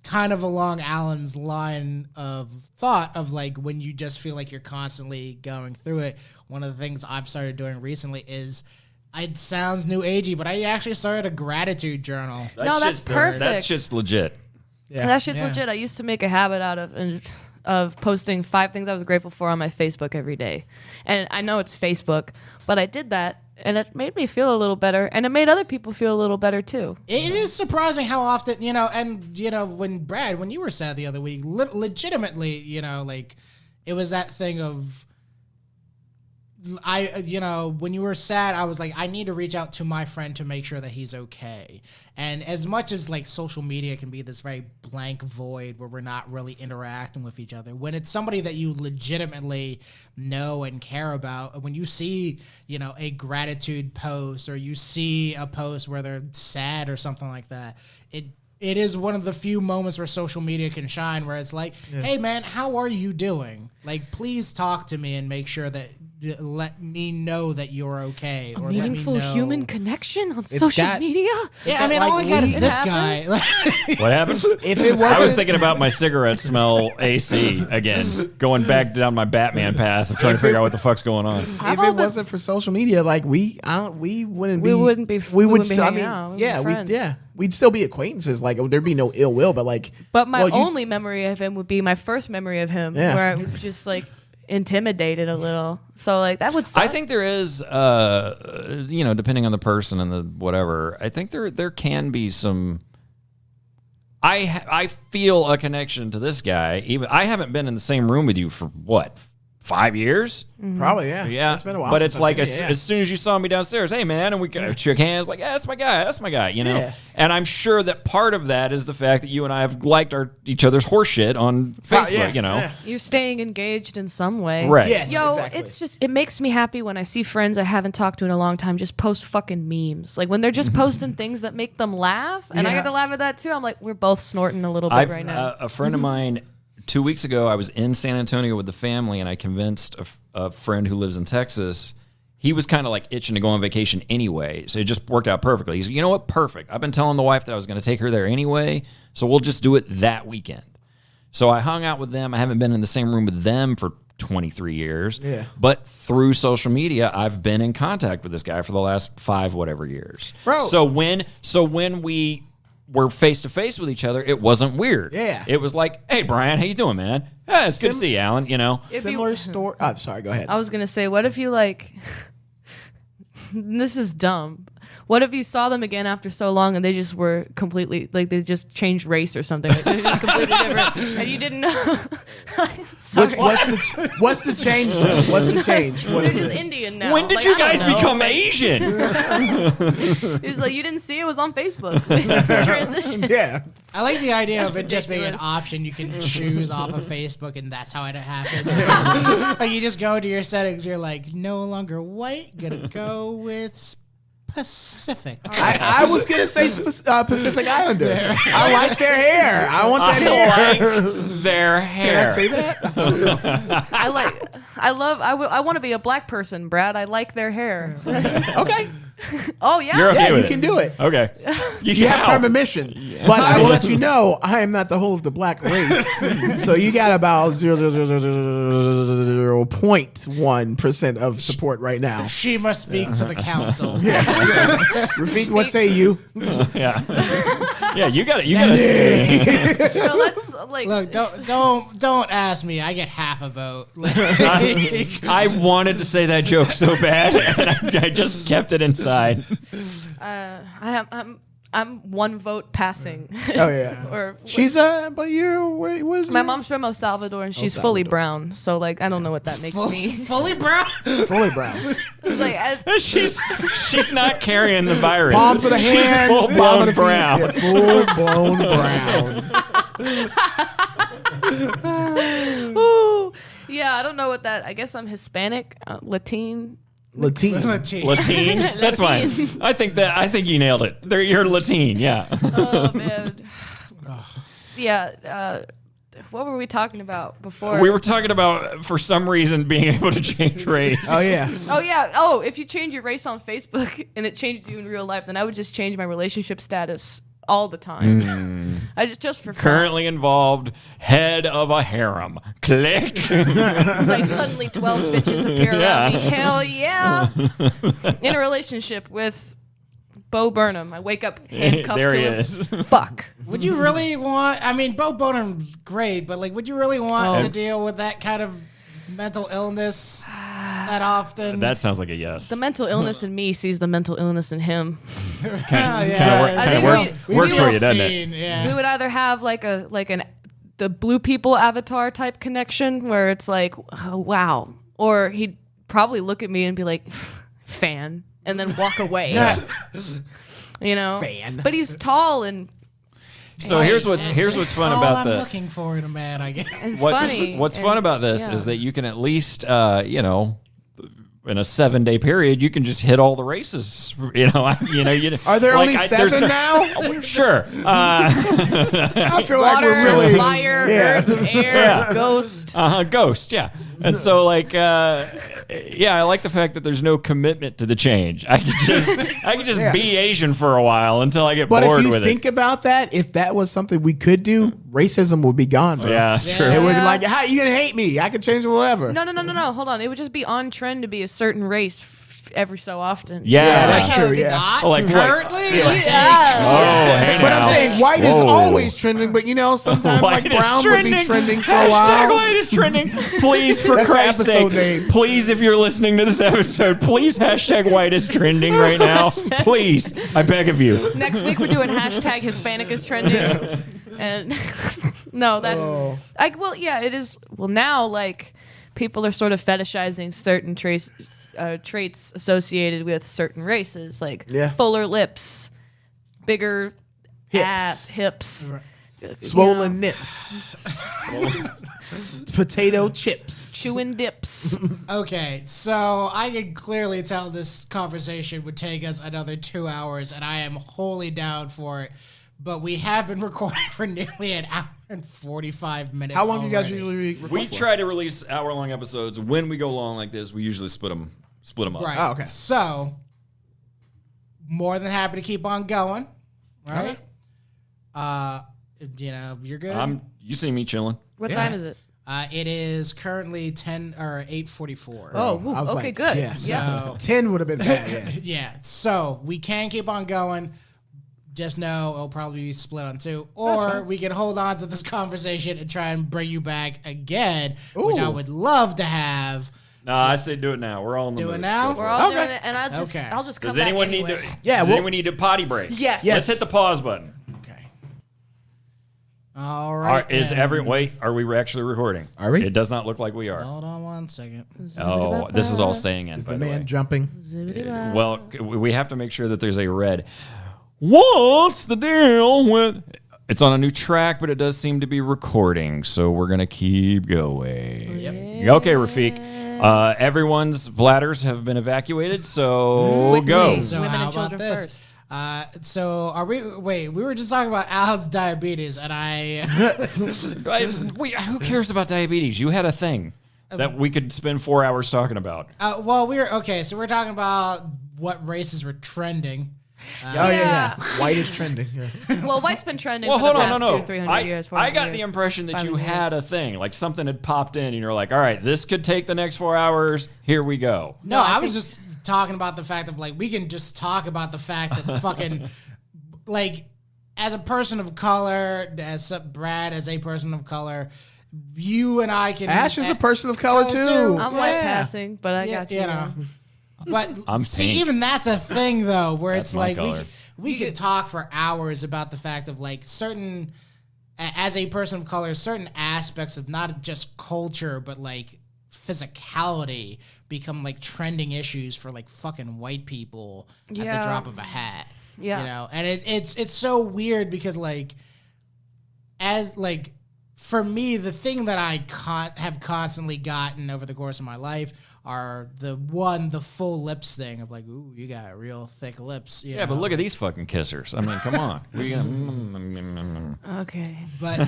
kind of along Alan's line of thought of like when you just feel like you're constantly going through it. One of the things I've started doing recently is, it sounds new agey, but I actually started a gratitude journal. No, that's perfect. That shit's legit. Yeah. That shit's Yeah. legit. I used to make a habit out of posting 5 things I was grateful for on my Facebook every day. And I know it's Facebook, but I did that and it made me feel a little better, and it made other people feel a little better too. It is surprising how often, you know, and, you know, when you were sad the other week, legitimately, you know, like, it was that thing of, you know, when you were sad, I was like, I need to reach out to my friend to make sure that he's okay. And as much as like social media can be this very blank void where we're not really interacting with each other, when it's somebody that you legitimately know and care about, when you see, you know, a gratitude post or you see a post where they're sad or something like that, it is one of the few moments where social media can shine, where it's like, hey man, how are you doing? Like, please talk to me and make sure that, let me know that you're okay. Or Meaningful let me know. human connection on social media. Yeah, I mean, all I got is this guy. What happened? If it I was wasn't, thinking about my cigarette smell AC again, going back down my Batman path of trying to figure out what the fuck's going on. if it wasn't for social media, like we wouldn't be. We wouldn't be I hanging mean, out. We'd be yeah, friends. we'd still be acquaintances. Like there'd be no ill will, but like. But my well, you- only memory of him would be my first memory of him, Yeah. where I was just like intimidated a little. So like that would suck. I think there is, you know, depending on the person and the whatever. I think there can be some. I feel a connection to this guy. Even I haven't been in the same room with you for what, 5 years? Probably, yeah. Yeah, It's been a while. but since it's I've like seen as, it, yeah. as soon as you saw me downstairs, hey man, and we shook hands, like, yeah, that's my guy, you know. Yeah. And I'm sure that part of that is the fact that you and I have liked each other's horseshit on Facebook, yeah, you know. yeah. you're staying engaged in some way. Right. Yes, Yo, exactly. it's just, it makes me happy when I see friends I haven't talked to in a long time just post fucking memes. Like when they're just posting things that make them laugh, and I Yeah. get to laugh at that too. I'm like, we're both snorting a little bit right now. A friend of mine, 2 weeks ago, I was in San Antonio with the family, and I convinced a friend who lives in Texas. He was kind of like itching to go on vacation anyway, so it just worked out perfectly. He's, you know what, perfect. I've been telling the wife that I was going to take her there anyway, so we'll just do it that weekend. So I hung out with them. I haven't been in the same room with them for 23 years. Yeah. But through social media, I've been in contact with this guy for the last 5 whatever years. Bro. So when we were face to face with each other, it wasn't weird. Yeah. It was like, hey Brian, how you doing, man? Yeah, it's good to see you, Alan. You know. Similar story. Oh, sorry, go ahead. I was gonna say, what if you like? This is dumb. What if you saw them again after so long and they just were completely like they just changed race or something? Like, they're just completely different, and you didn't know. Sorry. What's the change? Though? What's the change? What They're is just it? Indian now. When did Like, you I don't guys know. become Like, Asian? It's like you didn't see it was on Facebook. Transition. Yeah. I like the idea of it just being an ridiculous. option you can choose off of Facebook, and that's how it happens. Like you just go to your settings, you're like, no longer white, gonna go with Pacific. I was gonna say Pacific Islander. I like their hair. I want that hair. Their hair. Can I say that? I want to be a black person, Brad. I like their hair. Okay. Oh yeah. You're okay Yeah, with you it. can do it. Okay. You have premonition, but I will let you know I am not the whole of the black race. So you got about 0.1% of support right now. She must speak to the council. Rafiq, what say you? Yeah. Yeah, you got it. You got to. So let's like. Look, don't ask me. I get half a vote. I wanted to say that joke so bad, and I just kept it inside. I'm one vote passing. Oh yeah. Or She's but you're where's my mom's from El Salvador and she's fully brown, so like I don't know what that makes me. Fully brown. fully brown. Like She's not carrying the virus. Palms of the hand, She's full bottom blown of the feet. brown. Yeah, full blown brown. ooh, yeah, I don't know what that. I guess I'm Hispanic, Latin. Latin. Latin. That's fine. I think you nailed it. You're Latin. Yeah. Oh man. Yeah. What were we talking about before? We were talking about, for some reason, being able to change race. Oh yeah. Oh yeah. Oh, if you change your race on Facebook and it changed you in real life, then I would just change my relationship status all the time. I just for fun. Currently involved, head of a harem. Click. It's like suddenly 12 bitches appear around me. Hell yeah. In a relationship with Bo Burnham. I wake up handcuffed There to he him. is. Fuck. Would you really want? I mean, Bo Burnham's great, but like, would you really want to deal with that kind of mental illness that often? That sounds like a yes. The mental illness in me sees the mental illness in him. Kind of works We for feel you, doesn't it? seen, yeah. We would either have the blue people avatar type connection where it's like, oh, wow. Or he'd probably look at me and be like, fan, and then walk away. You know? Fan. But he's tall and So here's what's fun all about I'm looking for in a man, I guess. funny. What's and, fun about this is that you can at least, in a 7-day period, you can just hit all the races. Are there like, only 7 now? Sure. I feel like water, we're really fire, Yeah. earth, air, ghost. Ghost, yeah. And so, like, I like the fact that there's no commitment to the change. I could just be Asian for a while until I get But bored if you with think it. about that, if that was something we could do, racism would be gone, bro. Yeah, sure. It would be Yeah. like, how you gonna hate me? I could change whatever. No. Hold on. It would just be on trend to be a certain race every so often. Yeah, that's Like, true, it's yeah. not Like what? currently. Yeah. Oh, hey But now. I'm saying white is Whoa. always trending, but sometimes White like is brown would be trending for a Hashtag while. white is trending. Please, for That's the Christ's sake, episode name. please, if you're listening to this episode, please hashtag white is trending right now. Please, I beg of you. Next week we're doing hashtag Hispanic is trending. And no, that's it is. Well, now like people are sort of fetishizing certain traits associated with certain races, like fuller lips, bigger ass, hips. Swollen nips. Potato chips. Chewing dips. Okay, so I can clearly tell this conversation would take us another 2 hours, and I am wholly down for it. But we have been recording for nearly an hour and 45 minutes. How long do you guys already. usually record We for? try to release hour-long episodes. When we go long like this, we usually split them up. Right. Oh, okay. So, more than happy to keep on going. Right? You're good. You see me chilling. What time is it? It is currently 10 or 8:44. Oh, I was okay, like, good. yeah, So 10 would have been bad. Yeah. yeah, so we can keep on going. Just know it'll probably be split on 2, or we can hold on to this conversation and try and bring you back again, which I Ooh. would love to have. No, I say do it now. We're all in the Do it mood. now? Go for We're it. all Okay. doing it, and I'll just come Does back anyone anyway. need to? Yeah, Does well- anyone need a potty break? Yes. Yes. Let's hit the pause button. Okay. All right. Are we actually recording? Are we? It does not look like we are. Hold on one second. Oh, this is all staying in. Is by the the man way. jumping? Well, we have to make sure that there's a red. What's the deal with? It's on a new track, but it does seem to be recording, so we're gonna keep going. Yep. Okay, Rafiq. Everyone's bladders have been evacuated, so Quickly. go. So Women how and about children this? first. So are we? Wait, we were just talking about Alan's diabetes, and Who cares about diabetes? You had a thing that we could spend 4 hours talking about. well, so we're talking about what races were trending. Yeah. White is trending. Yeah. Well, white's been trending Well, for hold the on, past no. 300 years. I 400 got years, the impression that you 500 years. had a thing, like something had popped in, and you're like, all right, this could take the next 4 hours. Here we go. No, I was just talking about the fact of like we can just talk about the fact that fucking like as a person of color, Brad as a person of color, you and I can. Ash is a person of color too. I'm white passing, but I got you. You know. But I'm see, pink. even that's a thing though, where That's it's my like color. we could talk for hours about the fact of like certain, as a person of color, certain aspects of not just culture but like physicality become like trending issues for like fucking white people at the drop of a hat. Yeah. You know, and it's so weird because like as like for me, the thing that I have constantly gotten over the course of my life are the full lips thing of like, ooh, you got real thick lips. You know? But look at these fucking kissers. I mean, come on. Okay. But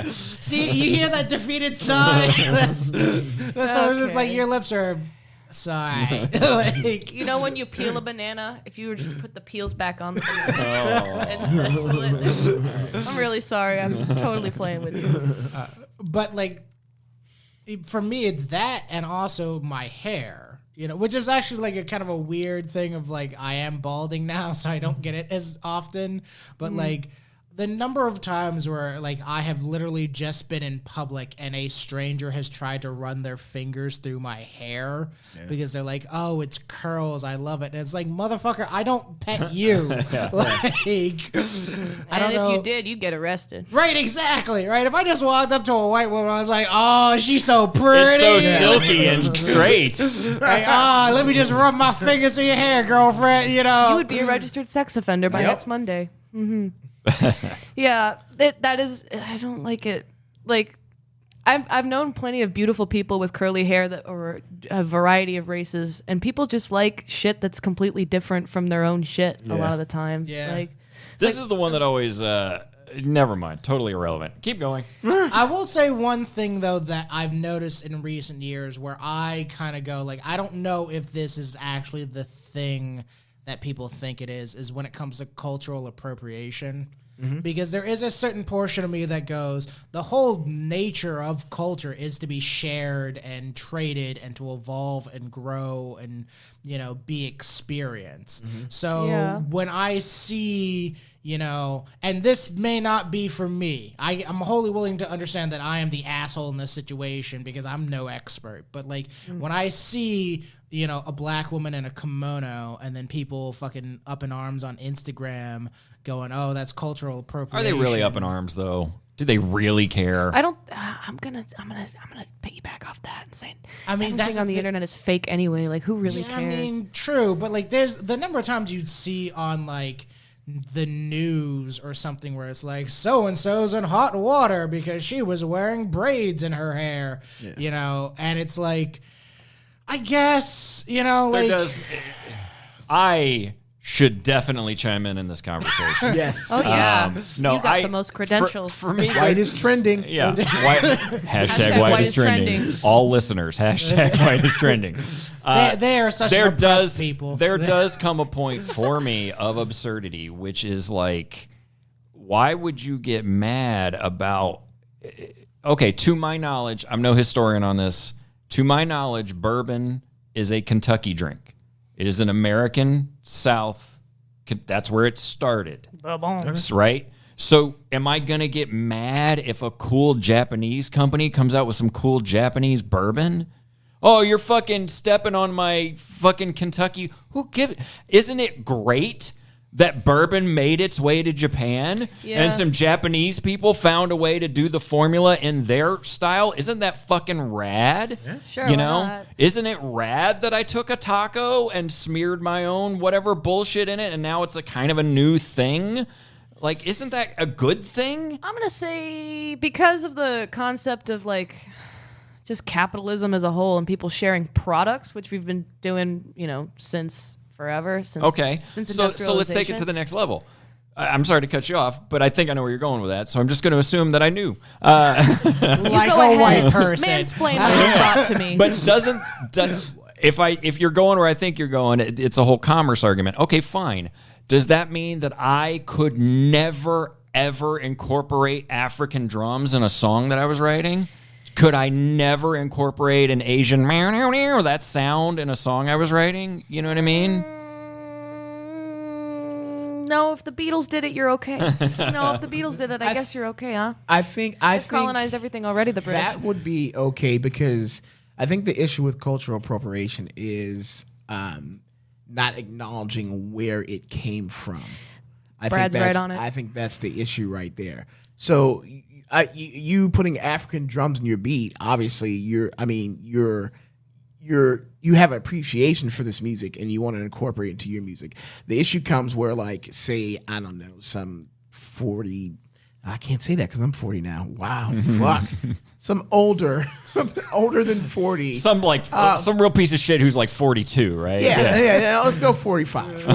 see, you hear that defeated sigh? That's what it's like. Your lips are sigh. Like, You know when you peel a banana, if you were just put the peels back on the banana. I'm really sorry. I'm totally playing with you. but like, for me, it's that, and also my hair. You know, which is actually like a kind of a weird thing of like I am balding now, so I don't get it as often. But like the number of times where like I have literally just been in public and a stranger has tried to run their fingers through my hair because they're like, "Oh, it's curls. I love it." And it's like, motherfucker, I don't pet you. Like, I don't And know. if you did, you'd get arrested. Right, exactly. Right. If I just walked up to a white woman, I was like, "Oh, she's so pretty." It's so silky and straight. Like, let me just rub my fingers through your hair, girlfriend. You know. You would be a registered sex offender by next Monday. Yeah, that is. I don't like it. Like, I've known plenty of beautiful people with curly hair or a variety of races, and people just like shit that's completely different from their own shit a lot of the time. Yeah. Like, This is the one that always. Never mind. Totally irrelevant. Keep going. I will say one thing though that I've noticed in recent years where I kind of go like, I don't know if this is actually the thing that people think it is when it comes to cultural appropriation. Because there is a certain portion of me that goes, the whole nature of culture is to be shared and traded and to evolve and grow and, you know, be experienced. So when I see, you know, and this may not be for me, I'm wholly willing to understand that I am the asshole in this situation because I'm no expert. But like when I see, you know, a black woman in a kimono and then people fucking up in arms on Instagram going, "Oh, that's cultural appropriation." Are they really up in arms though? Do they really care? I don't. I'm gonna piggyback off that and say, I mean, that's everything on the internet is fake anyway. Like, who really cares? I mean, true, but like, there's the number of times you'd see on like the news or something where it's like so and so's in hot water because she was wearing braids in her hair, you know, and it's like, I guess, you know, like I should definitely chime in this conversation. Yes. Oh yeah. No, you got the most credentials. For me, White is trending. yeah. Hashtag white is trending. All listeners, hashtag white is trending. they are such oppressed people. There does come a point for me of absurdity, which is like, why would you get mad about? Okay, to my knowledge, I'm no historian on this. To my knowledge, bourbon is a Kentucky drink. It is an American South. That's where it started. Right? So am I going to get mad if a cool Japanese company comes out with some cool Japanese bourbon? Oh, you're fucking stepping on my fucking Kentucky. Isn't it great that bourbon made its way to Japan and some Japanese people found a way to do the formula in their style? Isn't that fucking rad? Yeah. Sure, you why know? not? Isn't it rad that I took a taco and smeared my own whatever bullshit in it and now it's a kind of a new thing? Like, isn't that a good thing? I'm gonna say because of the concept of like just capitalism as a whole and people sharing products, which we've been doing, you know, since forever. Since So industrialization. let's take it to the next level. I'm sorry to cut you off, but I think I know where you're going with that, so I'm just going to assume that I knew. Like Go a ahead. white person. Mansplain what you thought to me. But if you're going where I think you're going, it's a whole commerce argument. Okay, fine. Does that mean that I could never, ever incorporate African drums in a song that I was writing? Could I never incorporate an Asian that sound in a song I was writing? You know what I mean? no, if the Beatles did it, you're okay. No, if the Beatles did it, I guess you're okay, huh? I think They've colonized everything already, the British. that would be okay because I think the issue with cultural appropriation is not acknowledging where it came from. Brad's right on it. I think that's the issue right there. So you putting African drums in your beat, obviously you have appreciation for this music and you want to incorporate it into your music. The issue comes where, like, say, I don't know, some 40, I can't say that because I'm 40 now. Wow, fuck. Some older than 40. Some real piece of shit who's like 42, right? Yeah. Let's go 45.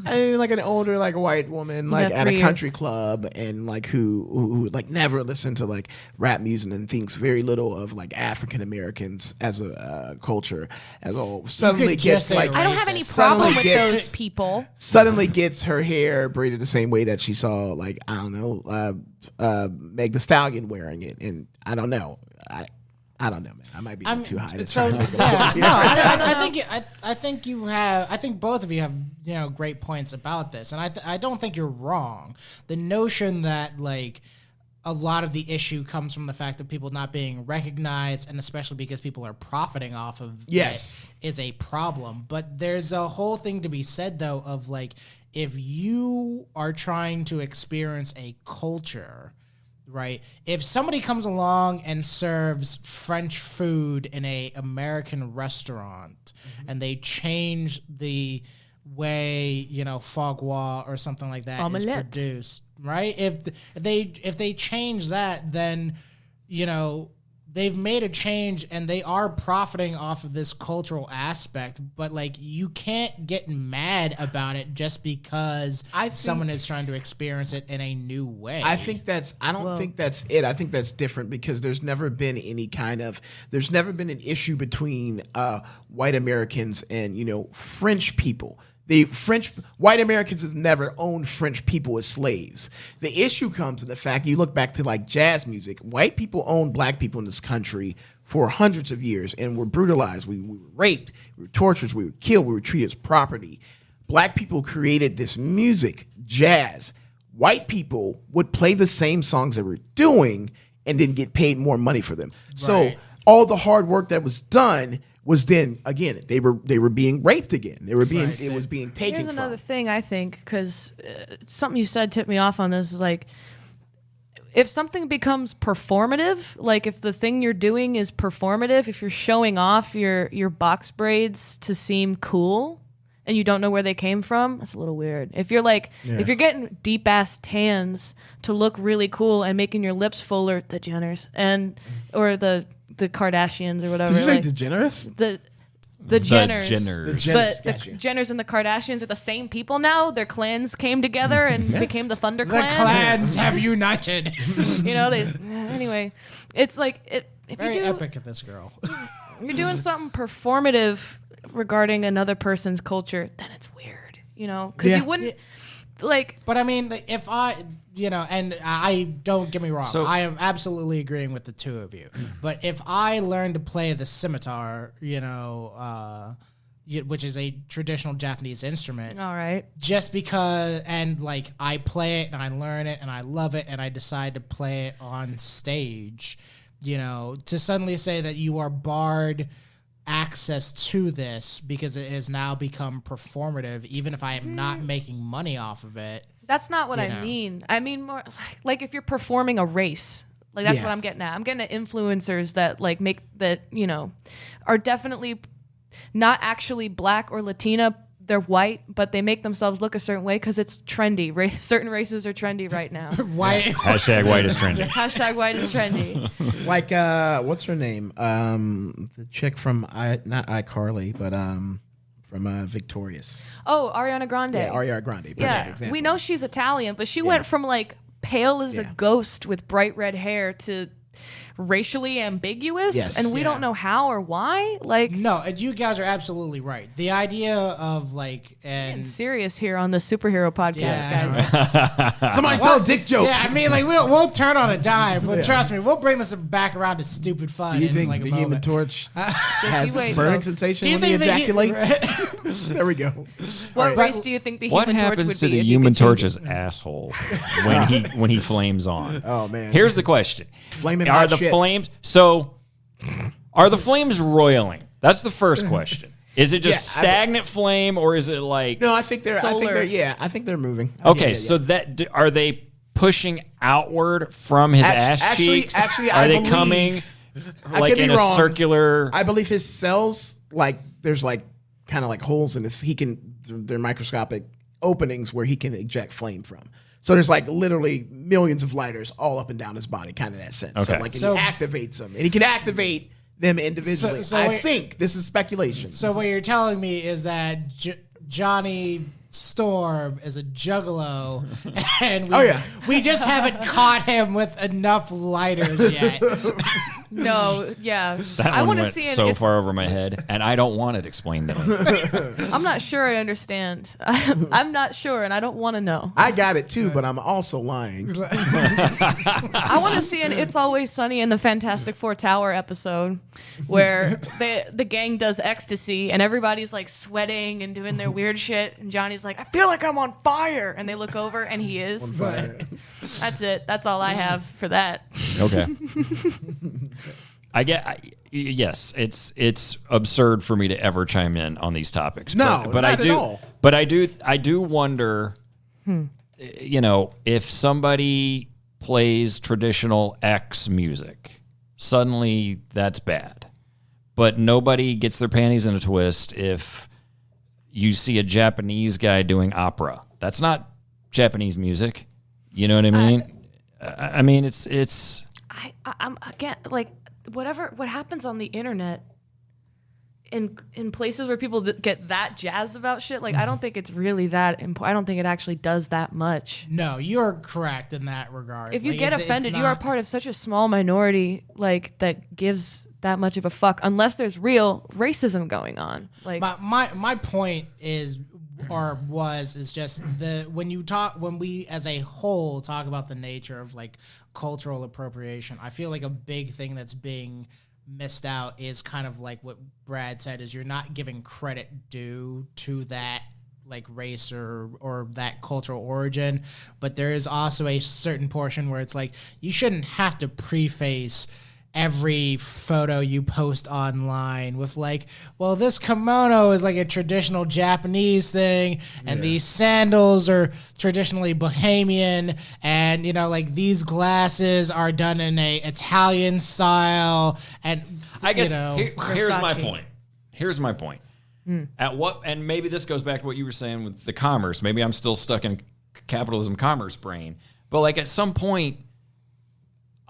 I mean, like an older, like white woman, like at a country club, and like who like never listened to like rap music and thinks very little of like African Americans as a culture as well. Suddenly gets like, I don't have any problem with those people. Suddenly gets her hair braided the same way that she saw, like, I don't know, Meg Thee Stallion wearing it, and I don't know. I don't know, man. I might be too high. I think you have. I think both of you have great points about this, and I don't think you're wrong. The notion that like a lot of the issue comes from the fact of people not being recognized, and especially because people are profiting off of it, is a problem. But there's a whole thing to be said though of like, if you are trying to experience a culture, right? If somebody comes along and serves French food in a American restaurant, and they change the way, foie gras or something like that is produced, right? If they change that, then they've made a change and they are profiting off of this cultural aspect, but like you can't get mad about it just because someone is trying to experience it in a new way. I don't think that's it. I think that's different because there's never been an issue between white Americans and, French people. White Americans have never owned French people as slaves. The issue comes in the fact you look back to like jazz music. White people owned black people in this country for hundreds of years and were brutalized. We were raped, we were tortured, we were killed, we were treated as property. Black people created this music, jazz. White people would play the same songs they were doing and then get paid more money for them. Right. So all the hard work that was done was then again they were being raped again. It was being taken. Here's another thing I think, because something you said tipped me off on this, is like, if something becomes performative, like if the thing you're doing is performative, if you're showing off your box braids to seem cool and you don't know where they came from, that's a little weird. If you're like, if you're getting deep ass tans to look really cool and making your lips fuller, the Jenners or the Kardashians or whatever. Did you say DeGeneres? The Jenners. But the Jenners and the Kardashians are the same people now. Their clans came together and became the Thunder Clan. The clans have united. Anyway, it's like if very you do, epic of this girl. You're doing something performative regarding another person's culture, then it's weird, because you wouldn't like. But I mean, if and I don't get me wrong, I am absolutely agreeing with the two of you. But if I learn to play the scimitar, which is a traditional Japanese instrument, all right, just because, and like I play it and I learn it and I love it and I decide to play it on stage, to suddenly say that you are barred access to this because it has now become performative, even if I am not making money off of it. That's not what I mean. I mean more like if you're performing a race. Like that's what I'm getting at. I'm getting at influencers that like make that, are definitely not actually black or Latina. They're white, but they make themselves look a certain way because it's trendy. Certain races are trendy right now. White. Hashtag white is trendy. Hashtag white is trendy. Like, what's her name? The chick from not iCarly, but from Victorious. Oh, Ariana Grande. Yeah, Ariana Grande. Yeah, example. We know she's Italian, but she went from like pale as a ghost with bright red hair to racially ambiguous, Yes. and we don't know how or why. Like, No, you guys are absolutely right. The idea of like getting and serious here on the superhero podcast, Yeah, I guys. Somebody tell a dick joke. yeah, I mean, like we'll turn on a dime, but trust me, we'll bring this back around to stupid fun. Do you in think like a the Human moment. Torch has wait, burning folks. sensation Do you when he think that ejaculates? There we go. What race do you think the What Human Torch happens would to be the if you Human could change Torch's asshole when he flames on? Oh man. Here's the question: Flaming Are hot the shits. flames Are the flames roiling? That's the first question. Is it just Yeah, stagnant flame, or is it like? No, I think they're Solar. I think they're moving. Okay, Yeah. so are they pushing outward from his ass actually- cheeks? actually, are I they believe- coming I like could be in a wrong. circular? I believe his cells, like there's like kind of like holes in his. They're microscopic openings where he can eject flame from. So there's like literally millions of lighters all up and down his body, kind of that sense. Okay. So like So- he activates them, and he can activate them individually. So I wait- think this is speculation. So what you're telling me is that Johnny Storm is a juggalo, and we just haven't caught him with enough lighters yet. No, yeah. that I one want to went see it. so It's- far over my head, and I don't want it explained to me. I'm not sure I understand. I'm not sure, and I don't want to know. I got it too, but I'm also lying. I want to see an It's Always Sunny in the Fantastic Four Tower episode where the gang does ecstasy and everybody's like sweating and doing their weird shit. And Johnny's like, I feel like I'm on fire. And they look over and he is. That's it. That's all I have for that. Okay. Yes, it's absurd for me to ever chime in on these topics. No, but not I at do. all. But I do wonder. You know, if somebody plays traditional X music, suddenly that's bad. But nobody gets their panties in a twist if you see a Japanese guy doing opera. That's not Japanese music. You know what I mean? I mean, it's. I'm again like what happens on the internet in places where people get that jazzed about shit. Like I don't think it's really that important. I don't think it actually does that much. No, you're correct in that regard. If you Like, get it's offended, you not- are part of such a small minority like that gives that much of a fuck. Unless there's real racism going on. Like my point is just when we as a whole talk about the nature of like cultural appropriation, I feel like a big thing that's being missed out is kind of like what Brad said, is you're not giving credit due to that like race or that cultural origin. But there is also a certain portion where it's like you shouldn't have to preface every photo you post online with like, well, this kimono is like a traditional Japanese thing, and these sandals are traditionally Bohemian, and you know, like these glasses are done in a Italian style, and I guess you know, here's my Versace. point. Here's my point. At what, and maybe this goes back to what you were saying with the commerce. Maybe I'm still stuck in capitalism commerce brain, but like at some point,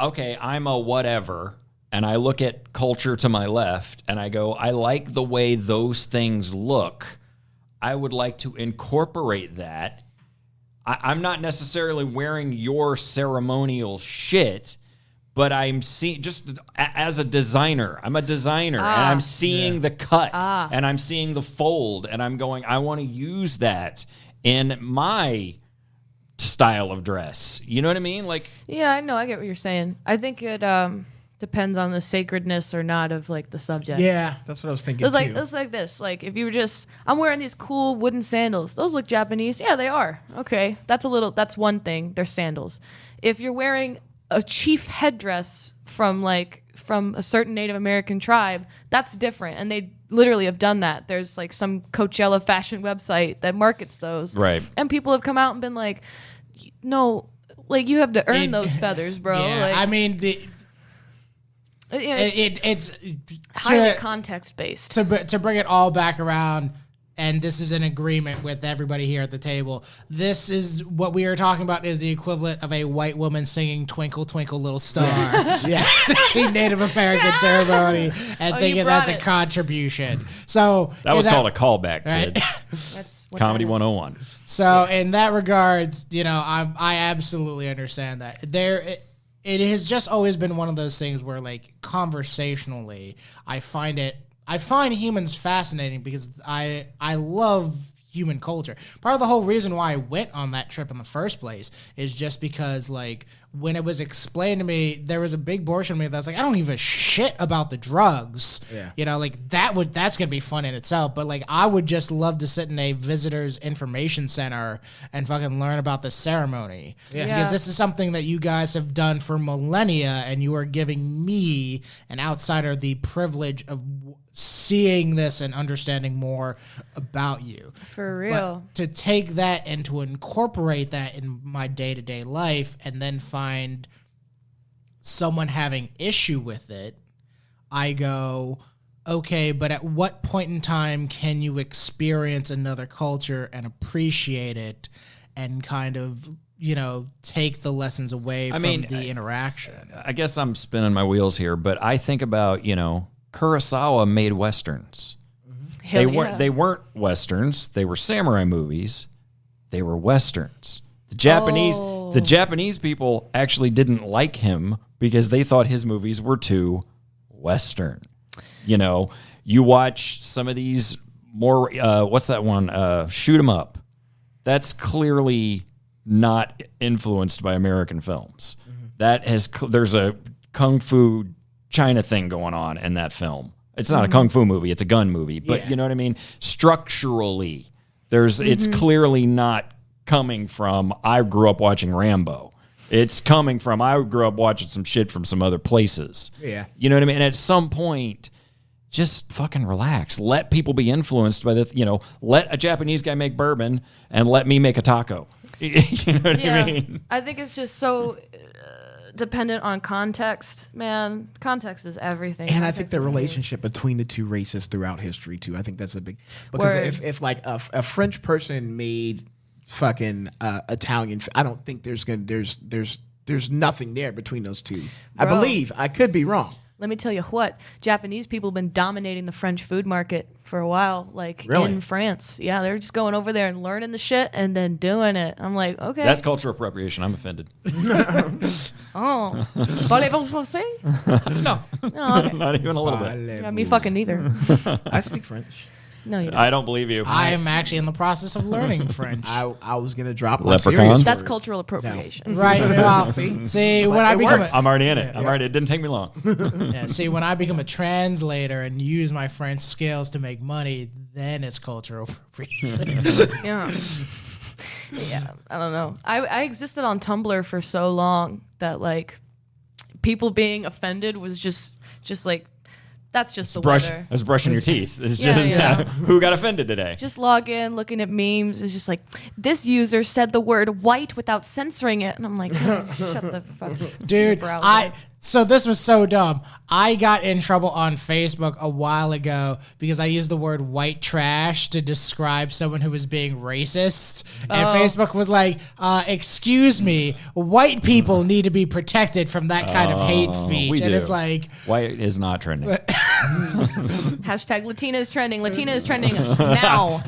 okay, I'm a whatever, and I look at culture to my left, and I go, I like the way those things look. I would like to incorporate that. I'm not necessarily wearing your ceremonial shit, but I'm seeing, just as a designer, I'm a designer, and I'm seeing the cut, and I'm seeing the fold, and I'm going, I want to use that in my style of dress. You know what I mean? Like, yeah, I know. I get what you're saying. I think it depends on the sacredness or not of like the subject. Yeah, that's what I was thinking It's like too. it's like this. Like if you were just, I'm wearing these cool wooden sandals. Those look Japanese. Yeah, they are. Okay, that's one thing. They're sandals. If you're wearing a chief headdress from a certain Native American tribe, that's different. And they literally have done that. There's like some Coachella fashion website that markets those. Right. And people have come out and been like, no, like you have to earn those feathers, bro. Yeah, Like, I mean, it's it's highly to- context based. to bring it all back around, and this is in agreement with everybody here at the table. This is what we are talking about is the equivalent of a white woman singing "Twinkle Twinkle Little Star" yeah. a Native American ceremony, and Oh, thinking you that's brought a it. contribution. So that was in called a callback, right? kid. That's what Comedy that is. 101. So in that regards, you know, I absolutely understand that. it has just always been one of those things where, like, conversationally, I find humans fascinating because I love human culture. Part of the whole reason why I went on that trip in the first place is just because, like, when it was explained to me, there was a big portion of me that's like, I don't give a shit about the drugs. Yeah. You know, like, that's gonna be fun in itself. But, like, I would just love to sit in a visitor's information center and fucking learn about the ceremony. Yeah. Because this is something that you guys have done for millennia, and you are giving me, an outsider, the privilege of seeing this and understanding more about you. For real. But to take that and to incorporate that in my day-to-day life and then find someone having issue with it, I go, okay, but at what point in time can you experience another culture and appreciate it and kind of, you know, take the lessons away from the interaction? I guess I'm spinning my wheels here, but I think about, you know, Kurosawa made westerns. They weren't westerns. They were samurai movies. They were westerns. The Japanese people actually didn't like him because they thought his movies were too western. You know, you watch some of these more what's that one? Shoot 'em up. That's clearly not influenced by American films. That has there's a kung fu China thing going on in that film. It's not a kung fu movie, it's a gun movie, but you know what I mean? Structurally, it's clearly not coming from I grew up watching Rambo. It's coming from I grew up watching some shit from some other places. Yeah. You know what I mean? And at some point, just fucking relax. Let people be influenced by let a Japanese guy make bourbon and let me make a taco. You know what I mean? I think it's just so dependent on context, man. Context is everything. And I think the relationship between the two races throughout history too. I think that's a big because if like a French person made fucking Italian, I don't think there's nothing there between those two. Bro, I believe. I could be wrong. Let me tell you what, Japanese people have been dominating the French food market for a while, like in France. Yeah, they're just going over there and learning the shit and then doing it. I'm like, okay. That's cultural appropriation. I'm offended. Oh. Parlez-vous français? No. Oh, okay. Not even a little bit. Yeah, me fucking neither. I speak French. No, you don't. I don't believe you. I am actually in the process of learning French. I was going to drop Leprechauns? That's cultural appropriation. No. Right. Well, see when I become I'm already in it. It didn't take me long. Yeah, see, when I become a translator and use my French skills to make money, then it's cultural appropriation. Yeah. Yeah, I don't know. I existed on Tumblr for so long that, like, people being offended was just like, that's just the weather. It's brushing your teeth. It's just who got offended today. Just log in, looking at memes. It's just like, this user said the word white without censoring it. And I'm like, oh, shut the fuck up. Dude, so this was so dumb. I got in trouble on Facebook a while ago because I used the word white trash to describe someone who was being racist. And Facebook was like, excuse me, white people need to be protected from that kind of hate speech. And it's like, white is not trending. Hashtag Latina is trending. Latina is trending now.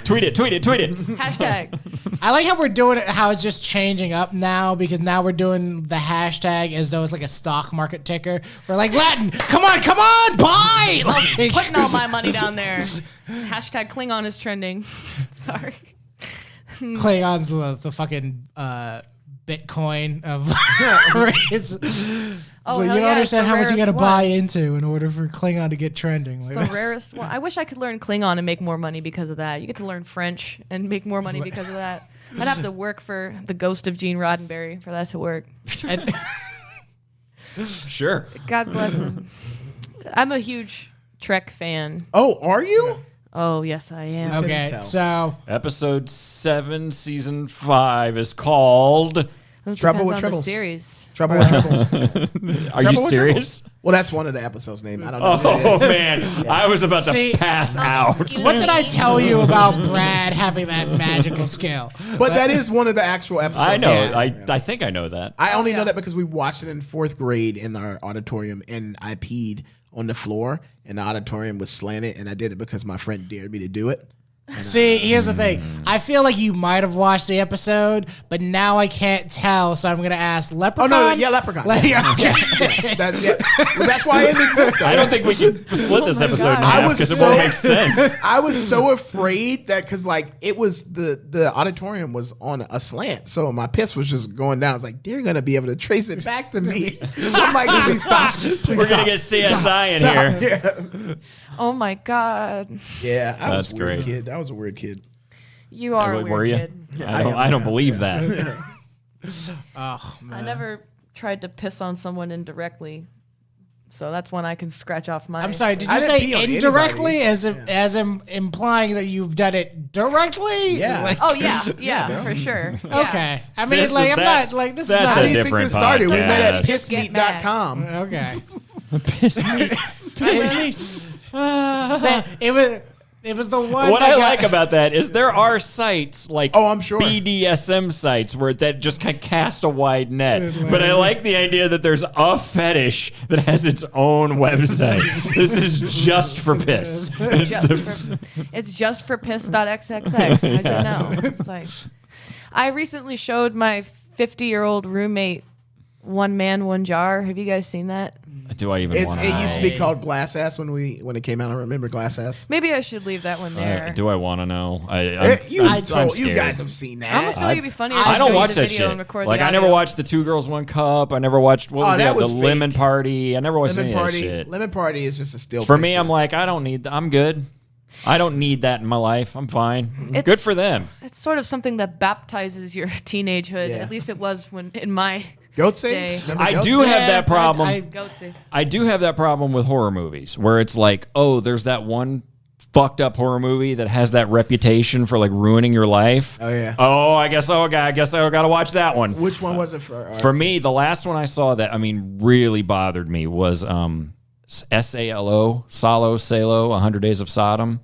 Tweet it. Hashtag. I like how we're doing it, how it's just changing up now because now we're doing the hashtag as though it's like a stock market ticker. We're like, Latin, come on, buy! Like, putting all my money down there. Hashtag Klingon is trending. Sorry. Klingon's the fucking Bitcoin of race. So you don't understand how much you got to buy into in order for Klingon to get trending. It's the rarest one. I wish I could learn Klingon and make more money because of that. You get to learn French and make more money because of that. I'd have to work for the ghost of Gene Roddenberry for that to work. Sure. God bless him. I'm a huge Trek fan. Oh, are you? Oh, yes, I am. Okay, so episode 7, season 5 is called Trouble with Troubles. Series. Trouble with Troubles. Are you serious? Well, that's one of the episodes' name. I don't know. Oh man, I was about to pass out. What did I tell you about Brad having that magical skill? But that is one of the actual episodes. I know. Yeah. I think I know that. I only know that because we watched it in 4th grade in our auditorium, and I peed on the floor, and the auditorium was slanted, and I did it because my friend dared me to do it. See, here's the thing. I feel like you might have watched the episode, but now I can't tell, so I'm gonna ask Leprechaun. Oh no, yeah, Leprechaun. Like, okay. Well, that's why it exists. I don't think we can split this my episode in God. half because it won't make sense. I was so afraid that because like it was the auditorium was on a slant, so my piss was just going down. I was like, they're gonna be able to trace it back to me. I'm like, please stop. Please We're gonna get CSI in here. Yeah, Oh my God. yeah. I That's was a weird great. kid. That was a weird kid. You are a Were weird you? kid. I don't believe that. Oh, man. I never tried to piss on someone indirectly. So that's one I can scratch off my. I'm sorry. Did I you didn't say pee on indirectly, anybody. as implying that you've done it directly? Yeah. Like, Oh yeah, for sure. Yeah. okay. I mean, This like is- I'm that's- not like this is that's not. a How do you think different this started? We met at podcast. pissmeat.com. Okay. Piss me. It was the one. What that I got- like about that is there are sites like Oh, I'm sure. BDSM sites where that just kind of cast a wide net. But I like the idea that there's a fetish that has its own website. This is just for piss. It's just for piss.xxx. How'd you know? It's like, I recently showed my 50-year-old roommate One Man, One Jar. Have you guys seen that? Do I even want to? It used to be called Glass Ass when it came out. I remember Glass Ass. Maybe I should leave that one there. Do I want to know? You scared. guys have seen I almost that. feel like it'd be funny. I to don't show watch you the that video shit. And record Like the I never audio. watched the Two Girls One Cup. I never watched what was that the was Lemon fake. Party. I never watched any Lemon of that Party. shit. Lemon Party is just a still. For me, picture. I'm like, I'm good. I don't need that in my life. I'm fine. It's- Good for them. It's sort of something that baptizes your teenagehood. Yeah. At least it was when in my Goat day. Remember I Goat do Save? have that problem. Goatsy. I do have that problem with horror movies where it's like, oh, there's that one fucked up horror movie that has that reputation for like ruining your life. Oh, yeah. Oh, I guess I got to watch that one. Which one was it for? For me, the last one I saw that really bothered me was Salo, 100 Days of Sodom.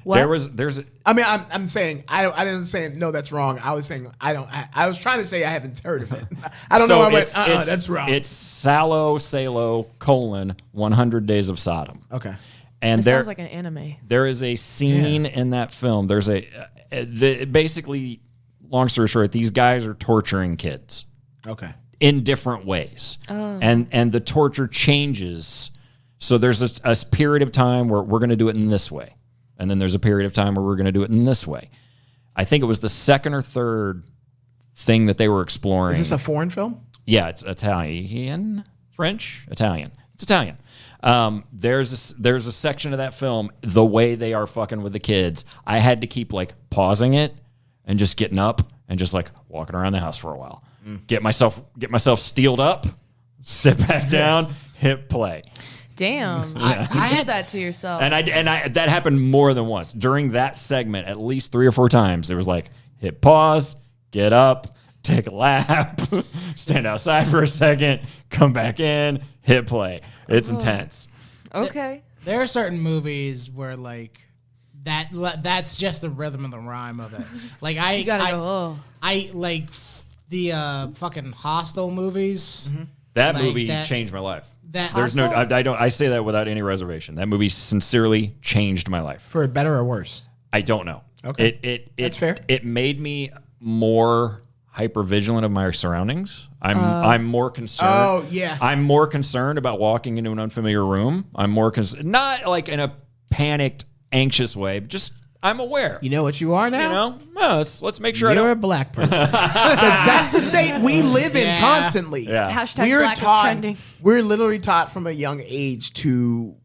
What? There's I mean, I'm saying I didn't say no. That's wrong. I was saying I was trying to say I haven't heard of it. I don't know. I went. That's wrong. It's Salo, 100 Days of Sodom. Okay. And It there sounds like an anime. there is a scene in that film. There's basically, long story short, these guys are torturing kids Okay. in different ways, and the torture changes. So there's a period of time where we're going to do it in this way, and then there's a period of time where we're going to do it in this way. I think it was the second or third thing that they were exploring. Is this a foreign film? Yeah, it's Italian, French, Italian. It's Italian. There's a section of that film, the way they are fucking with the kids. I had to keep like pausing it and just getting up and just like walking around the house for a while. Get myself steeled up, sit back down, hit play. Damn. You did that to yourself. And I that happened more than once. During that segment, at least 3 or 4 times, it was like hit pause, get up, take a lap, stand outside for a second, come back in, hit play. It's intense. Okay. There are certain movies where like that's just the rhythm and the rhyme of it. Like You gotta go, oh. I like the fucking Hostel movies. That Like movie that- changed my life. That There's no, I say that without any reservation. That movie sincerely changed my life. For better or worse? I don't know. Okay. That's fair. It made me more hyper vigilant of my surroundings. I'm more concerned. Oh, yeah. I'm more concerned about walking into an unfamiliar room. I'm more concerned, not like in a panicked, anxious way, but just I'm aware. You know what you are now? You know, no, let's make sure You're I a don't. black person. Because that's the state we live in constantly. Yeah. Hashtag We're black taught. is trending. We're literally taught from a young age to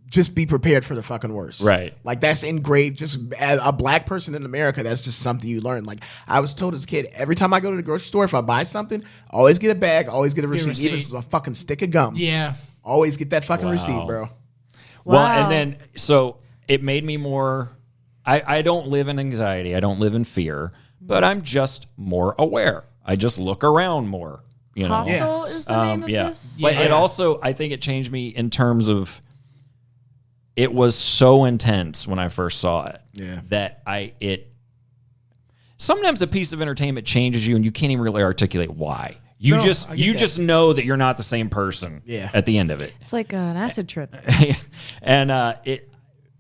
just be prepared for the fucking worst. Right. Like that's engraved. Just as a black person in America, that's just something you learn. Like I was told as a kid, every time I go to the grocery store, if I buy something, always get a bag, always get a receipt, even if it's a fucking stick of gum. Yeah. Always get that fucking Wow. receipt, bro. Well, Wow. and then so it made me more. I don't live in anxiety. I don't live in fear, but I'm just more aware. I just look around more. You know. Hostel is the name of Yeah. this? But it also, I think it changed me in terms of it was so intense when I first saw it. Yeah. That sometimes a piece of entertainment changes you and you can't even really articulate why. You No, I get that. just know that you're not the same person Yeah. at the end of it. It's like an acid trip. And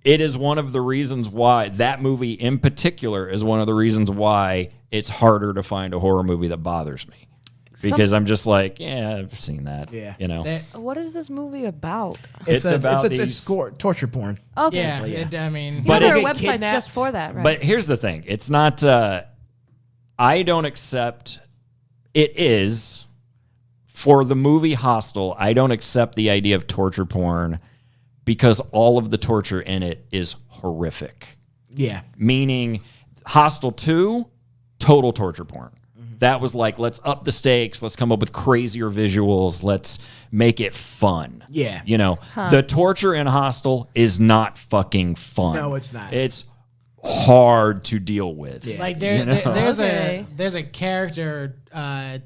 it is one of the reasons why that movie in particular is one of the reasons why it's harder to find a horror movie that bothers me. Because I'm just like, yeah, I've seen that. Yeah. You know? What is this movie about? It's about it's torture porn. Okay. Yeah, Yeah. I mean, But there are it's- websites just for that, right? But here's the thing. It's not, I don't accept, it is, for the movie Hostel, I don't accept the idea of torture porn because all of the torture in it is horrific. Yeah. Meaning, Hostel 2, total torture porn. That was like, let's up the stakes. Let's come up with crazier visuals. Let's make it fun. Yeah. You know, the torture in Hostel is not fucking fun. No, it's not. It's hard to deal with. Yeah. like Okay. there's a character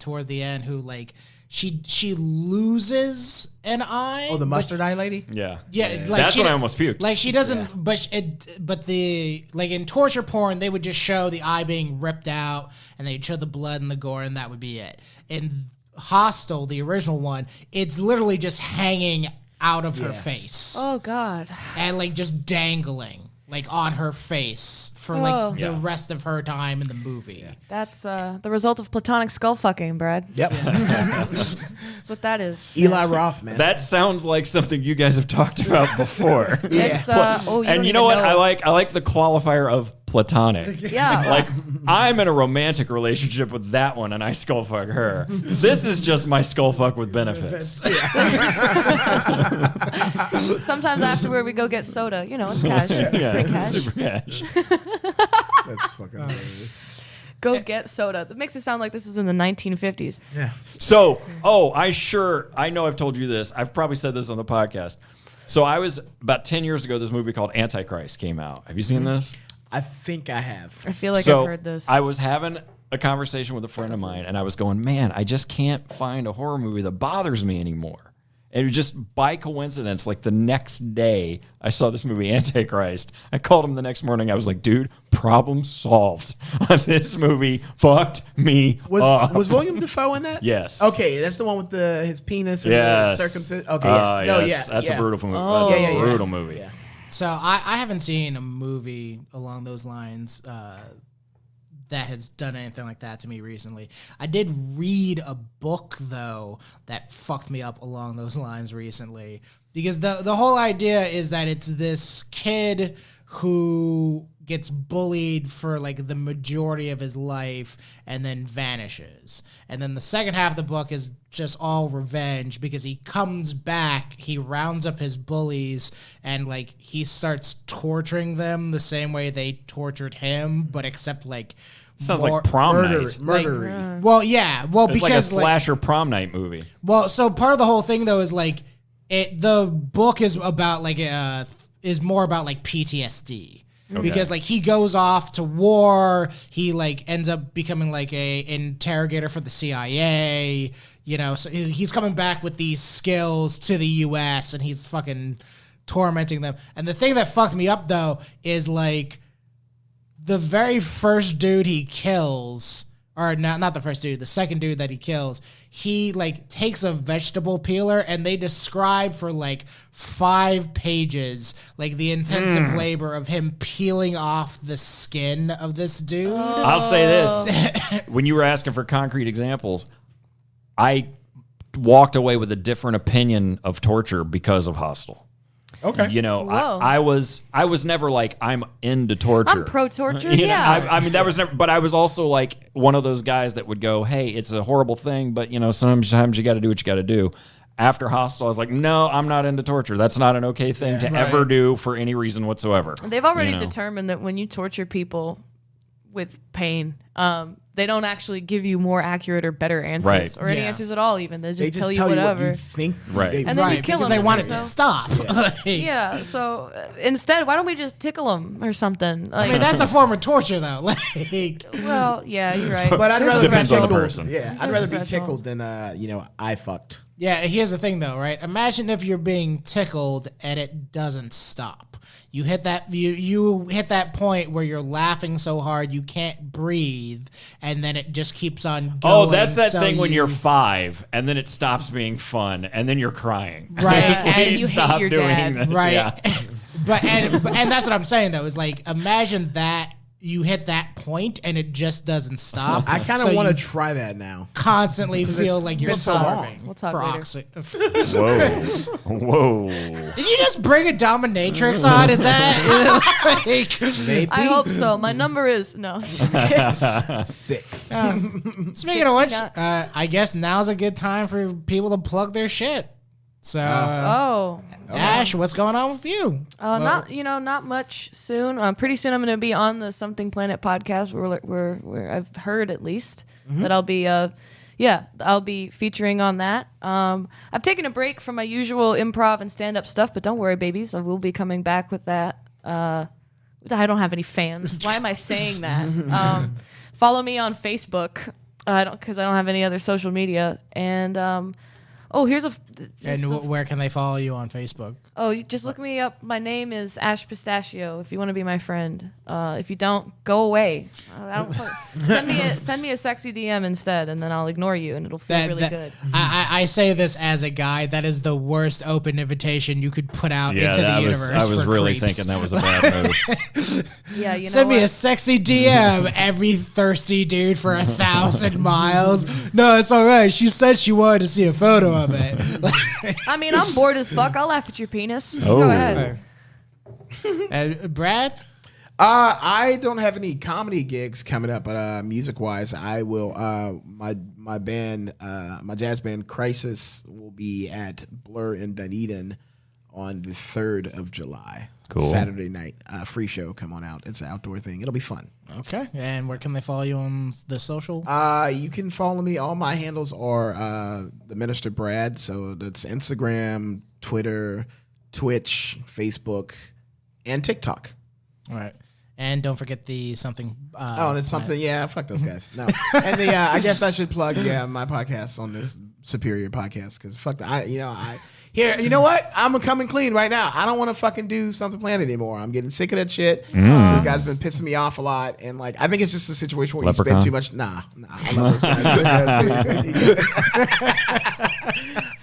toward the end who like she loses an eye. Oh, the mustard eye lady? Yeah. Yeah, like That's she when I d- almost puked. Like she doesn't, but the like in torture porn, they would just show the eye being ripped out, and they'd show the blood and the gore, and that would be it. In Hostel, the original one, it's literally just hanging out of her face, oh God. and like just dangling like on her face for like the rest of her time in the movie. That's the result of platonic skull fucking, Brad. Yep. That's what that is. Eli Roth, man. That sounds like something you guys have talked about before. It's, you And don't you know even what? I like the qualifier of platonic. Yeah. Like, I'm in a romantic relationship with that one, and I skull fuck her. This is just my skull fuck with benefits. Sometimes afterward we go get soda. You know, it's cash. It's free cash. Super cash. That's fucking hilarious. Go get soda. That makes it sound like this is in the 1950s. Yeah. So, I know I've told you this. I've probably said this on the podcast. So I was, about 10 years ago, this movie called Antichrist came out. Have you seen this? I think I have. I feel like So I've heard this. I was having a conversation with a friend of mine, and I was going, man, I just can't find a horror movie that bothers me anymore. And it was just by coincidence, like the next day, I saw this movie, Antichrist. I called him the next morning. I was like, dude, problem solved. This movie fucked me up. Was William Dafoe in that? Yes. Okay, that's the one with his penis and Yes. the circumcision. Okay. Yeah. No, yes. yeah. That's yeah. a brutal movie. Oh. That's Yeah, a yeah, yeah. brutal movie. Yeah. So I haven't seen a movie along those lines that has done anything like that to me recently. I did read a book though that fucked me up along those lines recently, because the whole idea is that it's this kid who gets bullied for like the majority of his life and then vanishes. And then the second half of the book is just all revenge, because he comes back, he rounds up his bullies, and like he starts torturing them the same way they tortured him, but except like Sounds more- like prom night. Murdery. Well, yeah. Well, It's like a because slasher prom night movie. well, so part of the whole thing though is like the book is about like is more about like PTSD. Because like he goes off to war, he like ends up becoming like a interrogator for the CIA, you know, so he's coming back with these skills to the US and he's fucking tormenting them. And the thing that fucked me up though is like the very first dude he kills, or not the first dude, the second dude that he kills, he like takes a vegetable peeler and they describe for like 5 pages like the intensive labor of him peeling off the skin of this dude. I'll say this. When you were asking for concrete examples, I walked away with a different opinion of torture because of Hostel. Okay. You know, Whoa. I was never like, I'm into torture. I'm pro torture. You know, Yeah. I mean, that was never, but I was also like one of those guys that would go, hey, it's a horrible thing, but you know, sometimes you got to do what you got to do. After Hostel, I was like, no, I'm not into torture. That's not an okay thing to ever do for any reason whatsoever. They've already You know? determined that when you torture people with pain, they don't actually give you more accurate or better answers, Right. or any Yeah. answers at all. Even they They just tell you what whatever. you think. Right. They, And then you Right, kill because him. they want it to So- stop. Like, Yeah. So instead, why don't we just tickle them or something? Like, I mean, that's a form of torture, though. Like, well, yeah, you're right. but I'd There's rather a be Depends on the tickled. person. Yeah, I'd There's rather a be threshold. tickled than I fucked. yeah, here's the thing, though, right? Imagine if you're being tickled and it doesn't stop. You hit that you hit that point where you're laughing so hard you can't breathe, and then it just keeps on going. Oh, that's that so thing when you- you're 5 and then it stops being fun and then you're crying. Right, and Please you hate stop your doing dad. this. right. Yeah. and that's what I'm saying though, is like, imagine that you hit that point and it just doesn't stop. I kind of want to try that now. Constantly feel like you're been so long. starving. We'll talk later. Whoa. Did you just bring a dominatrix on? Is that like, Maybe. I hope so. My number is no. Just kidding. 6. speaking of which, 69. I guess now's a good time for people to plug their shit. So, Ash, what's going on with you? Not much soon. Pretty soon I'm going to be on the Something Planet podcast where I've heard at least that I'll be I'll be featuring on that. I've taken a break from my usual improv and stand-up stuff, but don't worry, babies, I will be coming back with that. I don't have any fans. Why am I saying that? Follow me on Facebook. Because I don't have any other social media. And here's where can they follow you on Facebook? you just look me up. My name is Ash Pistachio. If you want to be my friend, if you don't, go away. Send me a sexy DM instead, and then I'll ignore you, and it'll feel really good. I say this as a guy. That is the worst open invitation you could put out into the universe. I was for really creeps. thinking that was a bad move. Yeah, you know Send me a what? sexy DM, every thirsty dude for 1,000 miles. No, it's all right. She said she wanted to see a photo of it. I mean, I'm bored as fuck. I'll laugh at your penis. Oh. Go ahead. Brad? I don't have any comedy gigs coming up, but music-wise, I will. My band, my jazz band, Crisis, will be at Blur in Dunedin on the 3rd of July. Cool. Saturday night, free show. Come on out. It's an outdoor thing. It'll be fun. Okay. And where can they follow you on the social? You can follow me. All my handles are the Minister Brad. So that's Instagram, Twitter, Twitch, Facebook, and TikTok. All right. And don't forget the something. And it's something. Yeah, fuck those guys. No. And I guess I should plug my podcast on this Superior podcast because fuck that. Here, you know what? I'm coming clean right now. I don't want to fucking do Something Planet anymore. I'm getting sick of that shit. The guy's been pissing me off a lot, and like I think it's just a situation where Leprechaun? you spend too much. Nah. I love those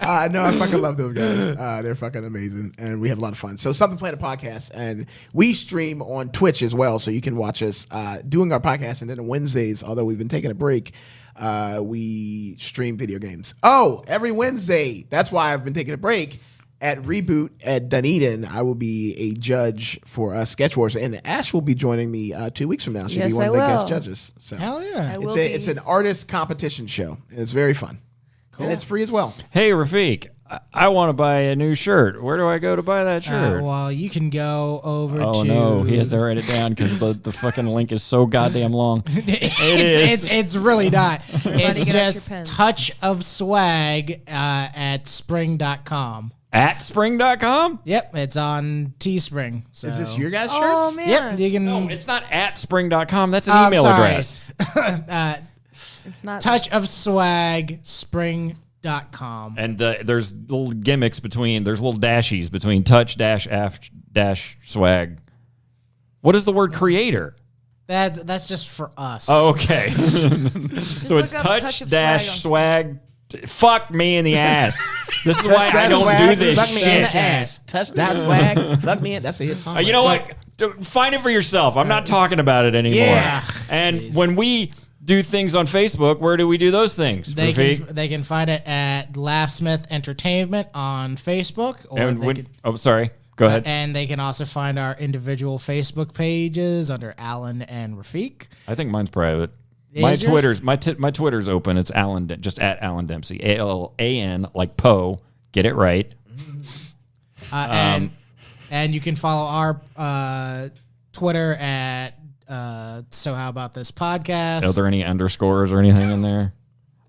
guys. No, I fucking love those guys. They're fucking amazing, and we have a lot of fun. So Something Planet podcast, and we stream on Twitch as well, so you can watch us doing our podcast, and then on Wednesdays, although we've been taking a break. We stream video games. Every Wednesday. That's why I've been taking a break. At Reboot at Dunedin, I will be a judge for Sketch Wars, and Ash will be joining me 2 weeks from now. She'll be one of the guest judges. So Hell yeah. it's an artist competition show. And it's very fun. Cool. And it's free as well. Hey, Rafiq, I want to buy a new shirt. Where do I go to buy that shirt? Well, you can go over to... Oh, no. He has to write it down because the fucking link is so goddamn long. It's really not. It's get out your just pen. touch of swag at spring.com. At spring.com? Yep, it's on Teespring. So. Is this your guys' shirts? Oh man, Yep, you can... No, it's not at spring.com. That's an I'm email sorry. address. it's not. Touch of swag spring.com. And there's little gimmicks there's little dashies between touch dash swag. What is the word creator? That's just for us. Oh, okay. So it's look up touch of dash swag swag. Fuck me in the ass. This is why I don't do this Fuck me in the shit. ass. Touch that swag. Fuck me in. That's a hit song. You know what? Find it for yourself. I'm not talking about it anymore. Yeah. And Jeez. when we do things on Facebook, where do we do those things? They Rafiq? can find it at Laughsmith Entertainment on Facebook. Or sorry. Go ahead. And they can also find our individual Facebook pages under Alan and Rafiq. I think mine's private. Is My yours? Twitter's my Twitter's open. It's Alan, just at Alan Dempsey. ALAN like Poe. Get it right. And you can follow our Twitter at So How About This Podcast. Are there any underscores or anything in there?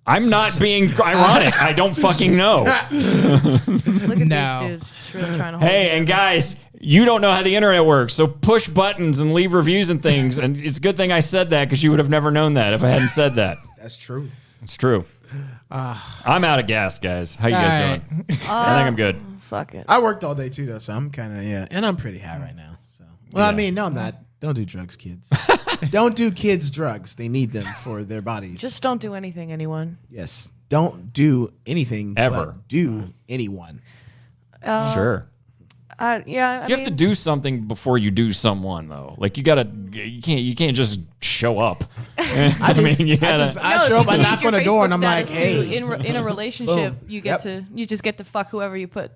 I'm not being ironic. I don't fucking know. Look at No. these dudes just really trying to hold Hey, it and in. guys, you don't know how the internet works, so push buttons and leave reviews and things. And it's a good thing I said that because you would have never known that if I hadn't said that. That's true. It's true. I'm out of gas, guys. How you guys doing? I think I'm good. Fuck it. I worked all day too, though, so I'm kind of and I'm pretty high right now. So, well, I mean, no, I'm not. Don't do drugs, kids. Don't do kids drugs. They need them for their bodies. Just don't do anything, anyone. yes. Don't do anything Ever. but do anyone. Sure. Yeah, You have to do something before you do someone, though. Like you can't just show up. I mean, you gotta. I show up, I knock on the door, and I'm like, hey. In a relationship, Boom. you just get to fuck whoever you put.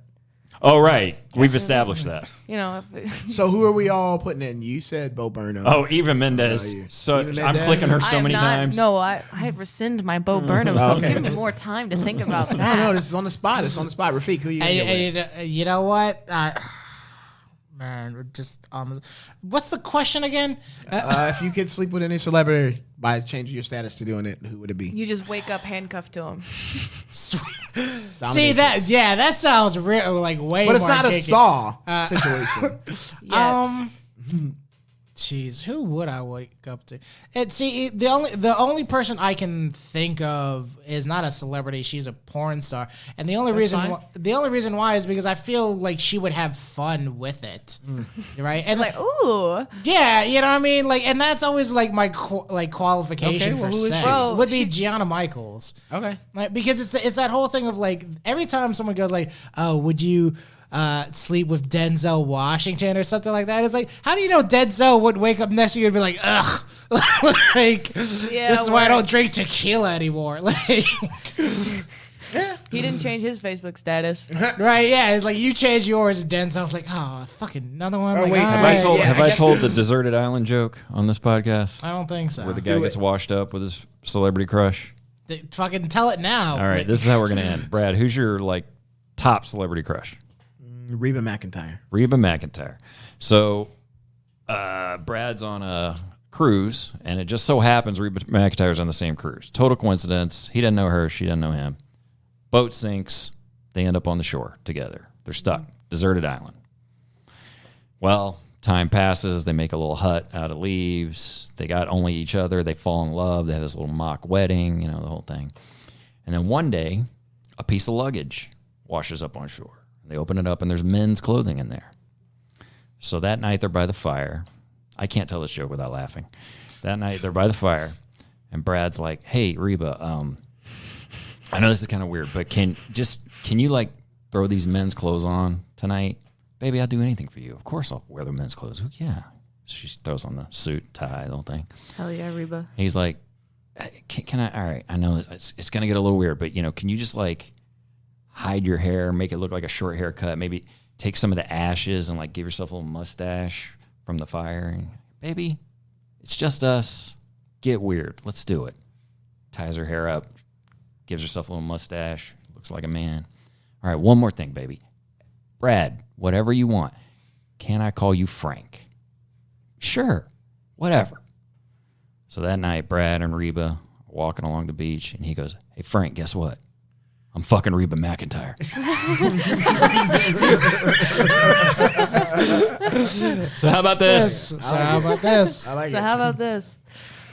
Oh, right. We've established that. You know. So who are we all putting in? You said Bo Burnham. Oh, Eva Mendes. So Eva I'm Mendes? clicking her so I am many not- times. No, I rescind my Bo Burnham. Okay. Give me more time to think about that. No, this is on the spot. It's on the spot. Rafiq, who you gonna get with? You know what? Man, we're just on the. What's the question again? If you could sleep with any celebrity by changing your status to doing it, who would it be? You just wake up handcuffed to him. See that sounds real, like way. But it's more not a kinky. Saw situation. Yet. Jeez, who would I wake up to? And see, the only person I can think of is not a celebrity; she's a porn star. And the only reason why is because I feel like she would have fun with it, right? And Like, ooh. yeah, you know what I mean. Like, and that's always like my qualification Okay, well, for who is sex she? Bro, would be Gianna Michaels. Okay. Like, because it's that whole thing of like every time someone goes like, "Oh, would you sleep with Denzel Washington or something like that?" It's like, how do you know Denzel would wake up next to you and be like, "Ugh," like Yeah, this is why I word. don't drink tequila anymore. Like, He didn't change his Facebook status. right? Yeah, it's like you change yours, and Denzel's like, "Oh, fucking another one." Oh, Like, wait, all have right. I Have I I guess- told the deserted island joke on this podcast? I don't think so. Where the guy Do gets it. washed up with his celebrity crush? Fucking tell it now. All right, this is how we're gonna end. Brad, who's your like top celebrity crush? Reba McEntire. Reba McEntire. So Brad's on a cruise, and it just so happens Reba McEntire's on the same cruise. Total coincidence. He doesn't know her. She doesn't know him. Boat sinks. They end up on the shore together. They're stuck. Deserted island. Well, time passes. They make a little hut out of leaves. They got only each other. They fall in love. They have this little mock wedding, you know, the whole thing. And then one day, a piece of luggage washes up on shore. They open it up, and there's men's clothing in there. So that night, they're by the fire. I can't tell this joke without laughing. That night, they're by the fire, and Brad's like, "Hey, Reba, I know this is kind of weird, but can you like throw these men's clothes on tonight? Baby, I'll do anything for you. Of course I'll wear the men's clothes." Yeah. She throws on the suit, tie, the whole thing. Hell yeah, Reba. He's like, can I, all right, I know it's going to get a little weird, but, you know, can you just, like, hide your hair, make it look like a short haircut, maybe take some of the ashes and, like, give yourself a little mustache from the fire? And, baby, it's just us. Get weird. Let's do it. Ties her hair up, gives herself a little mustache, looks like a man. All right, one more thing, baby. Brad, whatever you want. Can I call you Frank? Sure, whatever. So that night, Brad and Reba are walking along the beach, and he goes, "Hey, Frank, guess what? I'm fucking Reba McEntire." So how about this? So how about this? I like So it. how about this?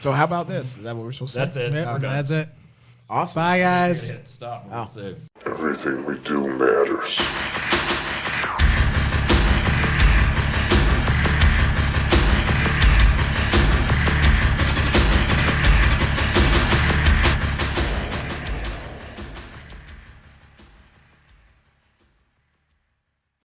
So how about this? Is that what we're supposed to That's say? it. Yep, We're done. that's it. Awesome. Bye, guys. Stop. Oh. That's it. Everything we do matters.